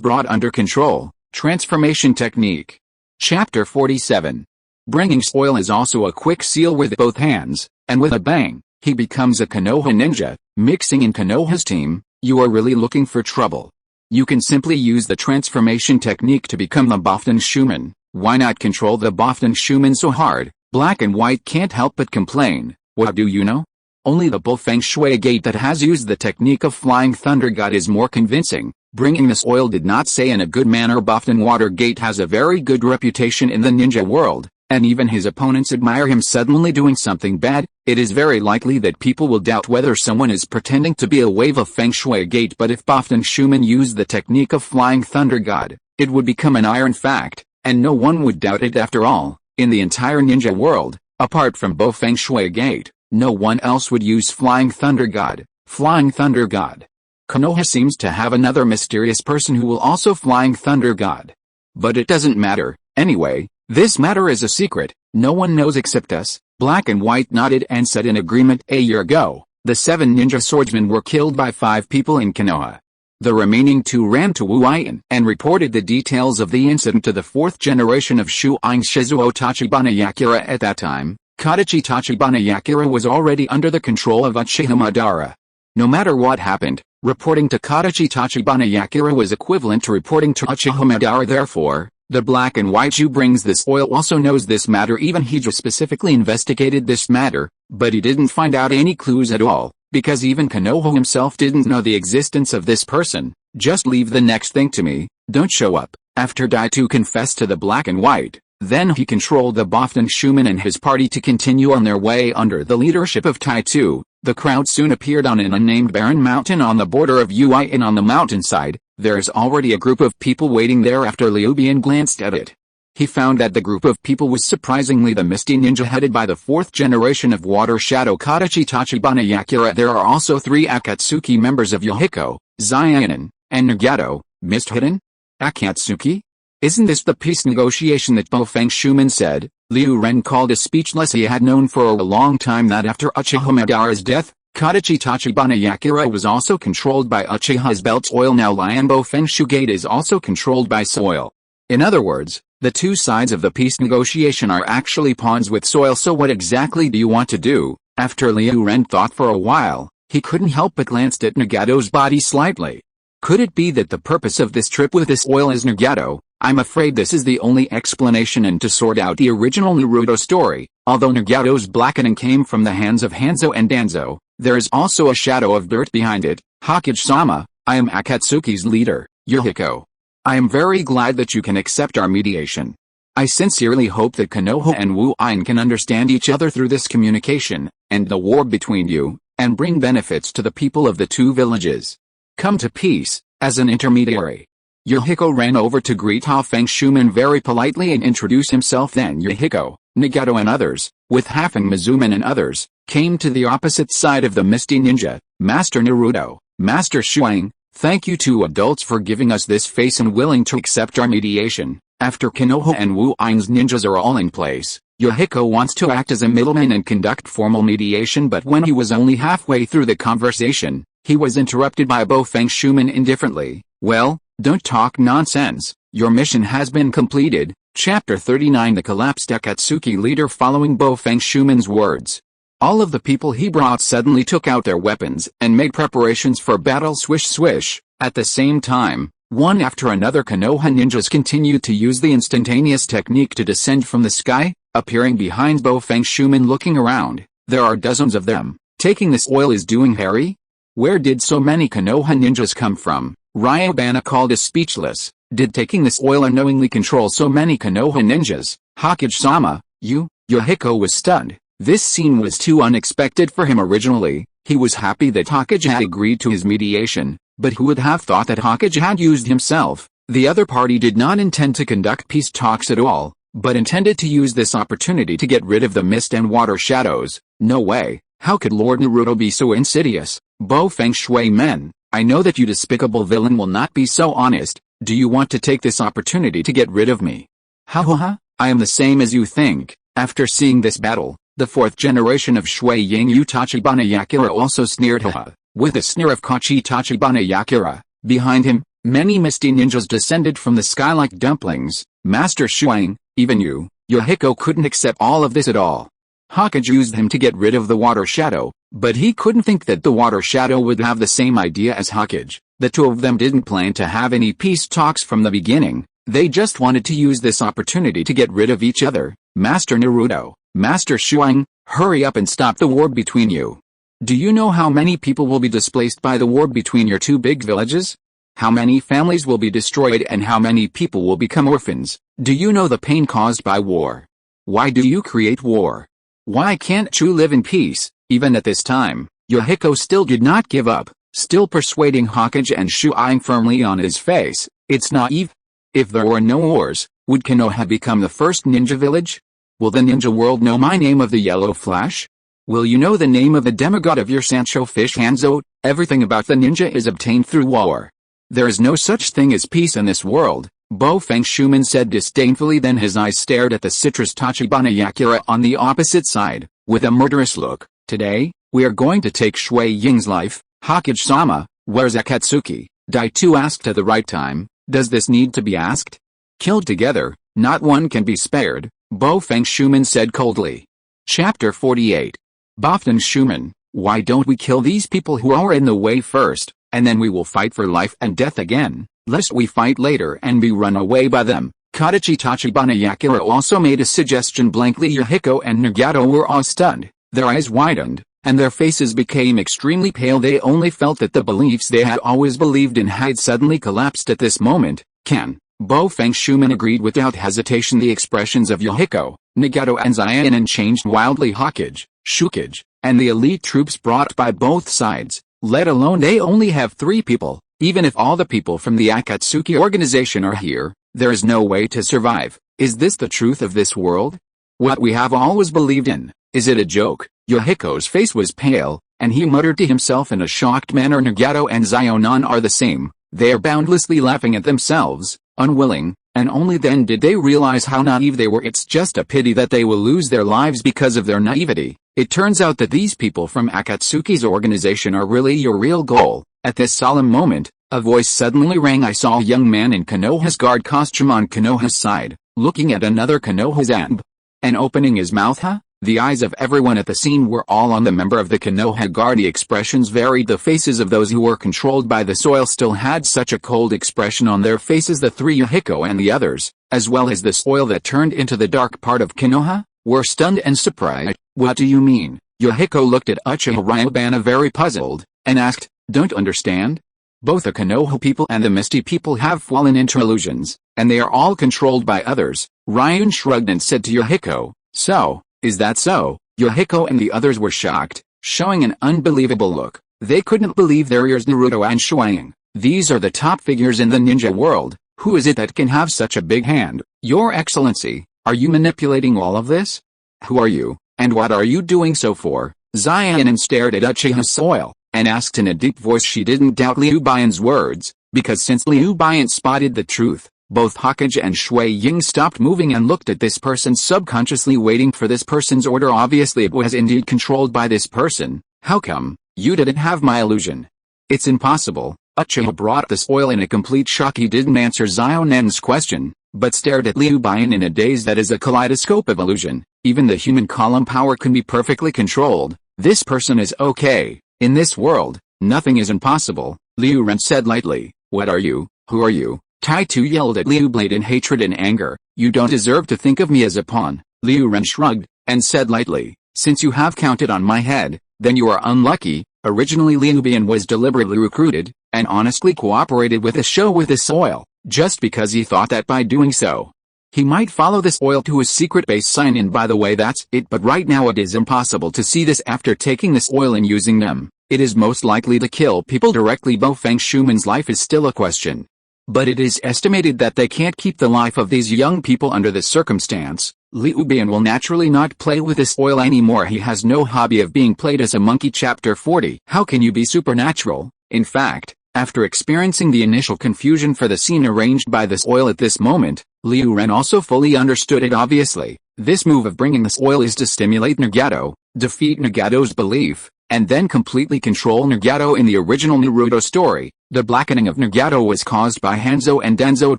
Speaker 1: brought under control. Transformation Technique. Chapter 47. Bringing soil is also a quick seal with both hands, and with a bang, he becomes a Konoha ninja. Mixing in Konoha's team, you are really looking for trouble. You can simply use the transformation technique to become the Boften Shuman. Why not control the Boften Shuman so hard? Black and white can't help but complain. What do you know? Only the Bull Feng Shui Gate that has used the technique of Flying Thunder God is more convincing. Bringing this oil did not say in a good manner. Boften Water Gate has a very good reputation in the ninja world, and even his opponents admire him suddenly doing something bad. It is very likely that people will doubt whether someone is pretending to be a wave of Feng Shui Gate, but if Boften Shuman used the technique of Flying Thunder God, it would become an iron fact, and no one would doubt it after all. In the entire ninja world, apart from Bo Feng Shui Gate, no one else would use Flying Thunder God. Flying Thunder God. Konoha seems to have another mysterious person who will also Flying Thunder God. But it doesn't matter, anyway, this matter is a secret, no one knows except us. Black and white nodded and said in agreement. A year ago, the 7 ninja swordsmen were killed by 5 people in Konoha. The remaining 2 ran to Wuian and reported the details of the incident to the 4th generation of Shuin Shizuo Tachibana Yakira. At that time, Kodachi Tachibana Yakira was already under the control of Uchiha Madara. No matter what happened, reporting to Kodachi Tachibana Yakira was equivalent to reporting to Uchiha Madara. Therefore, the black and white Jew brings this oil also knows this matter. Even he just specifically investigated this matter, but he didn't find out any clues at all, because even Konoha himself didn't know the existence of this person. Just leave the next thing to me, don't show up. After Daitu confessed to the black and white, then he controlled the Boften Shuman and his party to continue on their way under the leadership of Taitu. The crowd soon appeared on an unnamed barren mountain on the border of Uian. On the mountainside, there is already a group of people waiting there. After Ryubana glanced at it, he found that the group of people was surprisingly the Misty Ninja headed by the 4th generation of Water Shadow Kodachi Tachibana Yakira. There are also 3 Akatsuki members of Yohiko, Xianin, and Nagato. Mist hidden? Akatsuki? Isn't this the peace negotiation that Bo Feng Shuman said? Liu Ren called us speechless. He had known for a long time that after Uchiha Madara's death, Kodachi Tachibana Yakira was also controlled by Uchiha's belt's oil. Now Lian Bo Feng Shui Gate is also controlled by soil. In other words, the 2 sides of the peace negotiation are actually pawns with soil. So what exactly do you want to do? After Liu Ren thought for a while, he couldn't help but glanced at Nagato's body slightly. Could it be that the purpose of this trip with this oil is Nagato? I'm afraid this is the only explanation, and to sort out the original Naruto story, although Nagato's blackening came from the hands of Hanzo and Danzo, there is also a shadow of dirt behind it. Hokage-sama, I am Akatsuki's leader, Yohiko. I am very glad that you can accept our mediation. I sincerely hope that Konoha and Wuian can understand each other through this communication, and the war between you, and bring benefits to the people of the 2 villages. Come to peace, as an intermediary. Yohiko ran over to greet Bo Feng Shuman very politely and introduce himself. Then Yohiko, Nagato and others, with Hafeng Mizuman and others, came to the opposite side of the Misty Ninja. Master Naruto, Master Shuang, thank you 2 adults for giving us this face and willing to accept our mediation. After Konoha and Wuian's ninjas are all in place, Yohiko wants to act as a middleman and conduct formal mediation, but when he was only halfway through the conversation, he was interrupted by Bo Feng Shuman indifferently. Well, don't talk nonsense, your mission has been completed. Chapter 39. The collapsed Akatsuki leader. Following Bo Feng Shuman's words, all of the people he brought suddenly took out their weapons and made preparations for battle. Swish swish. At the same time, one after another Konoha ninjas continued to use the instantaneous technique to descend from the sky, appearing behind Bo Feng Shuman. Looking around, there are dozens of them. Taking this oil is doing Harry? Where did so many Konoha ninjas come from? Ryubana called us speechless. Did taking this oil unknowingly control so many Konoha ninjas? Hokage-sama, you? Yohiko was stunned. This scene was too unexpected for him. Originally, he was happy that Hokage had agreed to his mediation, but who would have thought that Hokage had used himself? The other party did not intend to conduct peace talks at all, but intended to use this opportunity to get rid of the mist and water shadows. No way. How could Lord Naruto be so insidious? Bo Feng Shui men, I know that you despicable villain will not be so honest. Do you want to take this opportunity to get rid of me? Ha ha ha, I am the same as you think. After seeing this battle, the fourth generation of Shui Ying Tachibana Yakura also sneered haha, with a sneer of Kachi Tachibana Yakura. Behind him, many misty ninjas descended from the sky like dumplings. Master Shuang, even you, Yohiko couldn't accept all of this at all. Hokage used him to get rid of the water shadow, but he couldn't think that the water shadow would have the same idea as Hokage. The two of them didn't plan to have any peace talks from the beginning, they just wanted to use this opportunity to get rid of each other. Master Naruto, Master Shuang, hurry up and stop the war between you. Do you know how many people will be displaced by the war between your two big villages? How many families will be destroyed and how many people will become orphans? Do you know the pain caused by war? Why do you create war? Why can't you live in peace? Even at this time, Yohiko still did not give up, still persuading Hokage and Shuang firmly on his face. It's naive. If there were no wars, would Konoha become the first ninja village? Will the ninja world know my name of the Yellow Flash? Will you know the name of the demigod of your Sancho Fish Hanzo? Everything about the ninja is obtained through war. There is no such thing as peace in this world, Bofeng Shumin said disdainfully, then his eyes stared at the citrus Tachibana Yakura on the opposite side, with a murderous look. Today, we are going to take Shui Ying's life. Hokage-sama, where's Akatsuki? Daitu asked at the right time. Does this need to be asked? Killed together, not one can be spared, Bofeng Shumin said coldly. Chapter 48. Bofeng Shumin, why don't we kill these people who are in the way first, and then we will fight for life and death again, lest we fight later and be run away by them. Kadachi Tachibana Yakura also made a suggestion. Blankly Yohiko and Nagato were all stunned, their eyes widened, and their faces became extremely pale. They only felt that the beliefs they had always believed in had suddenly collapsed at this moment. Bofeng Shumin agreed without hesitation. The expressions of Yohiko, Nagato and Xiaonan changed wildly. Hokage, Shukage, and the elite troops brought by both sides, let alone they only have 3 people. Even if all the people from the Akatsuki organization are here, there is no way to survive. Is this the truth of this world? What we have always believed in, is it a joke? Yohiko's face was pale, and he muttered to himself in a shocked manner. Nagato and Xiaonan are the same, they are boundlessly laughing at themselves, unwilling, and only then did they realize how naive they were. It's just a pity that they will lose their lives because of their naivety. It turns out that these people from Akatsuki's organization are really your real goal. At this solemn moment, a voice suddenly rang. I saw a young man in Konoha's guard costume on Konoha's side, looking at another Konoha's amb, and opening his mouth. The eyes of everyone at the scene were all on the member of the Konoha guard. The expressions varied. The faces of those who were controlled by the soil still had such a cold expression on their faces. The 3 Yohiko and the others, as well as the soil that turned into the dark part of Konoha, were stunned and surprised. What do you mean? Yohiko looked at Uchiha Ryubana very puzzled, and asked, don't understand? Both the Konoha people and the Misty people have fallen into illusions, and they are all controlled by others. Ryun shrugged and said to Yohiko, so, is that so? Yohiko and the others were shocked, showing an unbelievable look. They couldn't believe their ears. Naruto and Shuang, these are the top figures in the ninja world. Who is it that can have such a big hand? Your Excellency, are you manipulating all of this? Who are you, and what are you doing so for? Xiaonan stared at Uchiha's soil, and asked in a deep voice. She didn't doubt Liu Bian's words, because since Liu Bian spotted the truth, both Hokage and Shui Ying stopped moving and looked at this person, subconsciously waiting for this person's order. Obviously it was indeed controlled by this person. How come, you didn't have my illusion? It's impossible. Uchiha brought this oil in a complete shock. He didn't answer Xiaonan's question, but stared at Liu Bian in a daze. That is a kaleidoscope of illusion. Even the human column power can be perfectly controlled. This person is okay. In this world, nothing is impossible. Liu Ren said lightly. What are you? Who are you? Tai Tu yelled at Liu Blade in hatred and anger. You don't deserve to think of me as a pawn. Liu Ren shrugged, and said lightly. Since you have counted on my head, then you are unlucky. Originally Liu Bian was deliberately recruited, and honestly cooperated with the show with this oil, just because he thought that by doing so, he might follow this oil to his secret base. Sign in. By the way, that's it. But right now it is impossible to see this after taking this oil and using them. It is most likely to kill people directly. Bofeng Shuman's life is still a question, but it is estimated that they can't keep the life of these young people under this circumstance. Liu Bian will naturally not play with this oil anymore. He has no hobby of being played as a monkey. Chapter 40. How can you be supernatural? In fact, After experiencing the initial confusion for the scene arranged by this oil at this moment, Liu Ren also fully understood it obviously. This move of bringing this oil is to stimulate Nagato, defeat Nagato's belief, and then completely control Nagato. In the original Naruto story, the blackening of Nagato was caused by Hanzo and Danzo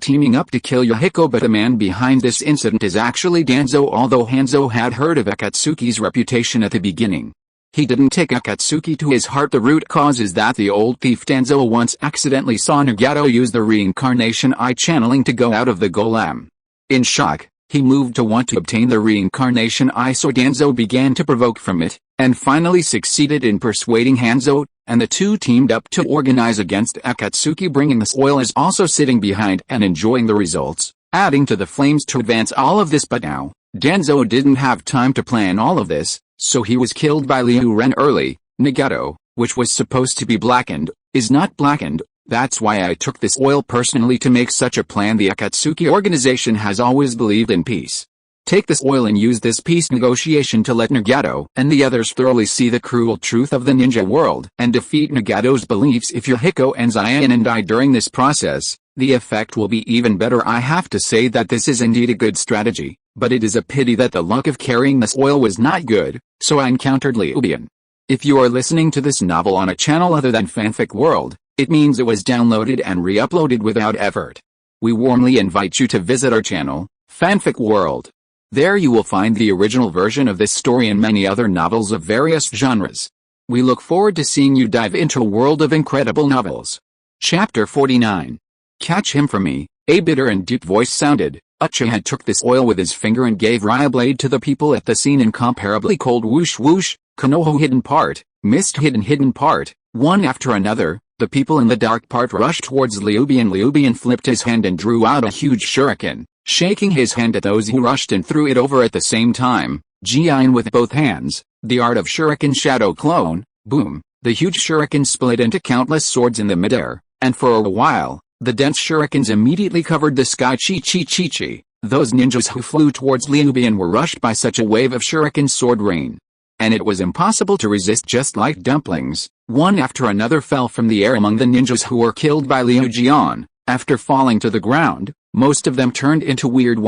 Speaker 1: teaming up to kill Yohiko, but the man behind this incident is actually Danzo. Although Hanzo had heard of Akatsuki's reputation at the beginning, he didn't take Akatsuki to his heart. The root cause is that the old thief Danzo once accidentally saw Nagato use the reincarnation eye channeling to go out of the golem. In shock, he moved to want to obtain the reincarnation eye, so Danzo began to provoke from it, and finally succeeded in persuading Hanzo, and the two teamed up to organize against Akatsuki. Bringing this oil is also sitting behind and enjoying the results, adding to the flames to advance all of this. But now, Danzo didn't have time to plan all of this, so he was killed by Liu Ren early. Nagato, which was supposed to be blackened, is not blackened. That's why I took this oil personally to make such a plan. The Akatsuki organization has always believed in peace. Take this oil and use this peace negotiation to let Nagato and the others thoroughly see the cruel truth of the ninja world and defeat Nagato's beliefs. If Yohiko and Zayanin die during this process, the effect will be even better. I have to say that this is indeed a good strategy, but it is a pity that the luck of carrying this oil was not good, so I encountered Ryubana. If you are listening to this novel on a channel other than Fanfic World, it means it was downloaded and re-uploaded without effort. We warmly invite you to visit our channel, Fanfic World. There you will find the original version of this story and many other novels of various genres. We look forward to seeing you dive into a world of incredible novels. Chapter 49. Catch him for me. A bitter and deep voice sounded. Uchiha took this oil with his finger and gave Ryublade to the people at the scene. Incomparably cold whoosh whoosh, Konoha hidden part, mist hidden part, one after another. The people in the dark part rushed towards Ryubana. Ryubana flipped his hand and drew out a huge shuriken, shaking his hand at those who rushed and threw it over at the same time. Jiin with both hands, the art of shuriken shadow clone, boom, the huge shuriken split into countless swords in the midair, and for a while, the dense shurikens immediately covered the sky. Chi. Those ninjas who flew towards Ryubana were rushed by such a wave of shuriken sword rain, and it was impossible to resist. Just like dumplings, one after another fell from the air among the ninjas who were killed by Liu Jian. After falling to the ground, most of them turned into weird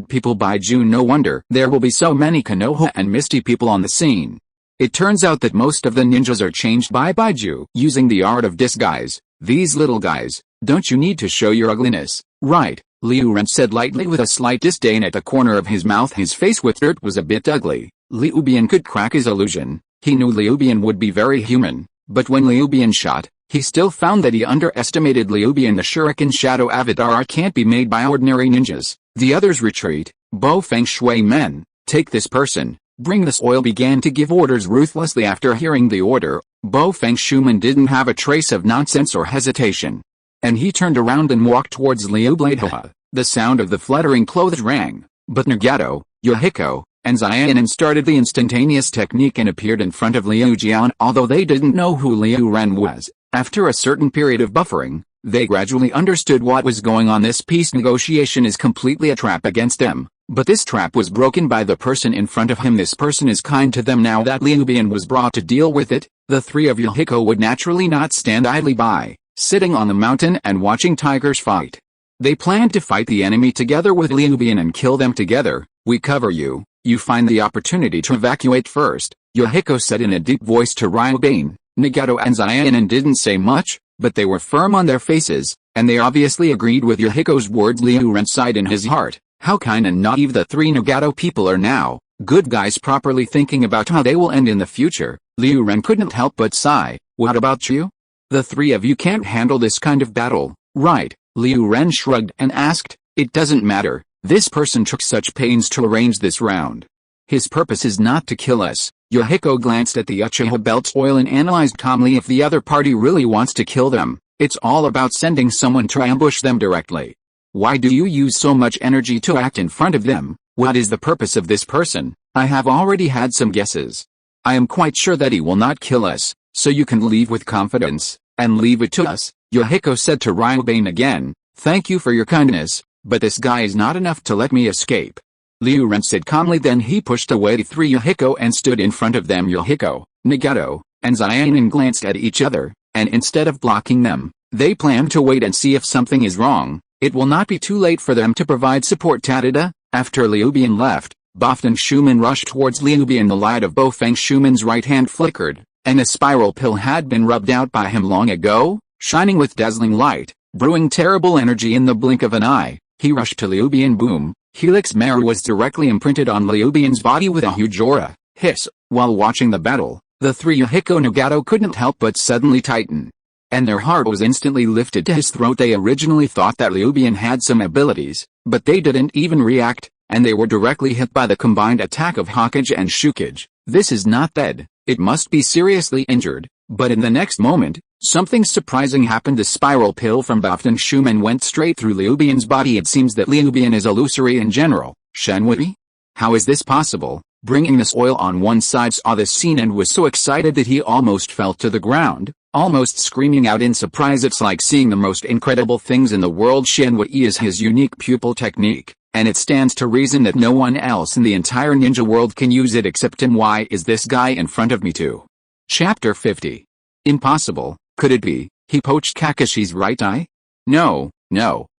Speaker 1: people. By June, no wonder there will be so many Konoha and Misty people on the scene. It turns out that most of the ninjas are changed by Baiju using the art of disguise. These little guys, don't you need to show your ugliness, right? Liu Ren said lightly with a slight disdain at the corner of his mouth. His face with dirt was a bit ugly. Ryubana could crack his illusion. He knew Ryubana would be very human, but when Ryubana shot, he still found that he underestimated Ryubana. The shuriken shadow avatar can't be made by ordinary ninjas. The others retreat. Bo Feng Shui men, take this person, bring this oil. Began to give orders ruthlessly. After hearing the order, Bo Feng Shuiman didn't have a trace of nonsense or hesitation, and he turned around and walked towards Ryublade. The sound of the fluttering clothes rang, but Nagato, Yohiko, and Zayanin started the instantaneous technique and appeared in front of Liu Jian. Although they didn't know who Liu Ren was, after a certain period of buffering, they gradually understood what was going on. This peace negotiation is completely a trap against them, but this trap was broken by the person in front of him. This person is kind to them. Now that Ryubana was brought to deal with it, the three of Yohiko would naturally not stand idly by, sitting on the mountain and watching tigers fight. They planned to fight the enemy together with Ryubana and kill them together. We cover you. You find the opportunity to evacuate first, Yohiko said in a deep voice to Ryubana. Nagato and Zayanin didn't say much, but they were firm on their faces, and they obviously agreed with Yohiko's words. Liu Ren sighed in his heart. How kind and naive the three Nagato people are now, good guys properly thinking about how they will end in the future. Liu Ren couldn't help but sigh. What about you? The three of you can't handle this kind of battle, right? Liu Ren shrugged and asked. It doesn't matter. This person took such pains to arrange this round. His purpose is not to kill us. Yohiko glanced at the Uchiha belt's oil and analyzed calmly. If the other party really wants to kill them, it's all about sending someone to ambush them directly. Why do you use so much energy to act in front of them? What is the purpose of this person? I have already had some guesses. I am quite sure that he will not kill us, so you can leave with confidence, and leave it to us, Yohiko said to Ryubana again. Thank you for your kindness, but this guy is not enough to let me escape. Liu Ren said calmly. Then he pushed away the three Yohiko and stood in front of them. Yohiko, Nagato, and Zayanin glanced at each other, and instead of blocking them, They plan to wait and see if something is wrong. It will not be too late for them to provide support. Tadada. After Liu Bian left, Baften Schumann rushed towards Liu Bian. The light of Bafeng Schumann's right hand flickered, and a spiral pill had been rubbed out by him long ago, shining with dazzling light, brewing terrible energy in the blink of an eye. He rushed to Liu Bian. Boom! Helix Mare was directly imprinted on Liu Bian's body with a huge aura. Hiss! While watching the battle, the three Uhiko Nagato couldn't help but suddenly tighten, and their heart was instantly lifted to his throat. They originally thought that Liu Bian had some abilities, but they didn't even react, and they were directly hit by the combined attack of Hokage and Shukage. This is not dead, it must be seriously injured. But in the next moment, something surprising happened. The spiral pill from Baften Schumann went straight through Liu Bian's body. It seems that Liu Bian is illusory in general. Shenwubi? How is this possible? Bringing this oil on one side saw this scene and was so excited that he almost fell to the ground, almost screaming out in surprise. It's like seeing the most incredible things in the world. Shenwubi is his unique pupil technique, and it stands to reason that no one else in the entire ninja world can use it except him. Why is this guy in front of me too? Chapter 50. Impossible. Could it be he poached Kakashi's right eye? No,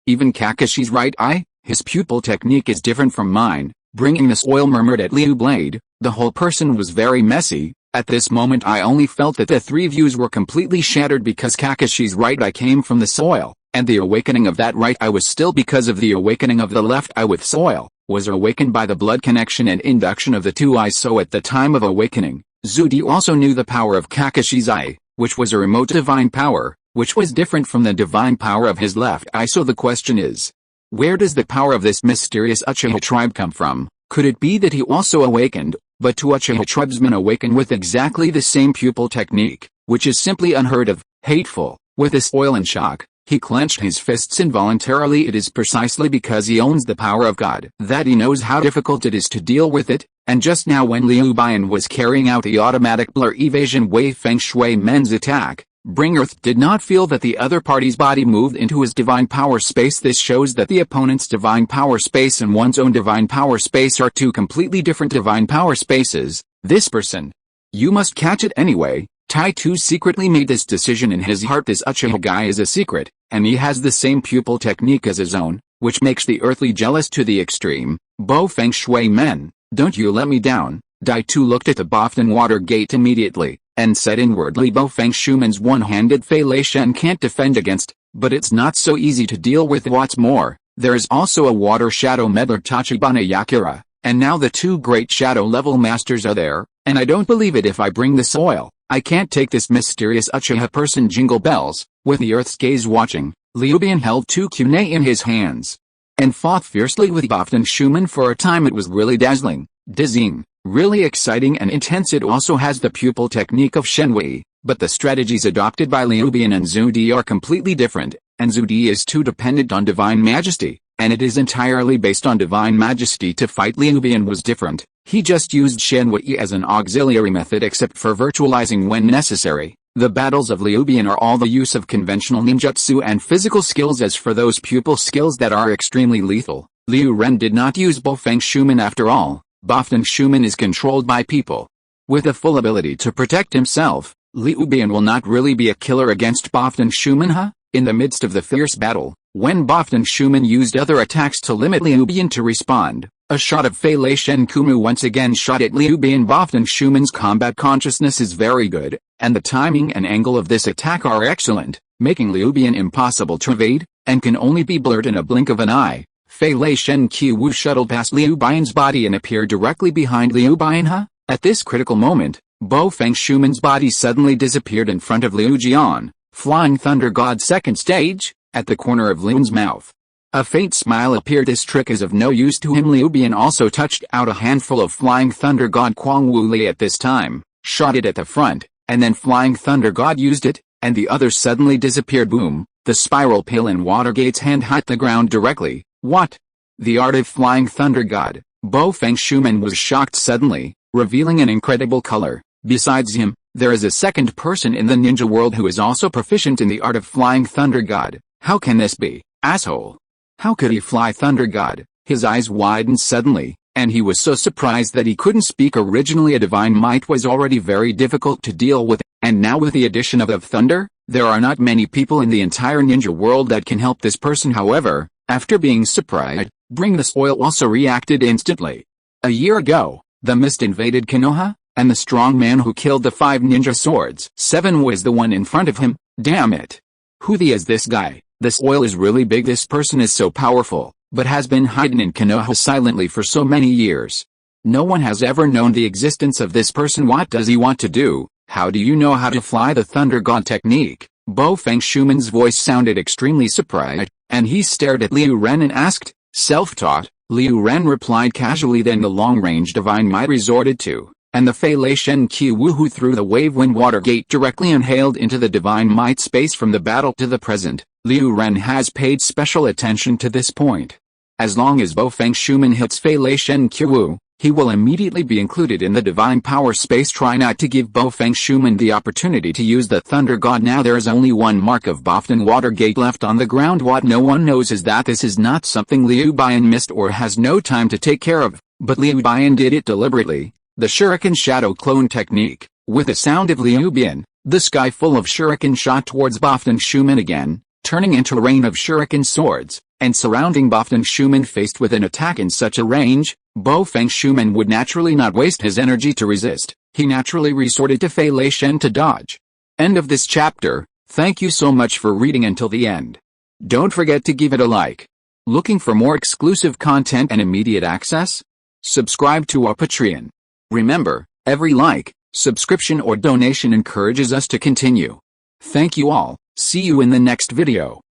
Speaker 1: even Kakashi's right eye? His pupil technique is different from mine. Bringing this oil, murmured at Liu Blade. The whole person was very messy. At this moment I only felt that the three views were completely shattered because Kakashi's right eye came from the soil, and the awakening of that right eye was still because of the awakening of the left eye with soil, was awakened by the blood connection and induction of the two eyes. So at the time of awakening, Zudi also knew the power of Kakashi's eye, which was a remote divine power, which was different from the divine power of his left eye. So the question is, where does the power of this mysterious Uchiha tribe come from? Could it be that he also awakened, but two Uchiha tribesmen awaken with exactly the same pupil technique, which is simply unheard of, hateful? With this oil in shock, he clenched his fists involuntarily. It is precisely because he owns the power of God that he knows how difficult it is to deal with it, and just now when Liu Bian was carrying out the automatic blur evasion Wei Feng Shui Men's attack, Bringearth did not feel that the other party's body moved into his divine power space. This shows that the opponent's divine power space and one's own divine power space are two completely different divine power spaces. This person, you must catch it anyway. Tai Tu secretly made this decision in his heart. This Uchiha guy is a secret, and he has the same pupil technique as his own, which makes the earthly jealous to the extreme. Bo Feng Shui Men, don't you let me down. Tai Tu looked at the Baften water gate immediately, and said inwardly, Bo Feng Schumann's one-handed Fei Lei Shen can't defend against, but it's not so easy to deal with. What's more, there is also a water shadow meddler Tachibana Yakura, and now the two great shadow level masters are there, and I don't believe it if I bring this oil. I can't take this mysterious Uchiha person. Jingle bells. With the earth's gaze watching, Liu Bian held two kunai in his hands, and fought fiercely with Baften Schumann. For a time it was really dazzling, dizzying, really exciting and intense. It also has the pupil technique of Shenwei, but the strategies adopted by Liu Bian and Zudi are completely different, and Zudi is too dependent on divine majesty, and it is entirely based on divine majesty to fight. Liu Bian was different. He just used Shenwei as an auxiliary method except for virtualizing when necessary. The battles of Liu Bian are all the use of conventional ninjutsu and physical skills. As for those pupil skills that are extremely lethal, Liu Ren did not use Bo Feng Schumann after all. Baften Schumann is controlled by people with a full ability to protect himself. Liu Bian will not really be a killer against Baften Schumann. In the midst of the fierce battle, when Baften Schumann used other attacks to limit Liu Bian to respond, a shot of Fei Lei Shen Kumu once again shot at Liu Bian. Baften Schumann's combat consciousness is very good, and the timing and angle of this attack are excellent, making Liu Bian impossible to evade, and can only be blurred in a blink of an eye. Fei Lei Shen Qiwu shuttled past Liu Bian's body and appeared directly behind Liu Bian. At this critical moment, Bo Feng Schumann's body suddenly disappeared in front of Liu Jian. Flying Thunder God second stage, at the corner of Liu's mouth. A faint smile appeared. This trick is of no use to him. Liu Bian also touched out a handful of Flying Thunder God Kwang Wu Li at this time, shot it at the front, and then Flying Thunder God used it, and the other suddenly disappeared. Boom, the spiral pill in Watergate's hand hit the ground directly. What? The art of Flying Thunder God. Bo Feng Schumann was shocked suddenly, revealing an incredible color. Besides him, there is a second person in the ninja world who is also proficient in the art of Flying Thunder God. How can this be, asshole? How could he fly Thunder God? His eyes widened suddenly, and he was so surprised that he couldn't speak. Originally a divine might was already very difficult to deal with, And now with the addition of Thunder, there are not many people in the entire ninja world that can help this person. However, after being surprised, Bring this oil also reacted instantly. A year ago, the mist invaded Konoha, and the strong man who killed the 5 ninja swords 7 was the one in front of him. Damn it. Who the is this guy? This oil is really big. This person is so powerful, but has been hidden in Konoha silently for so many years. No one has ever known the existence of this person. What does he want to do? How do you know how to fly the Thunder God technique? Bo Feng Shuman's voice sounded extremely surprised, and he stared at Liu Ren and asked, self-taught? Liu Ren replied casually. Then the long-range divine might resorted to, and the Fei Lei Shen Qi Wu who threw the wave wind water gate directly inhaled into the divine might space from the battle to the present. Liu Ren has paid special attention to this point. As long as Bo Feng Shuman hits Fei Lei Shen Qi Wu, he will immediately be included in the divine power space. Try not to give Bo Feng Shuman the opportunity to use the Thunder God. Now there is only one mark of Bofton Water Gate left on the ground. What no one knows is that this is not something Liu Bian missed or has no time to take care of, but Liu Bian did it deliberately. The Shuriken Shadow Clone Technique. With the sound of Liu Bian, the sky full of shuriken shot towards Bofton Shuman again, turning into a rain of shuriken swords, and surrounding Bofton Shuman. Faced with an attack in such a range, Bo Feng Shuman would naturally not waste his energy to resist. He naturally resorted to Fei Lei Shen to dodge. End of this chapter. Thank you so much for reading until the end. Don't forget to give it a like. Looking for more exclusive content and immediate access? Subscribe to our Patreon. Remember, every like, subscription or donation encourages us to continue. Thank you all. See you in the next video.